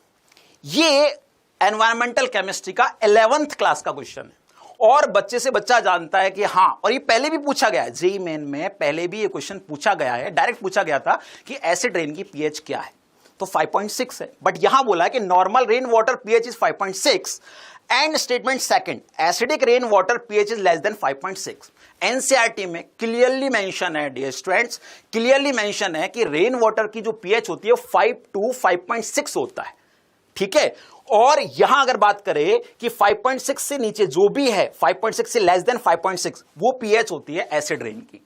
[SPEAKER 3] ये एनवायरमेंटल केमिस्ट्री का 11th क्लास का क्वेश्चन है, और बच्चे से बच्चा जानता है कि हाँ, और ये पहले भी पूछा गया है, जेईई मेन में पहले भी ये क्वेश्चन पूछा गया है, डायरेक्ट पूछा गया था कि एसिड रेन की पीएच क्या है। तो 5.6 है, बट यहां बोला है कि normal rain water pH is 5.6 and statement second acidic rain water pH is less than 5.6। NCERT में क्लियरली मेंशन है डियर स्टूडेंट्स, क्लियरली मेंशन है कि रेन वाटर की जो पीएच होती है 5 to 5.6 होता है, ठीक है। और यहां अगर बात करें कि 5.6 से नीचे जो भी है, 5.6 से लेस देन 5.6 वो पीएच होती है एसिड रेन की।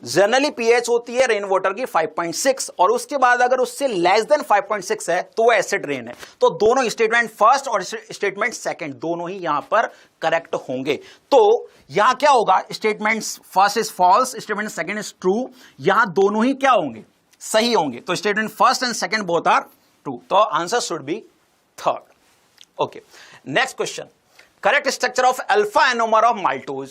[SPEAKER 3] जनरली पीएच होती है रेन वाटर की 5.6 और उसके बाद अगर उससे लेस देन 5.6 है तो वो एसिड रेन है। तो दोनों स्टेटमेंट फर्स्ट और स्टेटमेंट सेकंड दोनों ही यहां पर करेक्ट होंगे। तो यहां क्या होगा, statement first is false, statement second is true, यहां दोनों ही क्या होंगे, सही होंगे। तो statement first and second both are true, तो answer should be third. Okay, next question, correct structure of alpha anomer of maltose.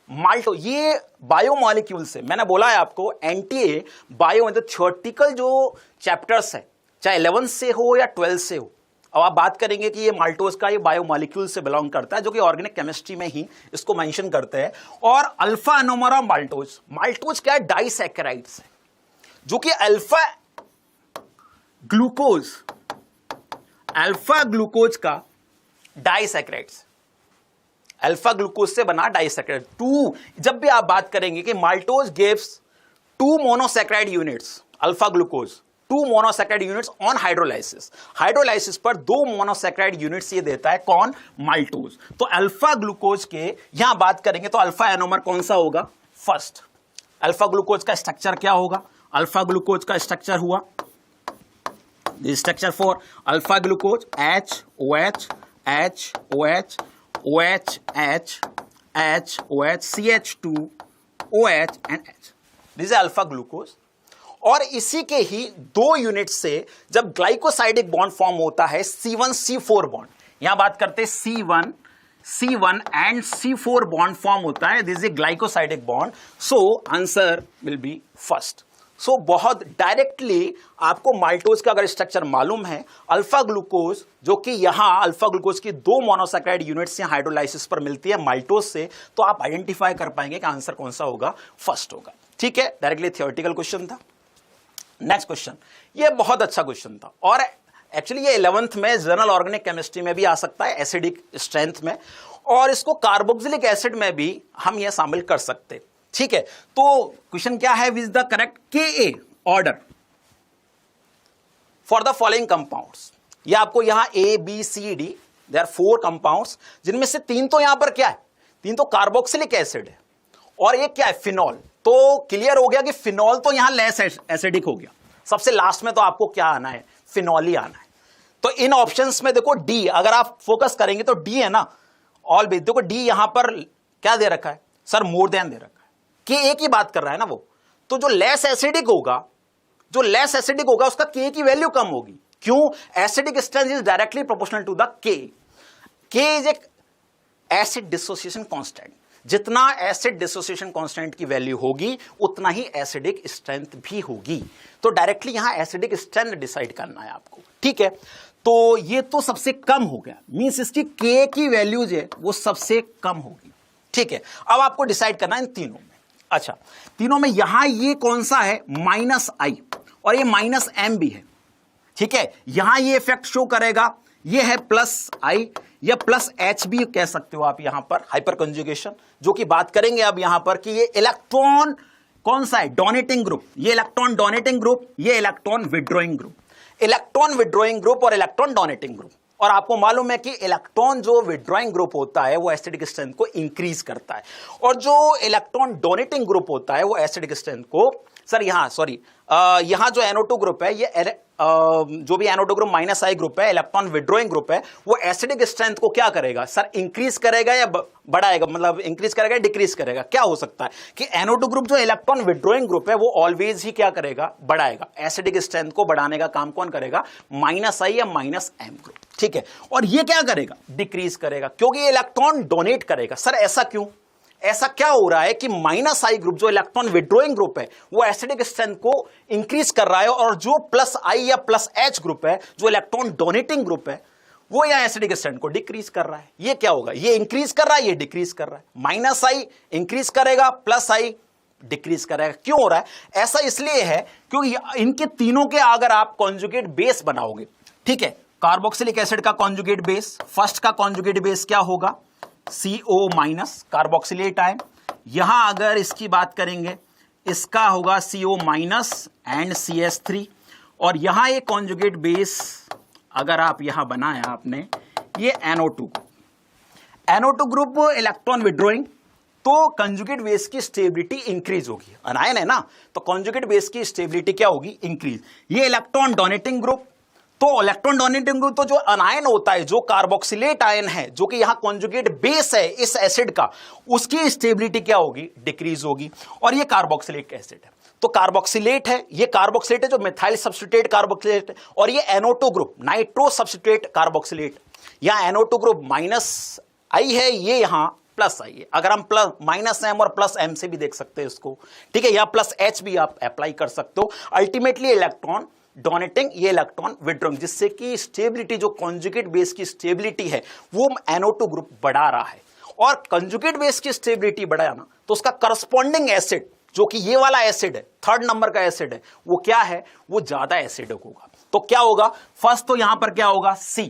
[SPEAKER 3] Maltose ये बायोमॉलिक्यूल से, मैंने बोला है आपको एनटीए बायो मतलब थियोरेटिकल जो चैप्टर्स है चाहे 11 से हो या 12 से हो, अब आप बात करेंगे कि ये माल्टोज का ये बायोमॉलिक्यूल से बिलोंग करता है जो कि ऑर्गेनिक केमिस्ट्री में ही इसको मेंशन करते हैं। और alpha anomer of maltose, maltose क्या है, डाइसैकेराइड्स है जो कि अल्फा ग्लूकोज का डाइसैकेराइड्स, अल्फा ग्लूकोज से बना डाइसैकेराइड। टू, जब भी आप बात करेंगे कि maltose gives 2 monosaccharide units, alpha glucose 2 monosaccharide units on hydrolysis, hydrolysis पर 2 मोनोसैकेराइड यूनिट्स ये देता है कौन, माल्टोज। तो अल्फा ग्लूकोज के यहां बात करेंगे तो अल्फा एनोमर कौन सा होगा, फर्स्ट। अल्फा ग्लूकोज का स्ट्रक्चर क्या होगा, अल्फा ग्लूकोज का स्ट्रक्चर हुआ structure for alpha glucose HOH HOH OH H H OH CH2 OH and H, this is alpha glucose. और इसी के ही 2 यूनिट से जब ग्लाइकोसाइडिक बॉन्ड फॉर्म होता है C1C4 बॉन्ड, यहां बात करते हैं C1 and C4 bond form होता है, this is a glycosidic bond, so answer will be first. So बहुत डायरेक्टली आपको माल्टोज का अगर स्ट्रक्चर मालूम है, अल्फा ग्लूकोज जो कि यहां अल्फा ग्लूकोज की 2 मोनोसैकेराइड यूनिट्स यहां हाइड्रोलाइसिस पर मिलती है माल्टोज से, तो आप आइडेंटिफाई कर पाएंगे कि आंसर कौन सा होगा, फर्स्ट होगा, ठीक है। डायरेक्टली थियोरेटिकल क्वेश्चन था। नेक्स्ट क्वेश्चन, ये बहुत अच्छा क्वेश्चन था और एक्चुअली ये 11th में जनरल ऑर्गेनिक केमिस्ट्री में भी आ सकता है एसिडिक स्ट्रेंथ में, और इसको कार्बोक्सिलिक एसिड में भी हम ये शामिल कर सकते हैं, ठीक है। तो क्वेश्चन क्या है, which the correct Ka order for the following compounds. ये आपको यहां ABCD देयर आर 4 कंपाउंड्स, जिनमें से 3 तो यहां पर क्या है, 3 तो कार्बोक्सिलिक एसिड है और एक क्या है, फिनॉल। तो क्लियर हो गया कि फिनॉल तो यहां लेस एसिडिक हो गया, सबसे लास्ट में तो आपको क्या आना है, फिनॉल ही आना है। तो इन ऑप्शंस में देखो डी, अगर आप फोकस करेंगे तो डी है ना, ऑल बेस देखो डी यहां पर क्या दे रखा है सर, मोर देन दे रखा है, कि एक ही बात कर रहा है ना वो, तो जो लेस एसिडिक होगा, जो लेस एसिडिक होगा उसका के की वैल्यू कम होगी, क्यों, acidic strength is directly proportional to the K is एक एसिड डिसोसिएशन कांस्टेंट, जितना एसिड डिसोसिएशन कांस्टेंट की वैल्यू होगी उतना ही एसिडिक स्ट्रेंथ भी होगी। तो डायरेक्टली यहां एसिडिक स्ट्रेंथ डिसाइड करना है आपको, ठीक है। तो ये तो सबसे कम हो गया, मींस इसकी के की वैल्यू जो है वो सबसे कम होगी, ठीक है। अब आपको डिसाइड करना है इन तीनों में। अच्छा, तीनों में यहां ये कौन सा है, -I और ये -M भी है, ठीक है। यहां ये इफेक्ट शो करेगा, ये है +I या +H भी कह सकते हो आप यहां पर, हाइपर कंजुगेशन, जो कि बात करेंगे अब यहां पर कि ये इलेक्ट्रॉन कौन सा है, डोनेटिंग ग्रुप, ये इलेक्ट्रॉन डोनेटिंग ग्रुप, ये electron withdrawing group, electron withdrawing group और इलेक्ट्रॉन डोनेटिंग ग्रुप। और आपको मालूम है कि इलेक्ट्रॉन जो विड्रॉइंग ग्रुप होता है वो एसिडिक स्ट्रेंथ को इंक्रीज करता है, और जो इलेक्ट्रॉन डोनेटिंग ग्रुप होता है वो एसिडिक स्ट्रेंथ को, सर यहां जो NO2 ग्रुप है, ये जो भी NO2 ग्रुप -I ग्रुप है, इलेक्ट्रॉन विड्रॉइंग ग्रुप है, वो एसिडिक स्ट्रेंथ को क्या करेगा सर, इंक्रीज करेगा या बढ़ाएगा, मतलब इंक्रीज करेगा या डिक्रीज करेगा, क्या हो सकता है कि NO2 ग्रुप जो इलेक्ट्रॉन विड्रॉइंग ग्रुप है वो ऑलवेज ही क्या करेगा, बढ़ाएगा। एसिडिक स्ट्रेंथ को बढ़ाने का काम कौन करेगा, -I या -M ग्रुप, ठीक है। और ये क्या करेगा, डिक्रीज करेगा, क्योंकि ये इलेक्ट्रॉन डोनेट करेगा। सर ऐसा क्यों, ऐसा क्या हो रहा है कि -I ग्रुप जो इलेक्ट्रॉन विड्रॉइंग ग्रुप है वो एसिडिक स्ट्रेंथ को इंक्रीज कर रहा है, और जो +I या +H ग्रुप है जो इलेक्ट्रॉन डोनेटिंग ग्रुप है वो यहां एसिडिक स्ट्रेंथ को डिक्रीज कर रहा है। ये क्या होगा, ये इंक्रीज कर रहा है, ये डिक्रीज कर रहा है। -I इंक्रीज करेगा, +I डिक्रीज करेगा। क्यों हो रहा है ऐसा? इसलिए है क्योंकि इनके तीनों के अगर आप कॉन्जुगेट बेस बनाओगे, ठीक है, कार्बोक्सिलिक एसिड का कॉन्जुगेट बेस, फर्स्ट का कॉन्जुगेट बेस क्या होगा? CO minus carboxylate ion. यहां अगर इसकी बात करेंगे, इसका होगा CO माइनस एंड CH3, और यहां एक कॉन्जुगेट बेस अगर आप यहां बनाया आपने, ये NO2 ग्रुप इलेक्ट्रॉन विड्रॉइंग, तो कंजुगेट बेस की स्टेबिलिटी इंक्रीज होगी। अनायन है ना, तो कंजुगेट बेस की स्टेबिलिटी क्या होगी? इंक्रीज। ये इलेक्ट्रॉन डोनेटिंग ग्रुप, तो इलेक्ट्रॉन डोनेटिंग ग्रुप तो जो अनायन होता है, जो कार्बोक्सिलेट आयन है, जो कि यहां कॉन्जुगेट बेस है इस एसिड का, उसकी स्टेबिलिटी क्या होगी? डिक्रीज होगी। और ये कार्बोक्सिलिक एसिड है, तो कार्बोक्सिलेट है, ये कार्बोक्सिलेट है जो मिथाइल सब्स्टिट्यूट कार्बोक्सिलेट है, और ये NO2 group nitro substitute carboxylate. यहां NO2 ग्रुप माइनस आई है, ये यहां प्लस आई है। अगर हम प्लस माइनस M और प्लस M से भी देख सकते हैं इसको, ठीक है, या प्लस H भी आप अप्लाई कर सकते हो। अल्टीमेटली इलेक्ट्रॉन डोनेटिंग, ये इलेक्ट्रॉन विड्रॉइंग, जिससे कि स्टेबिलिटी, जो कॉन्जुगेट बेस की स्टेबिलिटी है वो NO2 ग्रुप बढ़ा रहा है। और कॉन्जुगेट बेस की स्टेबिलिटी बढ़ाया ना, तो उसका करस्पॉन्डिंग एसिड जो कि ये वाला एसिड है, थर्ड नंबर का एसिड है, वो क्या है? वो ज्यादा एसिडिक होगा। तो क्या होगा? फर्स्ट तो यहां पर क्या होगा? C,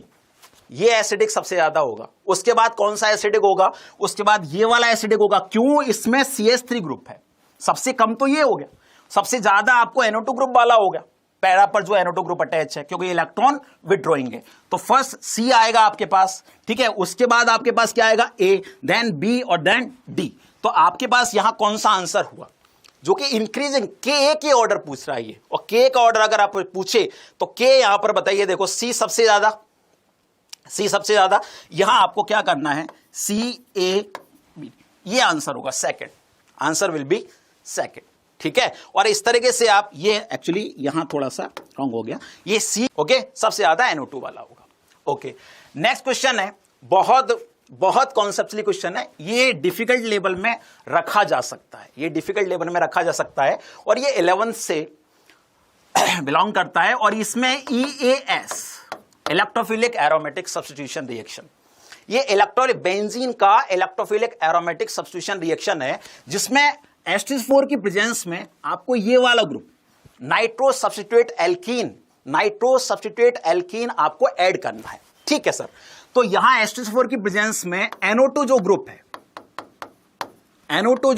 [SPEAKER 3] ये एसिडिक सबसे ज्यादा होगा। उसके बाद कौन सा एसिडिक होगा? उसके बाद ये वाला एसिडिक होगा। क्यों? इसमें CH3 ग्रुप है। सबसे कम तो ये हो गया, सबसे ज्यादा आपको NO2 ग्रुप वाला हो गया, पैरा पर जो NO2 ग्रुप अटैच है, क्योंकि इलेक्ट्रॉन विड्रॉइंग है। तो फर्स्ट C आएगा आपके पास, ठीक है, उसके बाद आपके पास क्या आएगा? A, देन B और देन D। तो आपके पास यहां कौन सा आंसर हुआ? जो कि इंक्रीजिंग Ka के ऑर्डर पूछ रहा है ये, और K का ऑर्डर अगर आप पूछे तो K यहां पर बताइए, देखो C सबसे ज्यादा, यहां आपको क्या करना है? CA, ये आंसर होगा second, answer will B second, ठीक है। और इस तरीके से आप, ये एक्चुअली यहां थोड़ा सा रॉन्ग हो गया, ये C, ओके, सबसे ज्यादा NO2 वाला होगा। ओके, नेक्स्ट क्वेश्चन है, बहुत कॉन्सेप्चुअली क्वेश्चन है, ये डिफिकल्ट लेवल में रखा जा सकता है, और ये 11th से बिलोंग करता है, और इसमें EAS, electrophilic aromatic substitution reaction, ये इलेक्ट्रोलिक बेंजीन का इलेक्ट्रोफिलिक एरोमेटिक सब्स्टिट्यूशन रिएक्शन है, जिसमें H4 की प्रेजेंस में आपको ये वाला ग्रुप नाइट्रो सब्स्टिट्यूट एल्कीन आपको ऐड करना है, ठीक है सर। तो यहां H4 की प्रेजेंस में NO2 जो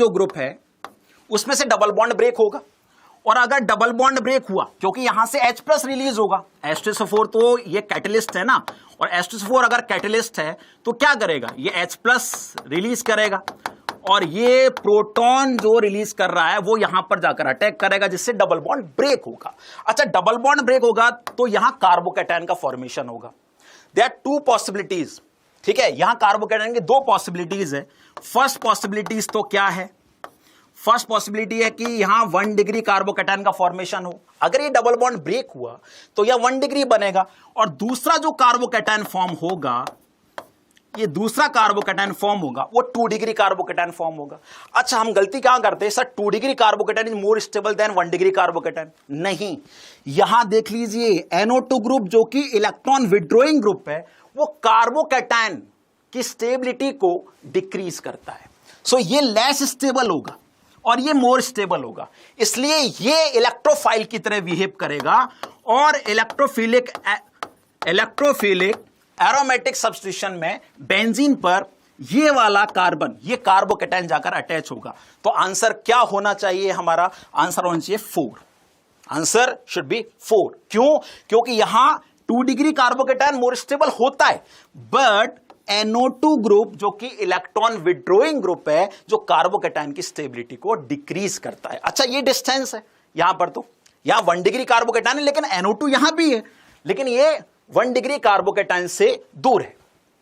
[SPEAKER 3] ग्रुप है उसमें से डबल बॉन्ड ब्रेक होगा, और अगर डबल बॉन्ड ब्रेक हुआ, क्योंकि यहां से H+ रिलीज होगा, H2SO4 तो ये कैटलिस्ट है ना, और H2SO4 अगर कैटलिस्ट है तो क्या करेगा? ये H+ रिलीज करेगा, और ये प्रोटॉन जो रिलीज कर रहा है वो यहां पर जाकर अटैक करेगा, जिससे डबल बॉन्ड ब्रेक होगा। अच्छा, डबल बॉन्ड ब्रेक होगा तो यहां कार्बोकैटायन का फॉर्मेशन होगा। देयर आर 2 पॉसिबिलिटीज, ठीक है, यहां कार्बोकैटायन की 2 पॉसिबिलिटीज है। फर्स्ट पॉसिबिलिटीज तो क्या है? फर्स्ट पॉसिबिलिटी है कि यहां 1 डिग्री कार्बोकैटायन का फॉर्मेशन हो। अगर ये डबल बॉन्ड ब्रेक हुआ तो यह 1 डिग्री बनेगा, और दूसरा जो कार्बोकैटायन फॉर्म होगा, ये दूसरा कार्बोकैटायन फॉर्म होगा, वो 2 डिग्री कार्बोकैटायन फॉर्म होगा। अच्छा, हम गलती कहां करते हैं sir? 2 degree carbocation is more stable then 1 degree carbocation. नहीं, यहां देख लीजिए, NO2 ग्रुप जो कि इलेक्ट्रॉन विड्रॉइंग ग्रुप है, वो कार्बोकैटायन की स्टेबिलिटी को डिक्रीज करता है। सो ये लेस स्टेबल होगा और ये मोर स्टेबल होगा, इसलिए ये इलेक्ट्रोफाइल की तरह बिहेव करेगा, और इलेक्ट्रोफिलिक एरोमेटिक सब्स्टिट्यूशन में बेंजीन पर ये वाला कार्बन, ये कार्बोकैटायन जाकर अटैच होगा। तो आंसर क्या होना चाहिए? हमारा आंसर होना चाहिए 4। Answer should B 4। क्यों? क्योंकि यहां 2 डिग्री कार्बोकैटायन मोर स्टेबल होता है, बट NO2 ग्रुप जो कि इलेक्ट्रॉन विड्रॉइंग ग्रुप है, जो कार्बोकैटायन की स्टेबिलिटी को डिक्रीज करता है। अच्छा, ये डिस्टेंस है यहां पर, तो यहां 1 डिग्री कार्बोकैटायन है, लेकिन NO2 यहां भी है, लेकिन ये 1 डिग्री कार्बोकैटायन से दूर है,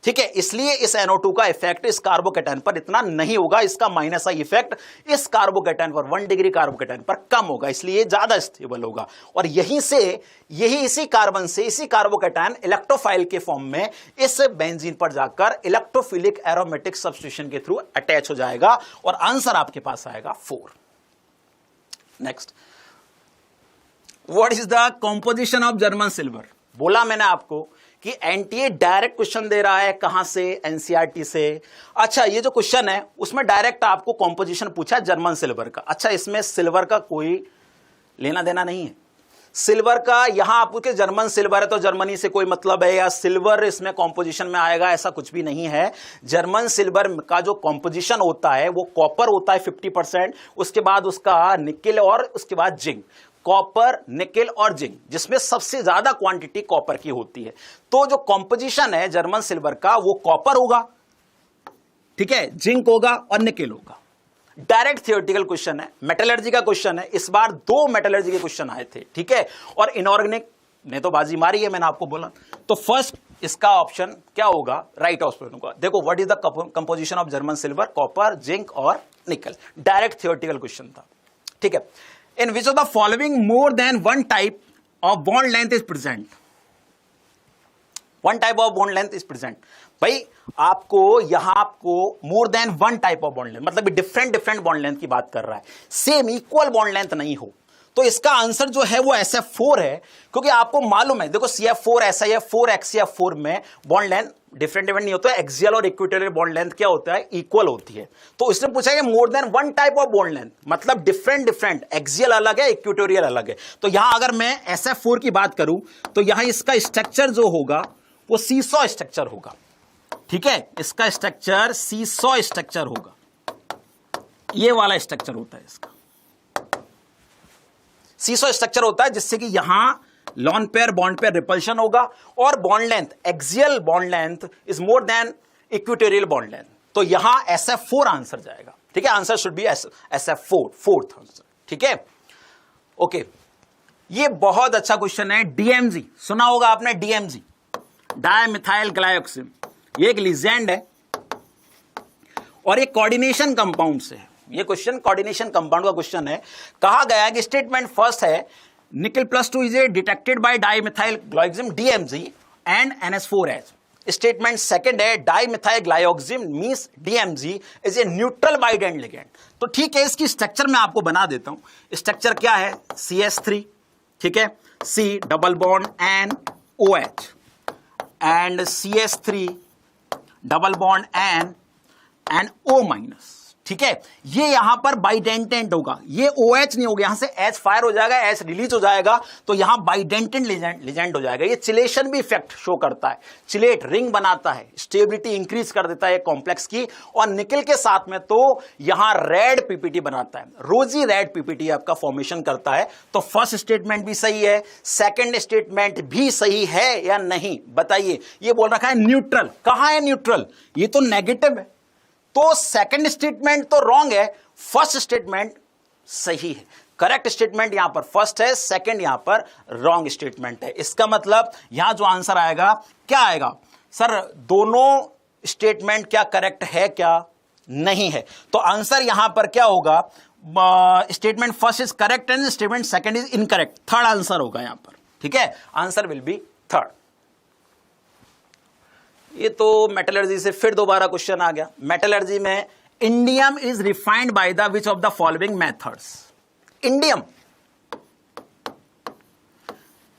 [SPEAKER 3] ठीक है, इसलिए इस NO2 का इफेक्ट इस कार्बोकैटायन पर इतना नहीं होगा। इसका माइनस आई इफेक्ट इस कार्बोकैटायन पर, 1 डिग्री कार्बोकैटायन पर कम होगा, इसलिए ज्यादा स्टेबल होगा। और इसी कार्बन से इसी कार्बोकैटायन इलेक्ट्रोफाइल के फॉर्म में इस बेंजीन पर जाकर इलेक्ट्रोफिलिक एरोमेटिक सब्स्टिट्यूशन के थ्रू अटैच हो जाएगा, और आंसर आपके पास आएगा 4। Next, what is the composition of German silver? बोला मैंने आपको कि एनटीए डायरेक्ट क्वेश्चन दे रहा है, कहां से? एनसीईआरटी से। अच्छा, ये जो क्वेश्चन है उसमें डायरेक्ट आपको कॉम्पोजिशन पूछा है जर्मन सिल्वर का। अच्छा, इसमें सिल्वर का कोई लेना देना नहीं है। सिल्वर का यहां आपको कि जर्मन सिल्वर है तो जर्मनी से कोई मतलब है, या सिल्वर इसमें कॉम्पोजिशन में आएगा, ऐसा कुछ भी नहीं है। जर्मन सिल्वर का जो कॉम्पोजिशन होता है वो कॉपर होता है 50%, उसके बाद उसका निकेल और उसके बाद जिंक। कॉपर, निकेल और जिंक, जिसमें सबसे ज्यादा क्वांटिटी कॉपर की होती है। तो जो कॉम्पोजिशन है जर्मन सिल्वर का वो कॉपर होगा, ठीक है, जिंक होगा और निकेल होगा। डायरेक्ट थियोरेटिकल क्वेश्चन है, मेटलर्जी का क्वेश्चन है। इस बार 2 मेटलर्जी के क्वेश्चन आए थे, ठीक है, और इनऑर्गेनिक ने तो बाजी मारी है, मैंने आपको बोला। तो फर्स्ट इसका ऑप्शन क्या होगा? राइट ऑप्शन होगा। देखो, what is the composition of German silver? Copper, zinc और निकल। डायरेक्ट थियोरेटिकल क्वेश्चन था, ठीक है। In which of the following more than one type of bond length is present? One type of bond length is present. भाई आपको यहां आपको more than one type of bond length, मतलब different different bond length की बात कर रहा है, सेम इक्वल बॉन्ड लेंथ नहीं हो, तो इसका आंसर जो है वो SF4 है। क्योंकि आपको मालूम है, देखो CF4 SIF4 XCF4 में बॉन्ड लेंथ डिफरेंट डिफरेंट नहीं होता है। एक्सियल और इक्वेटोरियल बॉन्ड लेंथ क्या होता है? इक्वल होती है। तो इसने पूछा है मोर than one type of bond length, मतलब डिफरेंट डिफरेंट, एक्सियल अलग है, इक्वेटोरियल अलग है। तो यहां अगर मैं SF4 की बात करूं तो यहां इसका स्ट्रक्चर जो होगा वो सीसॉ स्ट्रक्चर होगा, ठीक है। इसका स्ट्रक्चर सीसॉ स्ट्रक्चर होगा, ये वाला स्ट्रक्चर होता है इसका, सीसॉ स्ट्रक्चर होता है, जिससे कि यहां lone pair bond pair repulsion होगा और bond length, axial bond length is more than equatorial bond length. तो यहां SF4 आंसर जाएगा, ठीक है। Answer should B SF4, fourth answer, ठीक है। ओके, ये बहुत अच्छा क्वेश्चन है। DMG सुना होगा आपने, DMG डायमिथाइल ग्लाइकोसिम, ये एक लीजेंड है और ये कोऑर्डिनेशन कंपाउंड से है। ये क्वेश्चन कोऑर्डिनेशन कंपाउंड का क्वेश्चन है। कहा गया है कि स्टेटमेंट फर्स्ट है nickel +2 is detected by dimethyl glyoxime DMG and NH4H। Statement second है dimethyl glyoxime means DMG is a neutral bidentate ligand. तो ठीक है, इसकी स्ट्रक्चर मैं आपको बना देता हूं। स्ट्रक्चर क्या है? CH3, ठीक है, C double bond NOH and CH3 double bond NO-, ठीक है। ये यहां पर बाइडेंटेंट होगा, ये OH नहीं होगा, यहां से H फायर हो जाएगा, H रिलीज हो जाएगा, तो यहां बाइडेंटेंट लिजेंड हो जाएगा। ये चिलेशन भी इफेक्ट शो करता है, चिलेट रिंग बनाता है, स्टेबिलिटी इंक्रीज कर देता है कॉम्प्लेक्स की, और निकल के साथ में तो यहां रेड PPT बनाता है, रोजी रेड PPT आपका फॉर्मेशन करता है। तो फर्स्ट स्टेटमेंट भी सही है, सेकेंड स्टेटमेंट भी सही है या नहीं बताइए? ये बोल रखा है न्यूट्रल, कहां है न्यूट्रल? ये तो नेगेटिव है, तो सेकंड स्टेटमेंट तो रॉन्ग है, फर्स्ट स्टेटमेंट सही है। करेक्ट स्टेटमेंट यहां पर फर्स्ट है, सेकंड यहां पर रॉन्ग स्टेटमेंट है। इसका मतलब यहां जो आंसर आएगा क्या आएगा? सर दोनों स्टेटमेंट क्या करेक्ट है क्या नहीं है? तो आंसर यहां पर क्या होगा? Statement first is correct and statement second is incorrect. Third answer होगा यहां पर, ठीक है। Answer will B third. ये तो मेटलर्जी से फिर दोबारा क्वेश्चन आ गया। मेटलर्जी में indium is refined by the which of the following methods? Indium,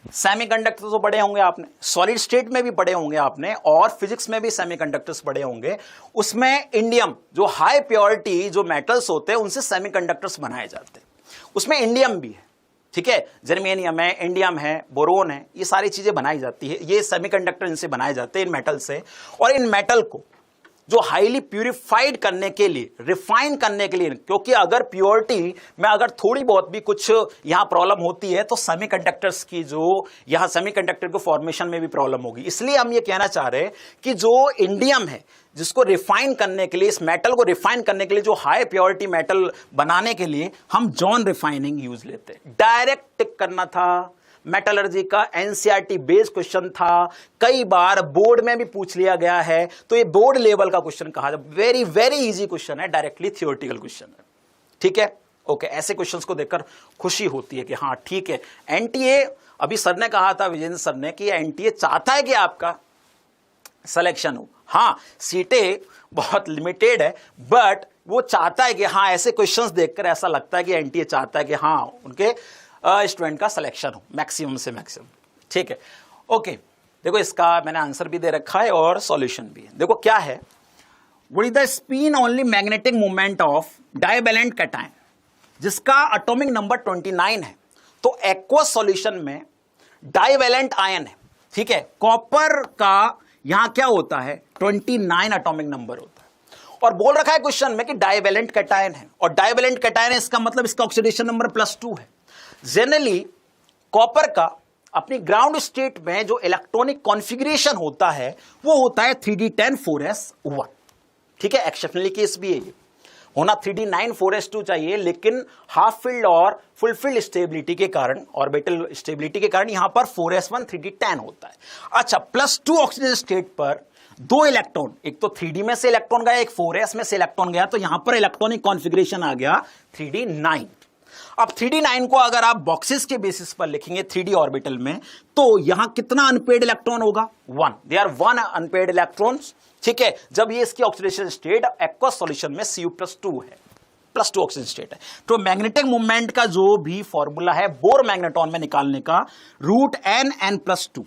[SPEAKER 3] semiconductor तो पढ़े होंगे आपने, सॉलिड स्टेट में भी पढ़े होंगे आपने, और फिजिक्स में भी सेमीकंडक्टर्स पढ़े होंगे। उसमें इंडियम जो हाई प्योरिटी जो मेटल्स होते हैं उनसे सेमीकंडक्टर्स बनाए जाते हैं, उसमें इंडियम भी है, ठीक है। जर्मेनियम है, इंडियम है, बोरोन है, ये सारी चीजें बनाई जाती है। ये सेमीकंडक्टर इनसे बनाए जाते हैं, इन मेटल से। और इन मेटल को जो हाईली प्यूरिफाइड करने के लिए, रिफाइन करने के लिए, क्योंकि अगर प्योरिटी में अगर थोड़ी बहुत भी कुछ यहां प्रॉब्लम होती है तो सेमीकंडक्टर्स की जो यहां सेमीकंडक्टर के फॉर्मेशन में भी प्रॉब्लम होगी। इसलिए हम ये कहना चाह रहे हैं कि जो इंडियम है, जिसको रिफाइन करने के लिए, इस मेटल को रिफाइन करने के लिए, जो हाई प्योरिटी मेटल बनाने के लिए हम जॉन रिफाइनिंग यूज लेते हैं। डायरेक्ट टिक करना था, मेटलर्जी का NCERT बेस्ड क्वेश्चन था, कई बार बोर्ड में भी पूछ लिया गया है, तो ये बोर्ड लेवल का क्वेश्चन कहा जाए। वेरी वेरी इजी क्वेश्चन है, डायरेक्टली थियोरेटिकल क्वेश्चन है, ठीक है। ओके, ऐसे क्वेश्चंस को देखकर खुशी होती है कि हाँ ठीक है। NTA, अभी सर ने कहा था, विजेंद्र सर ने, कि NTA चाहता है कि आपका सिलेक्शन हो। हाँ, सीटें बहुत लिमिटेड है, बट वो चाहता है कि हाँ ऐसे क्वेश्चंस देखकर ऐसा लगता है कि NTA चाहता है कि हाँ उनके स्टूडेंट का सिलेक्शन हो मैक्सिमम से मैक्सिमम, ठीक है। ओके, देखो इसका मैंने आंसर भी दे रखा है और सॉल्यूशन भी है। देखो क्या है, what is the spin only magnetic moment of divalent cation, जिसका एटॉमिक नंबर 29 है। तो एक्वस सॉल्यूशन में डाइवैलेंट आयन है, ठीक है। कॉपर का यहां क्या होता है, 29 एटॉमिक नंबर होता है, और बोल रखा है क्वेश्चन में कि डाइवैलेंट कैटायन है, और डाइवैलेंट कैटायन है इसका मतलब इसका ऑक्सीडेशन नंबर +2 है। जनरली कॉपर का अपनी ग्राउंड स्टेट में जो इलेक्ट्रॉनिक कॉन्फ़िगरेशन होता है वो होता है 3d10 4s1, ठीक है। एक्सेप्शनली केस भी है ये, होना 3d9 4s2 चाहिए, लेकिन हाफ फील्ड और फुल फील्ड स्टेबिलिटी के कारण, ऑर्बिटल स्टेबिलिटी के कारण यहां पर 4s1 3d10 होता है। अच्छा, +2 ऑक्सीजन स्टेट पर 2 इलेक्ट्रॉन, एक तो 3d में से इलेक्ट्रॉन गया, एक 4s में से इलेक्ट्रॉन गया, तो यहां पर इलेक्ट्रॉनिक कॉन्फ़िगरेशन आ गया 3d9। अब 3d9 को अगर आप बॉक्सेस के बेसिस पर लिखेंगे 3d ऑर्बिटल में, तो यहां कितना अनपेड इलेक्ट्रॉन होगा, 1। दे आर 1 अनपेड इलेक्ट्रॉन्स, ठीक है। जब ये इसकी ऑक्सीडेशन स्टेट एक्वस सॉल्यूशन में Cu+2 है, +2 ऑक्सीजन स्टेट है, तो मैग्नेटिक मूवमेंट का जो भी फॉर्मूला है बोर मैग्नेटॉन में निकालने का, √n+2,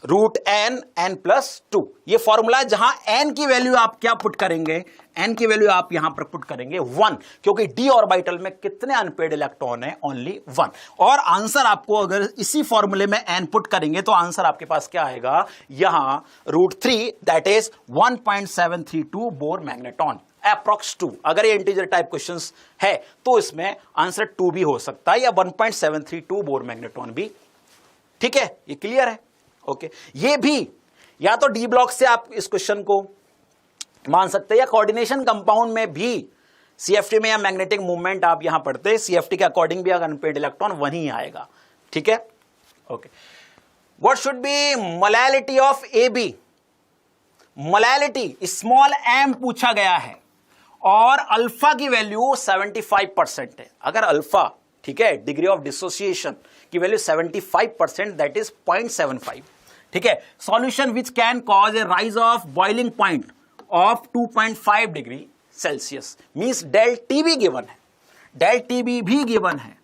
[SPEAKER 3] √n+2 ये फॉर्मूला है, जहां n की वैल्यू आप क्या पुट करेंगे, n की वैल्यू आप यहां पर पुट करेंगे 1, क्योंकि d ऑर्बिटल में कितने अनपेड इलेक्ट्रॉन है, ओनली 1। और आंसर आपको अगर इसी फॉर्मूले में n पुट करेंगे तो आंसर आपके पास क्या आएगा, यहां √3 that is 1.732 bore magneton approx 2। अगर ये इंटीजर टाइप क्वेश्चंस है तो इसमें आंसर 2 भी हो सकता है, या 1.732 बोर मैग्नेटॉन भी, ठीक है। ये क्लियर है, ओके। ये भी या तो डी ब्लॉक से आप इस क्वेश्चन को मान सकते हैं, या कोऑर्डिनेशन कंपाउंड में भी सीएफटी में या मैग्नेटिक मूवमेंट आप यहां पढ़ते हैं, सीएफटी के अकॉर्डिंग भी अगर अनपेड इलेक्ट्रॉन वहीं आएगा, ठीक है, okay. What should be molality of AB, molality small m पूछा गया है, और अल्फा की वैल्यू 75% है। अगर अल्फा, ठीक है, डिग्री ऑफ डिसोसिएशन की वैल्यू 75%, दैट इज 0.75, ठीक है। Solution which can cause a rise of boiling point of 2.5 degree Celsius, means del t भी गिवन है, डेल टी बी भी गिवन है,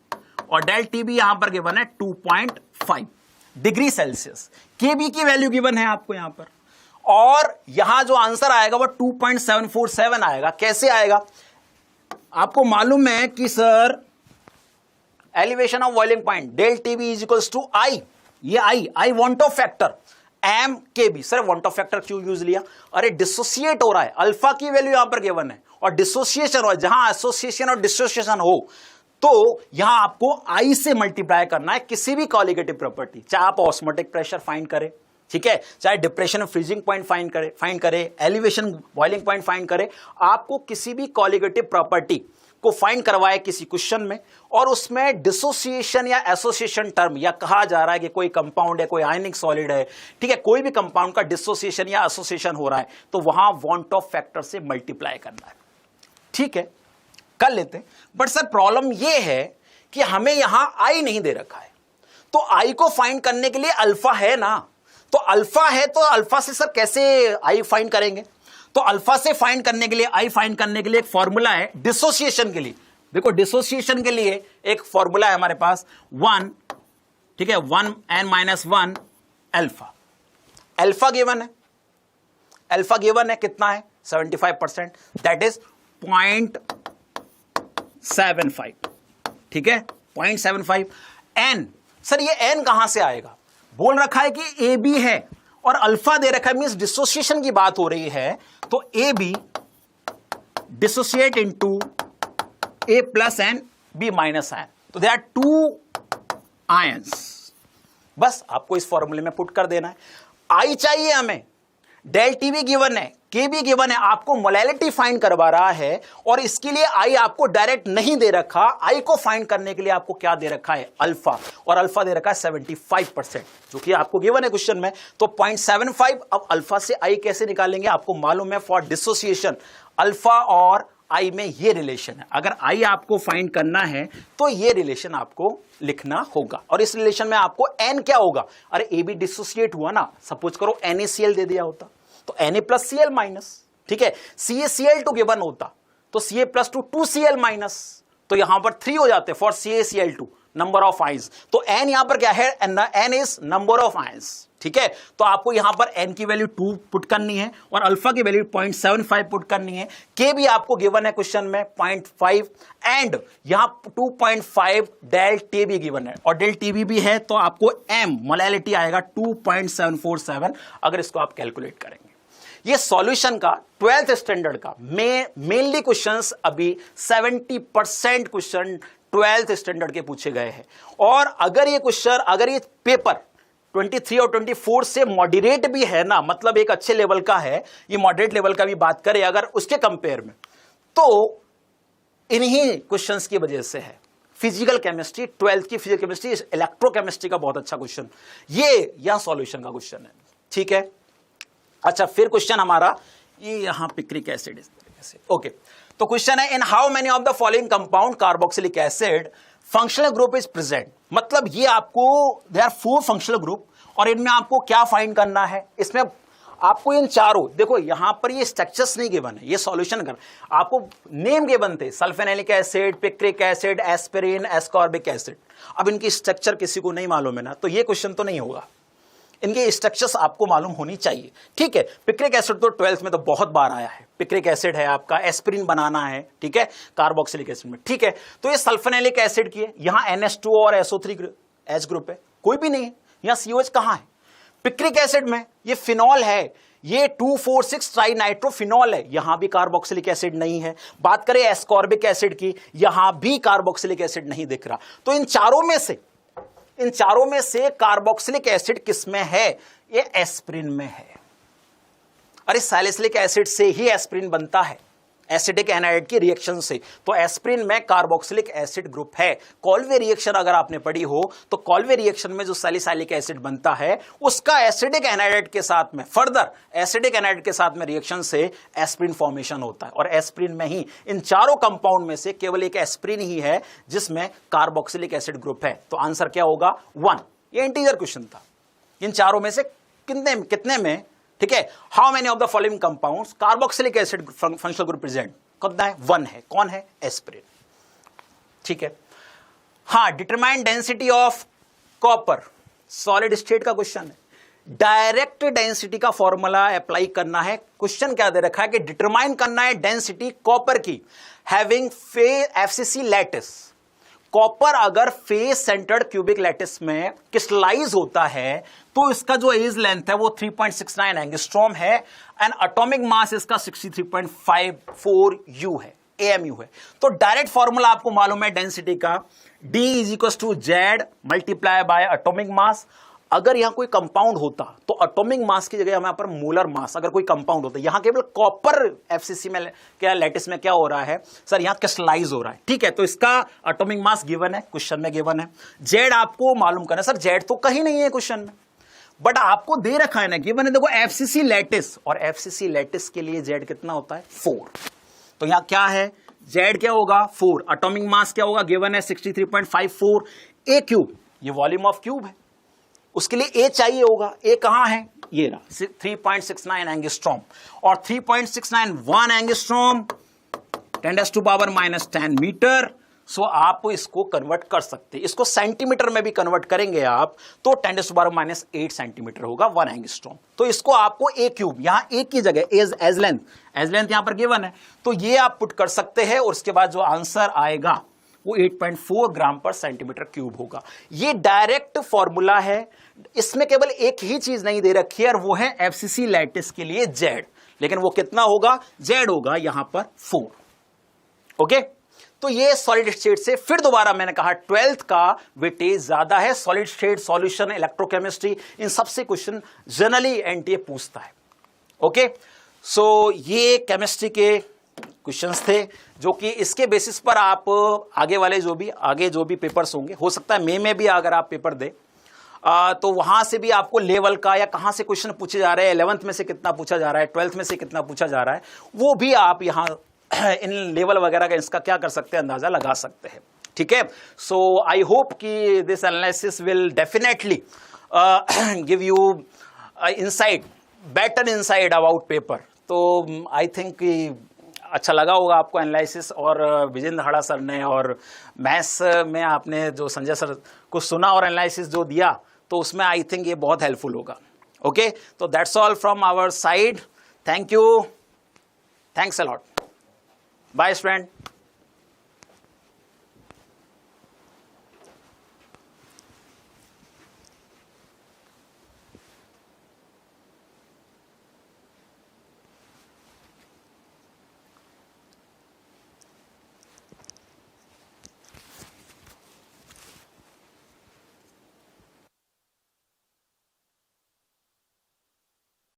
[SPEAKER 3] और डेल टी बी यहां पर गिवन है 2.5 डिग्री सेल्सियस। के बी की वैल्यू गिवन है आपको यहां पर, और यहां जो आंसर आएगा वो 2.747 आएगा। कैसे आएगा, आपको मालूम है कि sir elevation of boiling point del T B is equals to i, ये i van't Hoff factor M K B. Sir van't Hoff factor क्यों यूज लिया, अरे डिसोसिएट हो रहा है, अल्फा की वैल्यू यहां पर गिवन है और डिसोसिएशन हो, जहां एसोसिएशन और डिसोसिएशन हो तो यहां आपको आई से मल्टीप्लाई करना है किसी भी कॉलिगेटिव प्रॉपर्टी, चाहे आप ऑस्मोटिक प्रेशर फाइंड करें, ठीक है, चाहे डिप्रेशन फ्रीजिंग पॉइंट फाइंड करे, एलिवेशन बॉइलिंग पॉइंट फाइंड करे, आपको किसी भी कॉलिगेटिव प्रॉपर्टी को फाइंड करवाए किसी क्वेश्चन में, और उसमें डिसोसिएशन या एसोसिएशन टर्म, या कहा जा रहा है कि कोई कंपाउंड है, कोई आयनिक सॉलिड है, ठीक है, कोई भी कंपाउंड का डिसोसिएशन या एसोसिएशन हो रहा है, तो वहां वांट ऑफ फैक्टर से मल्टीप्लाई करना है, ठीक है, कर लेते हैं। बट सर प्रॉब्लम यह है कि हमें यहां आई नहीं दे रखा है, तो आई को फाइंड करने के लिए अल्फा है ना, तो अल्फा है, तो अल्फा से सर कैसे आई फाइंड करेंगे, तो अल्फा से फाइंड करने के लिए, आई फाइंड करने के लिए एक फॉर्मूला है डिसोसिएशन के लिए। देखो डिसोसिएशन के लिए एक फॉर्मूला है हमारे पास 1, ठीक है, 1n-1 अल्फा, अल्फा गिवन है, अल्फा गिवन है कितना है 75%, दैट इज 0.75, ठीक है, 0.75। एन, सर ये एन कहां से आएगा, बोल रखा है कि ए बी है और अल्फा दे रखा है, मींस डिसोसिएशन की बात हो रही है, तो A B dissociate into A plus n B minus ion, तो दे आर 2 आयंस। बस आपको इस फॉर्मूले में पुट कर देना है। आई चाहिए हमें, डेल टी भी गिवन है, के भी गिवन है, आपको मोलैलिटी फाइंड करवा रहा है, और इसके लिए आई आपको डायरेक्ट नहीं दे रखा, आई को फाइंड करने के लिए आपको क्या दे रखा है, अल्फा, और अल्फा दे रखा है 75%, जो कि आपको गिवन है क्वेश्चन में, तो 0.75। अब अल्फा से आई कैसे निकालेंगे, आपको मालूम है फॉर डिसोसिएशन अल्फा और आई में ये रिलेशन है, अगर आई आपको फाइंड करना है तो ये रिलेशन आपको लिखना होगा, और इस रिलेशन में आपको एन क्या होगा, अरे ए बी डिसोसिएट हुआ ना, सपोज करो NaCl दे दिया होता तो Na प्लस Cl माइनस, ठीक है, CaCl2 गिवन होता तो Ca प्लस 2 2Cl माइनस, तो यहां पर 3 हो जाते for CaCl2, number of ions. तो n यहां पर क्या है, n is number of ions, ठीक है। तो आपको यहां पर n की वैल्यू 2 पुट करनी है और अल्फा की वैल्यू 0.75 पुट करनी है। k भी आपको गिवन है क्वेश्चन में 0.5 एंड यहां 2.5 डेल टी भी गिवन है और डेल टी भी है, तो आपको m मोलैलिटी आएगा 2.747 अगर इसको आप कैलकुलेट करेंगे। ये सॉल्यूशन का 12th स्टैंडर्ड का मेनली क्वेश्चंस अभी 70% क्वेश्चन 12th स्टैंडर्ड के पूछे गए हैं। और अगर ये क्वेश्चन, अगर ये पेपर 23 और 24 से मॉडरेट भी है ना, मतलब एक अच्छे लेवल का है, ये मॉडरेट लेवल का भी बात करें अगर उसके कंपेयर में, तो इन्हीं क्वेश्चंस की वजह से है। फिजिकल केमिस्ट्री 12th की फिजिकल केमिस्ट्री, इलेक्ट्रोकेमिस्ट्री का बहुत अच्छा क्वेश्चन, ये यह सॉल्यूशन का क्वेश्चन है, ठीक है। अच्छा, फिर क्वेश्चन हमारा ये यहां पिक्रिक एसिड इस तरीके से, ओके। तो क्वेश्चन है, in how many of the following compound carboxylic acid functional group is present. मतलब ये आपको देयर आर 4 फंक्शनल ग्रुप और इनमें आपको क्या फाइंड करना है। इसमें आपको इन चारों, देखो यहां पर ये स्ट्रक्चर्स नहीं गिवन है, ये सॉल्यूशन कर, आपको नेम गिवन थे, sulphanilic acid, picric acid, aspirin, ascorbic acid. अब इनकी स्ट्रक्चर किसी को नहीं मालूम है ना, तो ये क्वेश्चन तो नहीं होगा। इनके स्ट्रक्चर्स आपको मालूम होनी चाहिए, ठीक है। पिक्रिक एसिड तो 12th में तो बहुत बार आया है। पिक्रिक एसिड है आपका, एस्पिरिन बनाना है, ठीक है, कार्बोक्सिलिक एसिड में, ठीक है। तो ये सल्फेनिलिक एसिड की है, यहां NH2 और SO3 H ग्रुप है, कोई भी नहीं है, यहां COH कहां है। पिक्रिक एसिड में ये फिनॉल है, ये 2,4,6 ट्राइनाइट्रोफिनॉल है, यहां भी कार्बोक्सिलिक एसिड नहीं है। बात करें एस्कॉर्बिक एसिड की, यहां भी कार्बोक्सिलिक एसिड नहीं दिख रहा। तो इन चारों में से कार्बोक्सिलिक एसिड किस में है, ये एस्पिरिन में है। अरे सैलिसिलिक एसिड से ही एस्पिरिन बनता है, एसिडिक एनाइड की रिएक्शन से। तो एस्पिरिन में कार्बोक्सिलिक एसिड ग्रुप है। कॉल्वे रिएक्शन अगर आपने पढ़ी हो तो कॉल्वे रिएक्शन में जो सैलिसिलिक एसिड बनता है उसका एसिडिक एनाइड के साथ में, फर्दर एसिडिक एनाइड के साथ में रिएक्शन से एस्पिरिन फॉर्मेशन होता है। और एस्पिरिन में ही, इन चारों कंपाउंड में से केवल एक एस्पिरिन ही है जिसमें कार्बोक्सिलिक एसिड ग्रुप है। तो आंसर क्या होगा, 1। ये इंटीजर क्वेश्चन था। इन चारों में से कितने में, ठीक है, how many of the following compounds carboxylic acid functional group present, कितना है, 1 है। कौन है, एस्पिरिन, ठीक है। हां, determine density of copper, solid state का क्वेश्चन है। डायरेक्ट डेंसिटी का फॉर्मूला अप्लाई करना है। क्वेश्चन क्या दे रखा है कि डिटरमाइन करना है डेंसिटी कॉपर की हैविंग FCC लैटिस। कॉपर अगर फेस सेंटर्ड क्यूबिक लैटिस में क्रिस्टलाइज होता है तो इसका जो एज लेंथ है वो 3.69 एंगस्ट्रॉम है एंड एटॉमिक मास इसका 63.54 U है, AMU है। तो डायरेक्ट फॉर्मूला आपको मालूम है डेंसिटी का, D = Z multiply by atomic mass. अगर यहां कोई कंपाउंड होता तो एटॉमिक मास की जगह हमें पर मोलर मास, अगर कोई कंपाउंड होता, यहां केवल कॉपर FCC में क्या, लैटिस में क्या हो रहा है सर, यहां क्रिस्टलाइज हो रहा है, ठीक है। तो इसका एटॉमिक मास गिवन है, क्वेश्चन में गिवन है। Z आपको मालूम करना है। सर Z तो कहीं नहीं है क्वेश्चन में, बट आपको दे रखा है ना, गिवन है, देखो FCC लैटिस, और FCC लैटिस के लिए Z कितना होता है, 4। तो यहां क्या है, Z क्या होगा, 4। एटॉमिक मास क्या होगा, गिवन है 63.54 A क्यूब, ये वॉल्यूम ऑफ क्यूब है, उसके लिए A चाहिए होगा। A कहां है, ये रहा, 3.69 एंगस्ट्रॉम, और 3.691 एंगस्ट्रॉम 10⁻⁻10 मीटर। सो आप इसको कन्वर्ट कर सकते हैं, इसको सेंटीमीटर में भी कन्वर्ट करेंगे आप तो 10⁻⁸ सेंटीमीटर होगा 1 एंगस्ट्रॉम। तो इसको आपको A क्यूब, यहां A की जगह एज लेंथ यहां पर गिवन है, तो ये आप पुट कर सकते हैं और उसके बाद जो आंसर आएगा वो 8.4 ग्राम पर सेंटीमीटर क्यूब होगा। ये डायरेक्ट फॉर्मूला है। इसमें केवल एक ही चीज नहीं दे रखी है और वो है FCC लैटिस के लिए Z, लेकिन वो कितना होगा, Z होगा यहां पर 4। ओके, तो ये सॉलिड स्टेट से, फिर दोबारा मैंने कहा 12th का वेटेज ज्यादा है। सॉलिड स्टेट सॉल्यूशन, इलेक्ट्रोकेमिस्ट्री, इन सबसे क्वेश्चन जनरली एनटीए पूछता है। ओके, सो ये केमिस्ट्री के क्वेश्चंस थे जो कि इसके बेसिस पर आप आगे वाले जो भी पेपर्स होंगे, हो सकता है मई में भी अगर आप पेपर दे तो वहां से भी आपको लेवल का या कहां से क्वेश्चन पूछे जा रहे हैं, 11th में से कितना पूछा जा रहा है, 12th में से कितना पूछा जा रहा है, वो भी आप यहां इन लेवल वगैरह का इसका क्या कर सकते हैं, अंदाजा लगा सकते हैं। ठीक है, सो आई होप कि this analysis will definitely give you insight, better insight about paper. तो आई थिंक अच्छा लगा होगा आपको एनालिसिस, और विजेंद्र हड़ा सर ने और मैथ्स में आपने जो संजय सर को सुना और एनालिसिस जो दिया, तो उसमें आई थिंक ये बहुत हेल्पफुल होगा। ओके, तो that's all from our side. Thank you, thanks a lot, bye student.